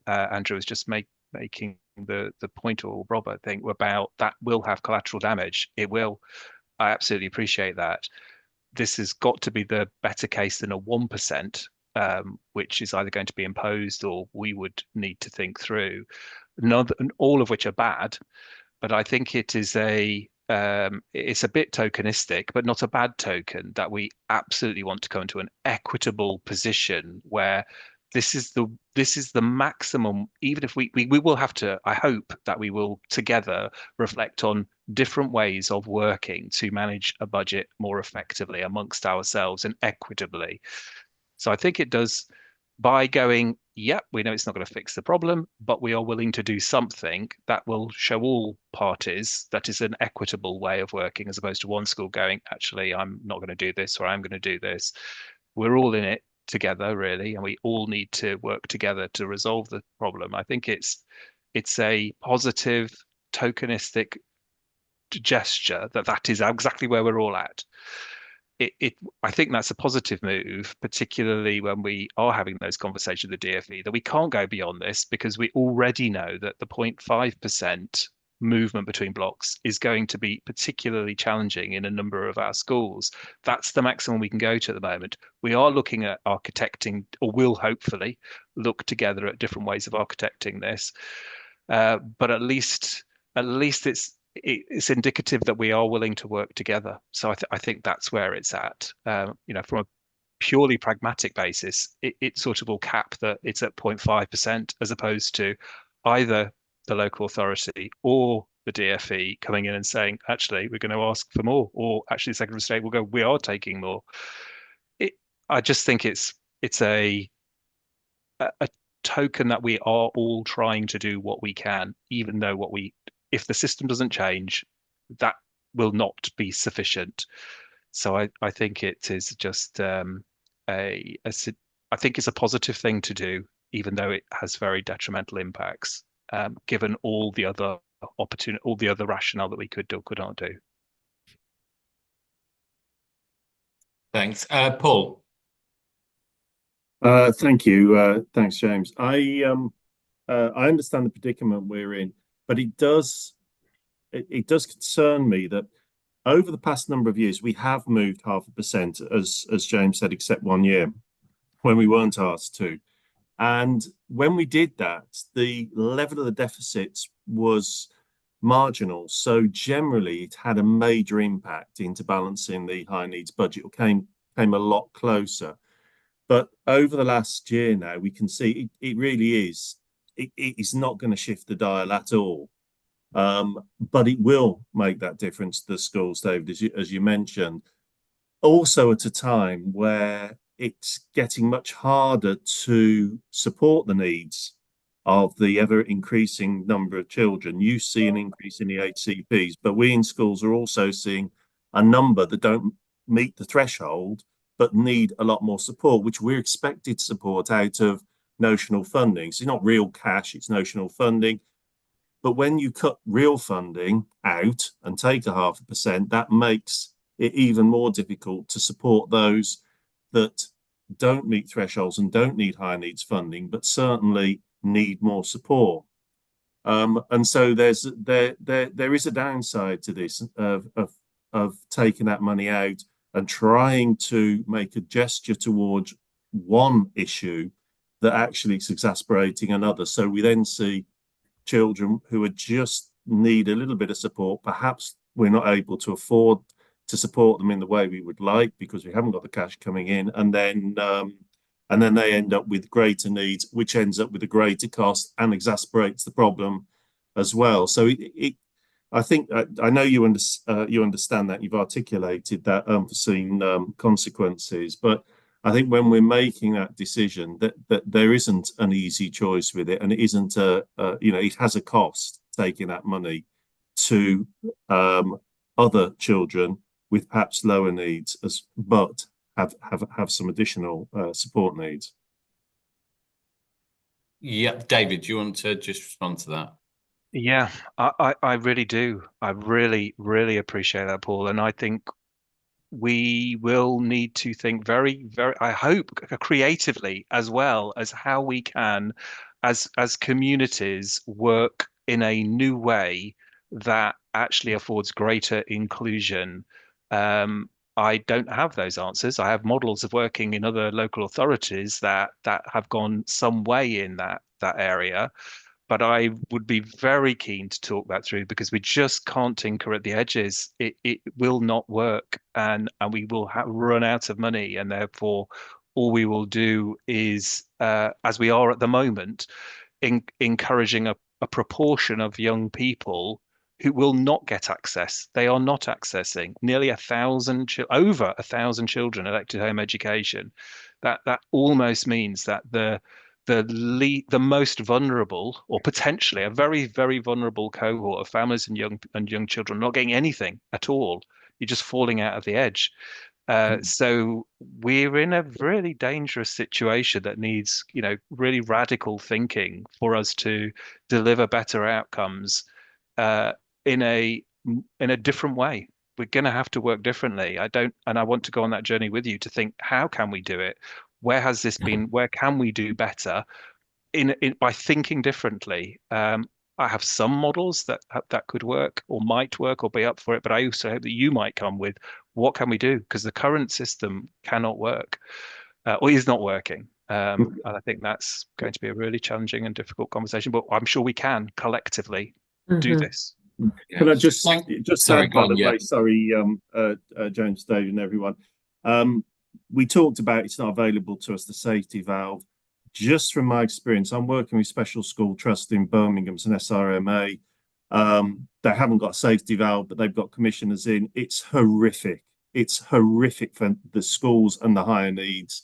Andrew was just making the point, or Robert, I think, about that will have collateral damage. It will. I absolutely appreciate that. This has got to be the better case than a 1%, which is either going to be imposed or we would need to think through. All of which are bad, but I think it is it's a bit tokenistic, but not a bad token, that we absolutely want to come into an equitable position where this is the maximum. Even if we will have to, I hope that we will together reflect on different ways of working to manage a budget more effectively amongst ourselves and equitably. So I think it does, by going, yep, we know it's not going to fix the problem, but we are willing to do something that will show all parties that is an equitable way of working, as opposed to one school going, actually, I'm not going to do this, or I'm going to do this. We're all in it together, really, and we all need to work together to resolve the problem. I think it's a positive, tokenistic gesture that is exactly where we're all at. I think that's a positive move, particularly when we are having those conversations with the DFE, that we can't go beyond this, because we already know that the 0.5% movement between blocks is going to be particularly challenging in a number of our schools. That's the maximum we can go to at the moment. We are looking at architecting, or will hopefully look together at different ways of architecting this. But at least it's indicative that we are willing to work together. So I think that's where it's at. From a purely pragmatic basis, it sort of will cap that it's at 0.5%, as opposed to either the local authority or the DFE coming in and saying, actually, we're going to ask for more, or actually the Secretary of State will go, we are taking more. I just think it's a token that we are all trying to do what we can, even though if the system doesn't change, that will not be sufficient. So I think it is just I think it's a positive thing to do, even though it has very detrimental impacts, given all the other rationale that we could or could not do. Thanks, Paul. Thank you. Thanks, James. I understand the predicament we're in, but it does concern me that over the past number of years we have moved 0.5%, as James said, except 1 year when we weren't asked to. And when we did that, the level of the deficits was marginal. So generally, it had a major impact into balancing the high needs budget, or came a lot closer. But over the last year now, we can see it really is. It is not going to shift the dial at all. But it will make that difference to the schools, David, as you mentioned. Also at a time where it's getting much harder to support the needs of the ever-increasing number of children. You see an increase in the HCPs, but we in schools are also seeing a number that don't meet the threshold, but need a lot more support, which we're expected to support out of notional funding. So it's not real cash, it's notional funding. But when you cut real funding out and take 0.5%, that makes it even more difficult to support those that don't meet thresholds and don't need high needs funding, but certainly need more support. And so there is a downside to this of taking that money out and trying to make a gesture towards one issue that actually is exasperating another. So we then see children who are just need a little bit of support. Perhaps we're not able to afford to support them in the way we would like because we haven't got the cash coming in, and then they end up with greater needs, which ends up with a greater cost and exasperates the problem as well. So I think I know you understand that, you've articulated that unforeseen consequences, but I think when we're making that decision, that there isn't an easy choice with it, and it isn't it has a cost taking that money to other children with perhaps lower needs, but have some additional support needs. Yeah, David, do you want to just respond to that? Yeah, I really do. I really appreciate that, Paul. And I think we will need to think very, I hope, creatively as well as how we can, as communities, work in a new way that actually affords greater inclusion. I don't have those answers. I have models of working in other local authorities that have gone some way in that area. But I would be very keen to talk that through, because we just can't tinker at the edges. It will not work, and we will run out of money, and therefore all we will do is, as we are at the moment, encouraging a proportion of young people who will not get access. They are not accessing. Nearly over 1,000 children elected home education. That almost means that the most vulnerable, or potentially a very, very vulnerable cohort of families and young children not getting anything at all. You're just falling out of the edge. So we're in a really dangerous situation that needs, really radical thinking for us to deliver better outcomes in a different way. We're going to have to work differently. I want to go on that journey with you to think, how can we do it? Where has this been? Where can we do better by thinking differently? I have some models that could work or might work or be up for it, but I also hope that you might come with, what can we do? Because the current system cannot work or is not working. And I think that's going to be a really challenging and difficult conversation, but I'm sure we can collectively do this. Can I just add, by the way, sorry, James, David, and everyone. We talked about it's not available to us, the safety valve. Just from my experience, I'm working with Special School Trust in Birmingham, it's an SRMA. They haven't got a safety valve, but they've got commissioners in. It's horrific. It's horrific for the schools and the higher needs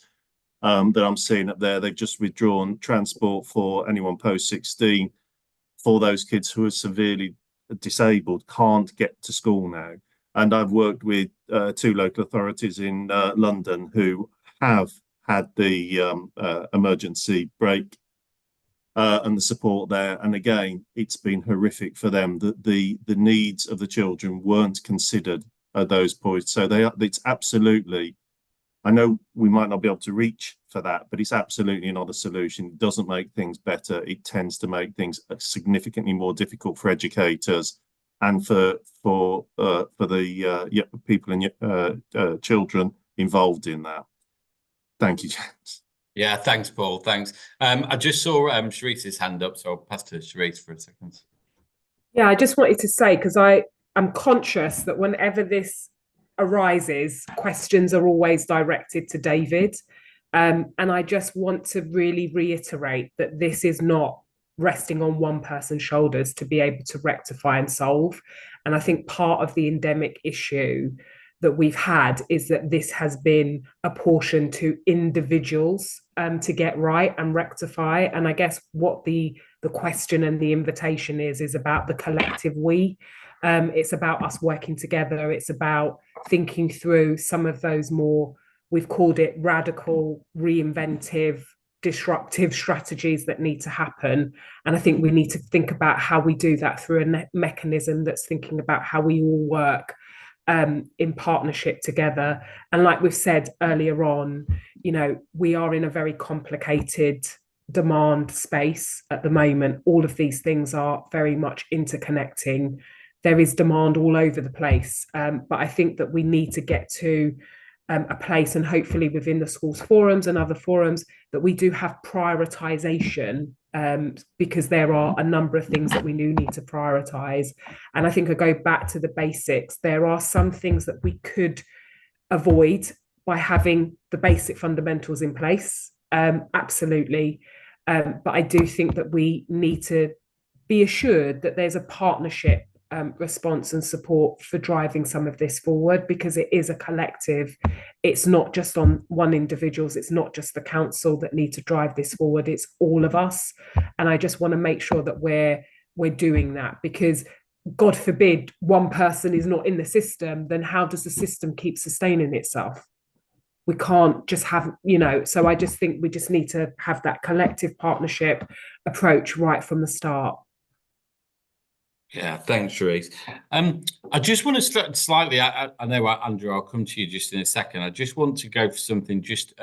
that I'm seeing up there. They've just withdrawn transport for anyone post 16 for those kids who are severely disabled, can't get to school now. And I've worked with 2 local authorities in London who have had the emergency brake and the support there. And again, it's been horrific for them. The needs of the children weren't considered at those points. So it's absolutely, I know we might not be able to reach for that, but it's absolutely not a solution. It doesn't make things better. It tends to make things significantly more difficult for educators and for the people and children involved in that. Thank you, James. Yeah, thanks, Paul. Thanks. I just saw Sharice's hand up, so I'll pass to Sharice for a second. Yeah, I just wanted to say, because I'm conscious that whenever this arises, questions are always directed to David. And I just want to really reiterate that this is not resting on one person's shoulders to be able to rectify and solve. And I think part of the endemic issue that we've had is that this has been apportioned to individuals to get right and rectify. And I guess what the question and the invitation is about the collective we. It's about us working together. It's about thinking through some of those more, we've called it radical, reinventive, disruptive strategies that need to happen. And I think we need to think about how we do that through a mechanism that's thinking about how we all work in partnership together. And like we've said earlier on, we are in a very complicated demand space at the moment. All of these things are very much interconnecting. There is demand all over the place. But I think that we need to get to a place, and hopefully within the schools forums and other forums, that we do have prioritization, because there are a number of things that we do need to prioritize. And I think I go back to the basics. There are some things that we could avoid by having the basic fundamentals in place. Absolutely. But I do think that we need to be assured that there's a partnership response and support for driving some of this forward, because it is a collective. It's not just on one individuals, it's not just the council that need to drive this forward, it's all of us. And I just want to make sure that we're doing that, because God forbid one person is not in the system, then how does the system keep sustaining itself? We can't just have, so I just think we just need to have that collective partnership approach right from the start. Yeah, thanks, Cherise. I just want to start slightly. I know, Andrew, I'll come to you just in a second. I just want to go for something, just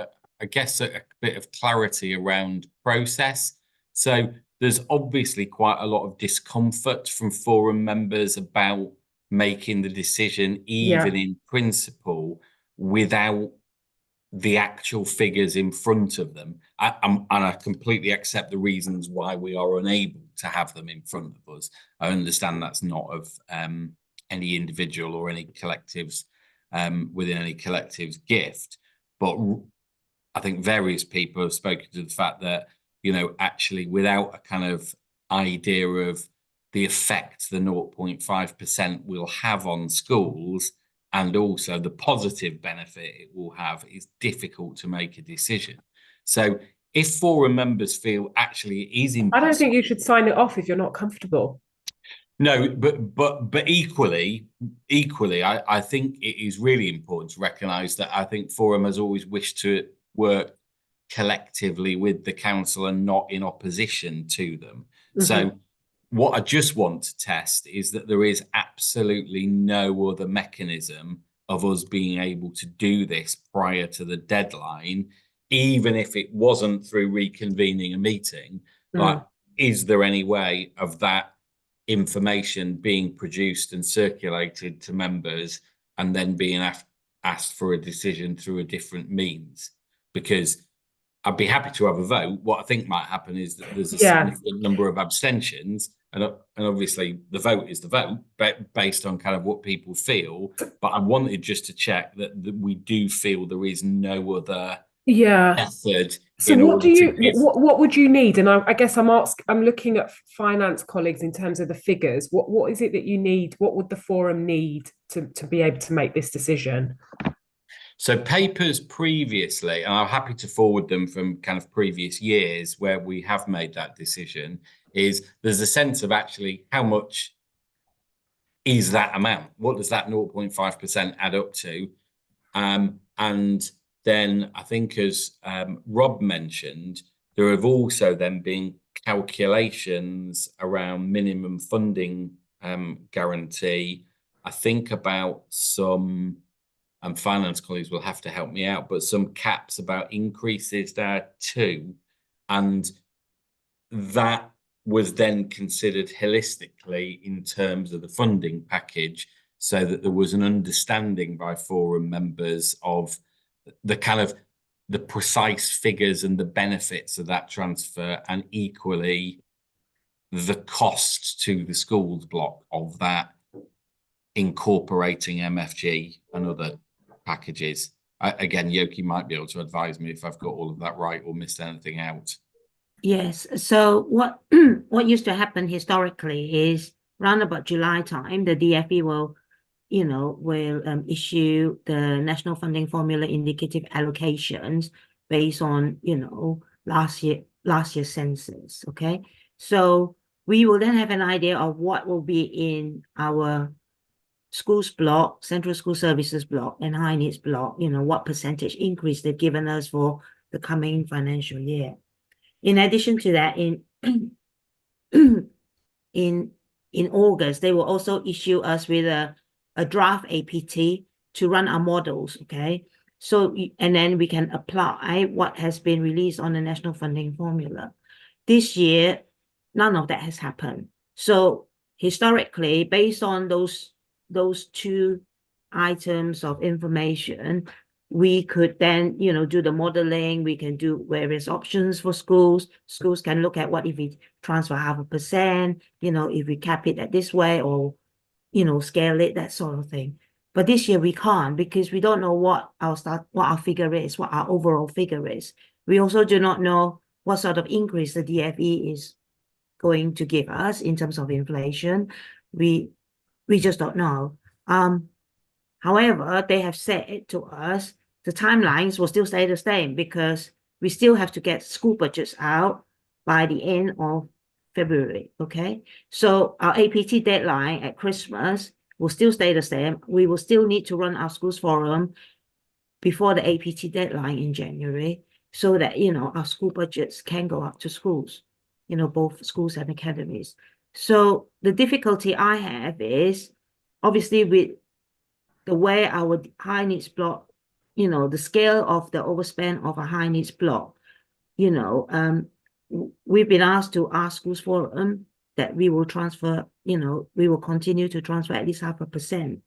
I guess a bit of clarity around process. So there's obviously quite a lot of discomfort from forum members about making the decision, even in principle, without the actual figures in front of them. And I completely accept the reasons why we are unable to have them in front of us. I understand that's not of any individual or any collectives within any collective's gift, but I think various people have spoken to the fact that, actually without a kind of idea of the effect the 0.5% will have on schools, and also the positive benefit it will have, is difficult to make a decision. So if forum members feel actually it is impossible, I don't think you should sign it off if you're not comfortable. No, but equally, I think it is really important to recognise that I think forum has always wished to work collectively with the council and not in opposition to them. Mm-hmm. So what I just want to test is that there is absolutely no other mechanism of us being able to do this prior to the deadline, even if it wasn't through reconvening a meeting. Like, is there any way of that information being produced and circulated to members and then being asked for a decision through a different means? Because I'd be happy to have a vote. What I think might happen is that there's a significant number of abstentions, and obviously the vote is the vote, but based on kind of what people feel. But I wanted just to check that we do feel there is no other method. So what would you need? And I guess I'm looking at finance colleagues in terms of the figures. What is it that you need? What would the forum need to be able to make this decision? So papers previously, and I'm happy to forward them from kind of previous years where we have made that decision, is there's a sense of actually how much is that amount? What does that 0.5% add up to? And then I think, as Rob mentioned, there have also then been calculations around minimum funding guarantee. I think about some... and finance colleagues will have to help me out, but some caps about increases there too. And that was then considered holistically in terms of the funding package, so that there was an understanding by forum members of the kind of the precise figures and the benefits of that transfer, and equally the cost to the schools block of that, incorporating MFG and other packages. Again, Yoki might be able to advise me if I've got all of that right or missed anything out. Yes. So what used to happen historically is around about July time, the DFE will issue the national funding formula indicative allocations based on last year's census. Okay, so we will then have an idea of what will be in our schools block, central school services block, and high needs block, what percentage increase they've given us for the coming financial year. In addition to that, in August, they will also issue us with a draft APT to run our models, okay? So, and then we can apply what has been released on the national funding formula. This year, none of that has happened. So historically, based on those two items of information, we could then, do the modeling. We can do various options for schools. Schools can look at what if we transfer 0.5%, if we cap it at this way, or, scale it, that sort of thing. But this year we can't, because we don't know what our figure is, what our overall figure is. We also do not know what sort of increase the DFE is going to give us in terms of inflation. We just don't know. However, they have said to us the timelines will still stay the same, because we still have to get school budgets out by the end of February. Okay, so our APT deadline at Christmas will still stay the same. We will still need to run our schools forum before the APT deadline in January, so that our school budgets can go up to schools, both schools and academies. So the difficulty I have is, obviously, with the way our high needs block, the scale of the overspend of a high needs block, we've been asked to ask schools forum that we will transfer, we will continue to transfer at least 0.5%.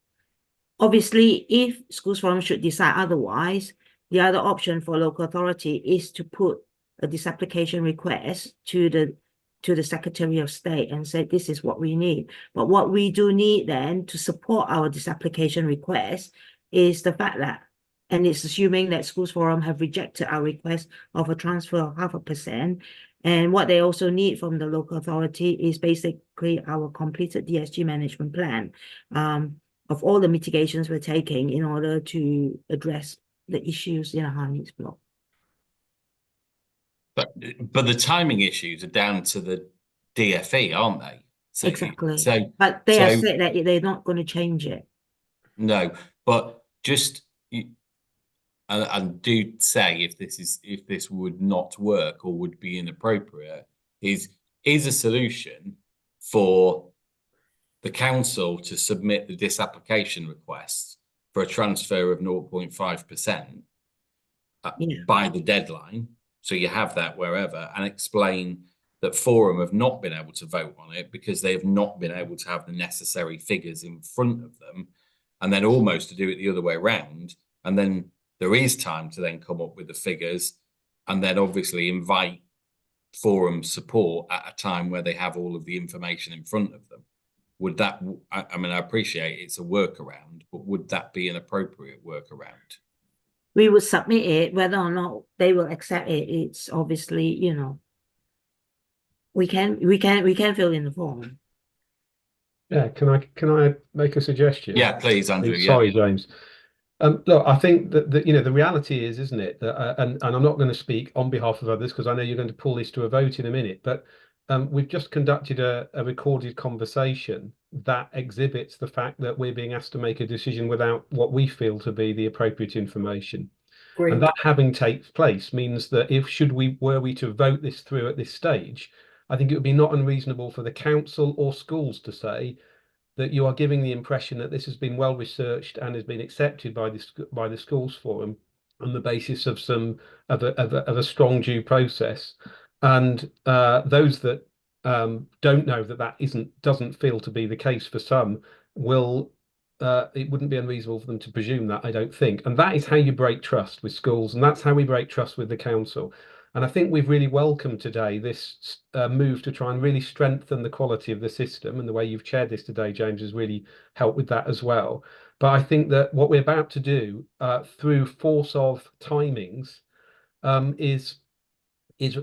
Obviously, if schools forum should decide otherwise, the other option for local authority is to put a disapplication request to the Secretary of State and say, this is what we need. But what we do need then to support our disapplication request is the fact that, and it's assuming that schools forum have rejected our request of a transfer of 0.5%. And what they also need from the local authority is basically our completed DSG management plan of all the mitigations we're taking in order to address the issues in a high needs block. But the timing issues are down to the DFE, aren't they? So, exactly. But they have said that they're not going to change it. No, but just and do say if this would not work or would be inappropriate, is a solution for the council to submit the disapplication request for a transfer of 0.5% by the deadline. So you have that wherever, and explain that Forum have not been able to vote on it because they have not been able to have the necessary figures in front of them, and then almost to do it the other way around. And then there is time to then come up with the figures, and then obviously invite Forum support at a time where they have all of the information in front of them. Would that, I mean, I appreciate it's a workaround, but would that be an appropriate workaround? We would submit it, whether or not they will accept it. It's obviously, we can fill in the form. Yeah, can I make a suggestion? Yeah, please, Andrew. Sorry, James. Look, I think that the reality is, isn't it, that and I'm not going to speak on behalf of others because I know you're going to pull this to a vote in a minute, but we've just conducted a recorded conversation that exhibits the fact that we're being asked to make a decision without what we feel to be the appropriate information. Great. And that having takes place means that were we to vote this through at this stage, I think it would be not unreasonable for the council or schools to say that you are giving the impression that this has been well researched and has been accepted by the schools forum on the basis of a strong due process. And those that don't know that doesn't feel to be the case for some it wouldn't be unreasonable for them to presume that, I don't think. And that is how you break trust with schools, and that's how we break trust with the council. And I think we've really welcomed today this move to try and really strengthen the quality of the system, and the way you've chaired this today, James, has really helped with that as well. But I think that what we're about to do through force of timings is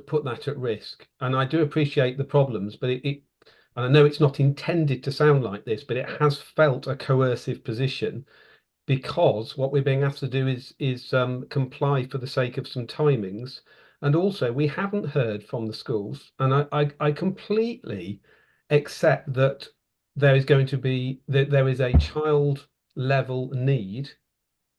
put that at risk. And I do appreciate the problems, but and I know it's not intended to sound like this, but it has felt a coercive position, because what we're being asked to do is comply for the sake of some timings. And also, we haven't heard from the schools, and I completely accept that there is a child level need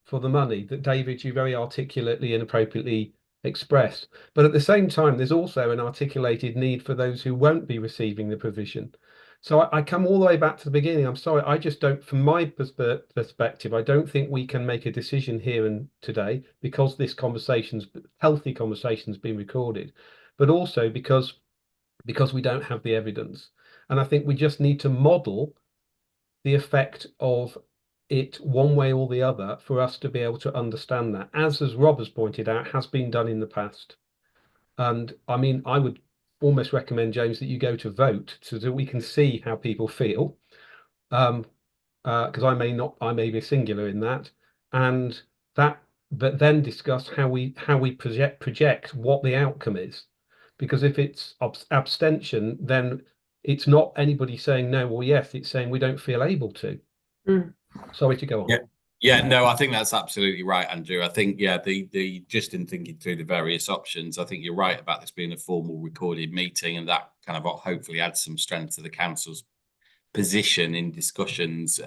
for the money that, David, you very articulately and appropriately expressed. But at the same time, there's also an articulated need for those who won't be receiving the provision. So I come all the way back to the beginning. I'm sorry, I just don't, from my perspective, I don't think we can make a decision here and today, because this healthy conversation's been recorded, but also because we don't have the evidence. And I think we just need to model the effect of it one way or the other for us to be able to understand that, as Rob has pointed out, has been done in the past. And I mean, I would almost recommend, James, that you go to vote so that we can see how people feel. Because I may be singular in that, and that, but then discuss how we project what the outcome is. Because if it's abstention, then it's not anybody saying no or yes, it's saying we don't feel able to. Sorry to go on. Yeah, no, I think that's absolutely right, Andrew. I think, yeah, the just in thinking through the various options, I think you're right about this being a formal recorded meeting, and that kind of hopefully adds some strength to the council's position in discussions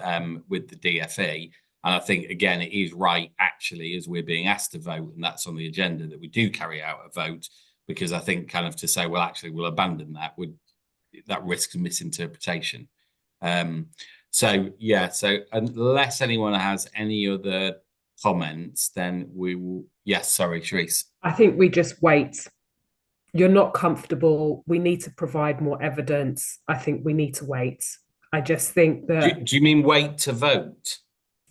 with the DFE. And I think, again, it is right, actually, as we're being asked to vote, and that's on the agenda, that we do carry out a vote, because I think kind of to say, well, actually, we'll abandon that risks misinterpretation. So, yeah, so unless anyone has any other comments, then we will. Yes, sorry, Sharice. I think we just wait. You're not comfortable. We need to provide more evidence. I think we need to wait. I just think that. Do you mean wait to vote?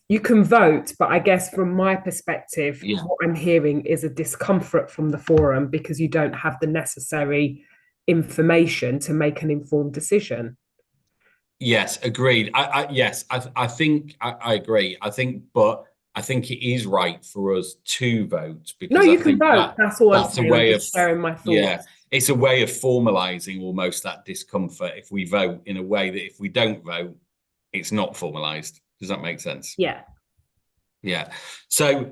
You can vote, but I guess from my perspective, what I'm hearing is a discomfort from the forum because you don't have the necessary information to make an informed decision. Yes, agreed. I think I agree. But I think it is right for us to vote, because no, you can vote. That's all I'm saying. I'm just sharing my thoughts. Yeah, it's a way of formalising almost that discomfort if we vote, in a way that if we don't vote, it's not formalised. Does that make sense? Yeah. Yeah. So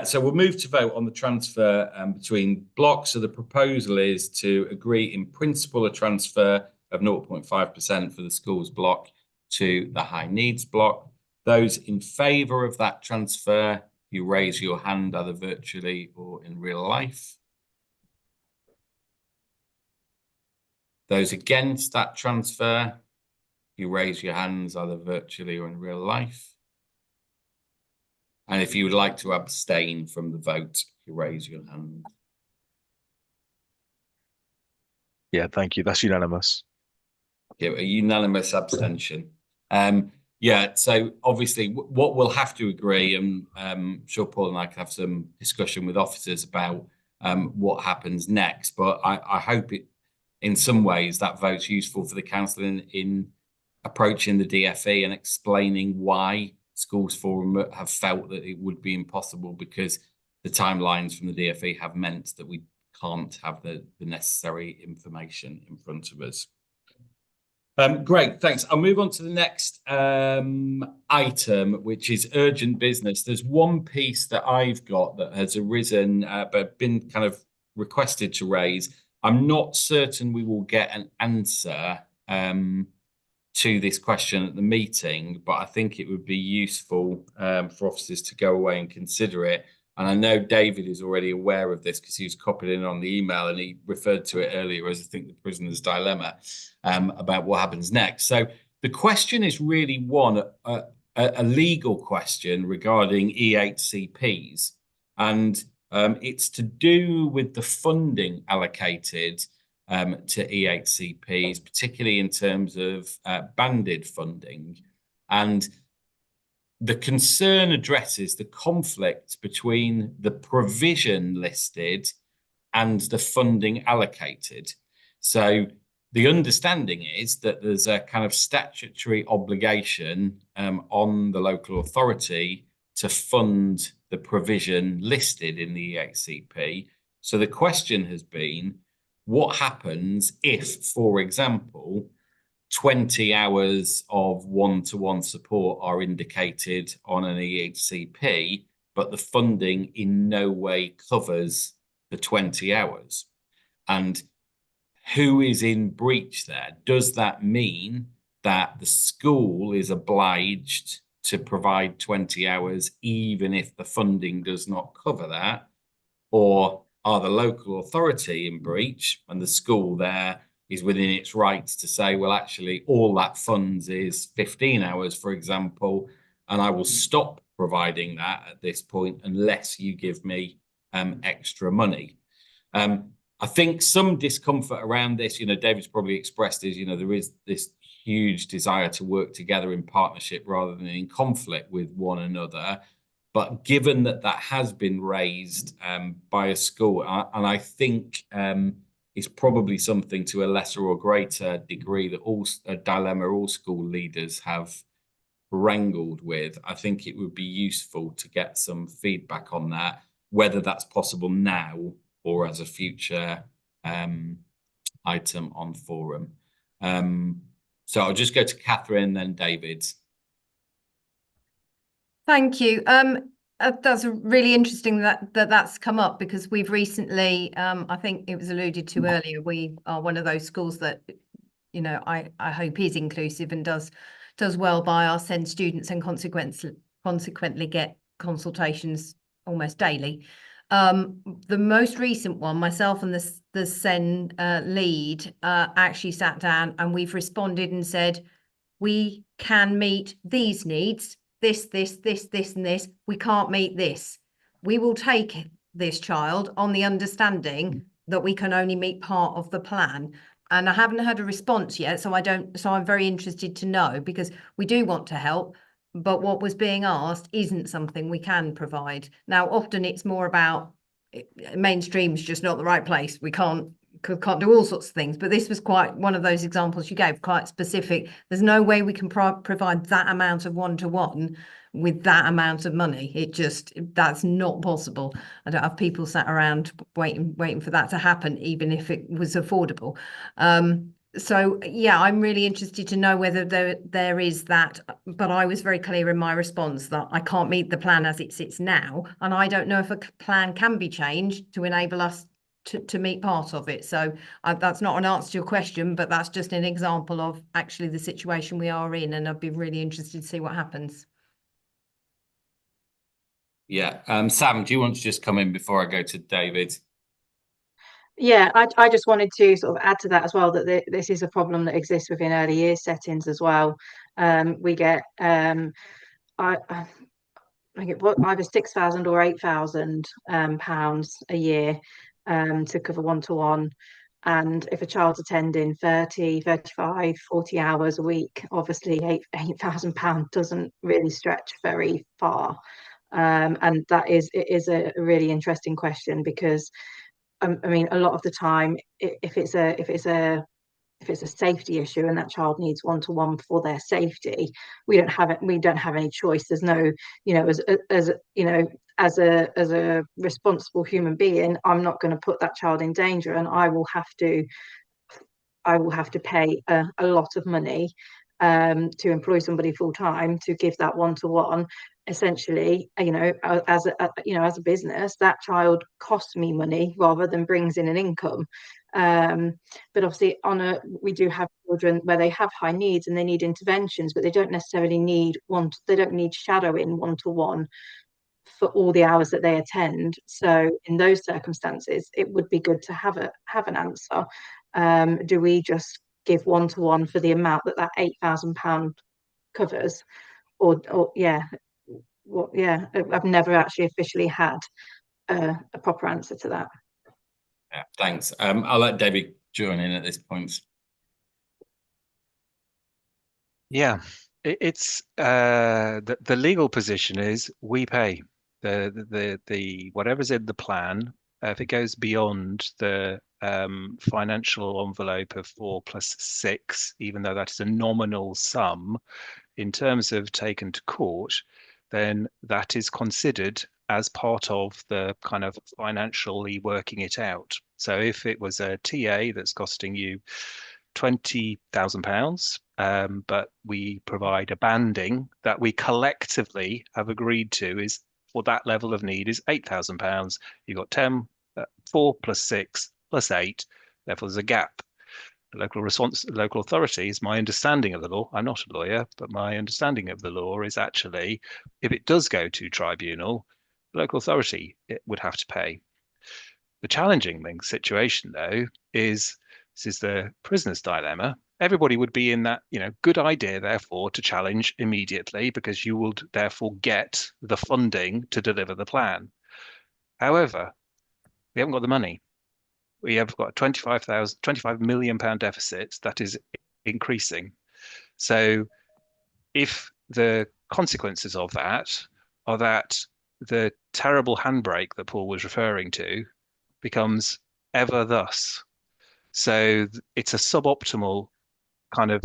so we'll move to vote on the transfer between blocks. So the proposal is to agree in principle a transfer of 0.5% for the schools block to the high needs block. Those in favour of that transfer, you raise your hand either virtually or in real life. Those against that transfer, you raise your hands either virtually or in real life. And if you would like to abstain from the vote, you raise your hand. Yeah, thank you. That's unanimous. Yeah, a unanimous abstention. So obviously what we'll have to agree, and I'm sure Paul and I can have some discussion with officers about what happens next, but I hope it, in some ways, that vote's useful for the council in approaching the DFE and explaining why Schools Forum have felt that it would be impossible, because the timelines from the DFE have meant that we can't have the necessary information in front of us. Great, thanks. I'll move on to the next item, which is urgent business. There's one piece that I've got that has arisen, but been kind of requested to raise. I'm not certain we will get an answer to this question at the meeting, but I think it would be useful for officers to go away and consider it. And I know David is already aware of this because he was copied in on the email, and he referred to it earlier as, I think, the prisoner's dilemma about what happens next. So the question is really a legal question regarding EHCPs, and it's to do with the funding allocated to EHCPs, particularly in terms of banded funding. And the concern addresses the conflict between the provision listed and the funding allocated. So the understanding is that there's a kind of statutory obligation on the local authority to fund the provision listed in the EHCP. So the question has been, what happens if, for example, 20 hours of one-to-one support are indicated on an EHCP, but the funding in no way covers the 20 hours? And who is in breach there? Does that mean that the school is obliged to provide 20 hours even if the funding does not cover that? Or are the local authority in breach, and the school there is within its rights to say, well, actually, all that funds is 15 hours, for example, and I will stop providing that at this point unless you give me extra money. I think some discomfort around this, David's probably expressed is, there is this huge desire to work together in partnership rather than in conflict with one another. But given that that has been raised by a school, and I think it's probably something to a lesser or greater degree that a dilemma all school leaders have wrangled with, I think it would be useful to get some feedback on that, whether that's possible now or as a future item on forum. So I'll just go to Catherine, then David. Thank you. That's really interesting that's come up, because we've recently, I think it was alluded to earlier, we are one of those schools that, you know, I hope is inclusive and does well by our SEND students, and consequently get consultations almost daily. The most recent one, myself and the SEN lead actually sat down, and we've responded and said, we can meet these needs, this, and this. We can't meet this. We will take this child on the understanding that we can only meet part of the plan. And I haven't had a response yet, so I'm very interested to know, because we do want to help, but what was being asked isn't something we can provide. Now, often it's more about mainstream's just not the right place. We can't do all sorts of things, but this was quite one of those examples you gave, quite specific. There's no way we can provide that amount of one-to-one with that amount of money. That's not possible. I don't have people sat around waiting for that to happen, even if it was affordable. So yeah, I'm really interested to know whether there is that, but I was very clear in my response that I can't meet the plan as it sits now, and I don't know if a plan can be changed to enable us to meet part of it. So that's not an answer to your question, but that's just an example of actually the situation we are in, and I'd be really interested to see what happens. Yeah, Sam, do you want to just come in before I go to David? Yeah, I just wanted to sort of add to that as well, that this is a problem that exists within early years settings as well. We get I get either 6,000 or 8,000 pounds a year to cover one-to-one. And if a child's attending 30, 35, 40 hours a week, obviously £8,000 doesn't really stretch very far. And it is a really interesting question, because I mean, a lot of the time, if it's a safety issue and that child needs one-to-one for their safety, we don't have any choice. There's no, you know, as a responsible human being, I'm not going to put that child in danger, and I will have to pay a lot of money to employ somebody full time to give that one-to-one. Essentially, you know, as a business, that child costs me money rather than brings in an income. But obviously, we do have children where they have high needs and they need interventions, but they don't necessarily need they don't need shadowing one-to-one for all the hours that they attend. So in those circumstances, it would be good to have an answer. Do we just give one-to-one for the amount that £8,000 covers, or yeah? Yeah, I've never actually officially had a proper answer to that. Yeah, thanks. I'll let Debbie join in at this point. Yeah, it's the legal position is we pay the whatever's in the plan. If it goes beyond the financial envelope of 4+6, even though that is a nominal sum, in terms of taken to court, then that is considered as part of the kind of financially working it out. So if it was a TA that's costing you £20,000, but we provide a banding that we collectively have agreed to is for that level of need is £8,000. You've got 4+6 + 8, therefore there's a gap. The local authority is my understanding of the law. I'm not a lawyer, but my understanding of the law is actually, if it does go to tribunal, the local authority would have to pay. The challenging situation, though, is this is the prisoner's dilemma. Everybody would be in that, you know, good idea, therefore, to challenge immediately, because you would therefore get the funding to deliver the plan. However, we haven't got the money. We have got a £25 million deficit that is increasing. So if the consequences of that are that the terrible handbrake that Paul was referring to becomes ever thus. So it's a suboptimal kind of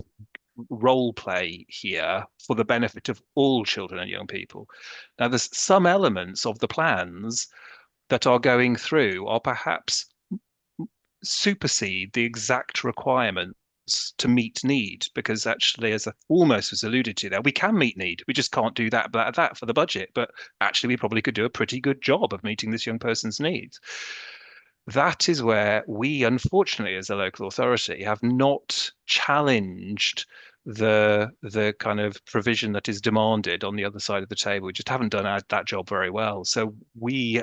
role play here for the benefit of all children and young people. Now, there's some elements of the plans that are going through are perhaps supersede the exact requirements to meet need, because actually, as almost was alluded to there, we can meet need. We just can't do that for the budget, but actually we probably could do a pretty good job of meeting this young person's needs. That is where we, unfortunately, as a local authority, have not challenged the kind of provision that is demanded on the other side of the table. We just haven't done that job very well. So we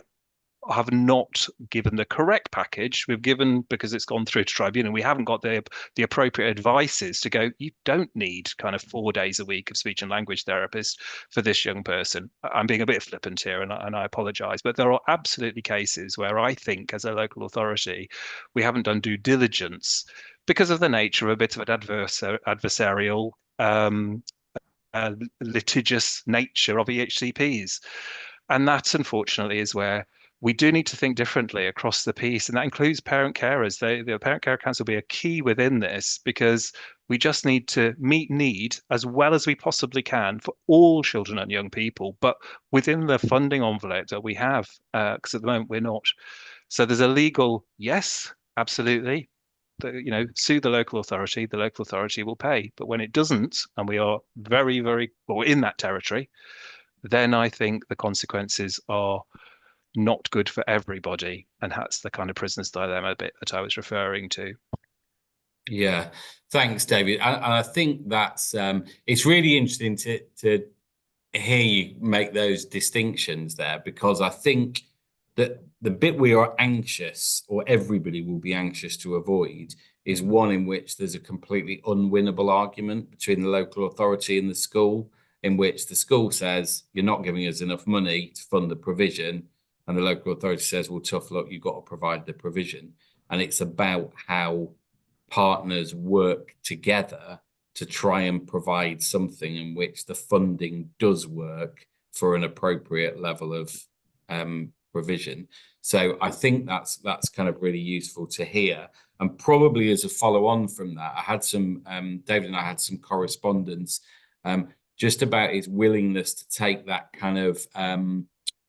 have not given the correct package. We've given, because it's gone through to tribunal, we haven't got the appropriate advices to go, you don't need kind of 4 days a week of speech and language therapist for this young person. I'm being a bit flippant here, and I apologize, but there are absolutely cases where I think as a local authority, we haven't done due diligence because of the nature of a bit of an adversarial litigious nature of EHCPs. And that, unfortunately, is where we do need to think differently across the piece, and that includes parent carers. The Parent Care Council will be a key within this, because we just need to meet need as well as we possibly can for all children and young people, but within the funding envelope that we have, because at the moment we're not. So there's a legal yes, absolutely. Sue the local authority will pay. But when it doesn't, and we are very, very well in that territory, then I think the consequences are not good for everybody, and that's the kind of prisoner's dilemma bit that I was referring to. Yeah, thanks, David. And I think that's it's really interesting to hear you make those distinctions there, because I think that the bit we are anxious, or everybody will be anxious to avoid, is one in which there's a completely unwinnable argument between the local authority and the school, in which the school says, you're not giving us enough money to fund the provision, and the local authority says, well, tough luck, you've got to provide the provision. And it's about how partners work together to try and provide something in which the funding does work for an appropriate level of provision. So I think that's kind of really useful to hear. And probably as a follow on from that, I had some, David and I had some correspondence just about his willingness to take that kind of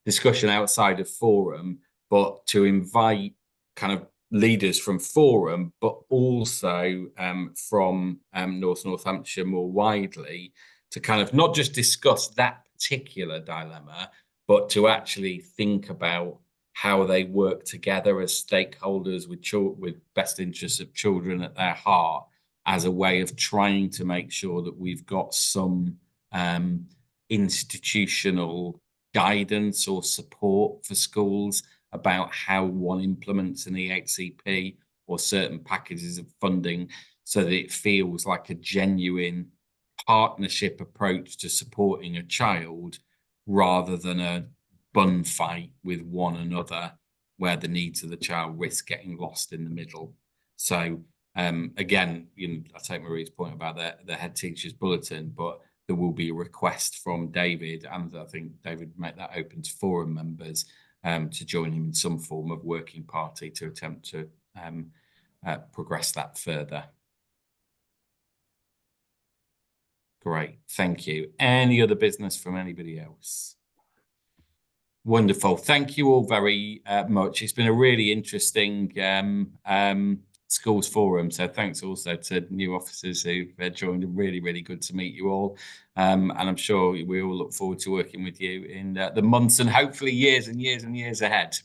discussion outside of forum, but to invite kind of leaders from forum, but also from Northamptonshire more widely, to kind of not just discuss that particular dilemma, but to actually think about how they work together as stakeholders with best interests of children at their heart, as a way of trying to make sure that we've got some institutional guidance or support for schools about how one implements an EHCP or certain packages of funding, so that it feels like a genuine partnership approach to supporting a child, rather than a bun fight with one another where the needs of the child risk getting lost in the middle. So again, I take Marie's point about the head teacher's bulletin, but there will be a request from David, and I think David would make that open to forum members, to join him in some form of working party to attempt to progress that further. Great, thank you. Any other business from anybody else? Wonderful. Thank you all very much. It's been a really interesting schools forum. So thanks also to new officers who've joined. Really, really good to meet you all. And I'm sure we all look forward to working with you in the months and hopefully years and years and years ahead.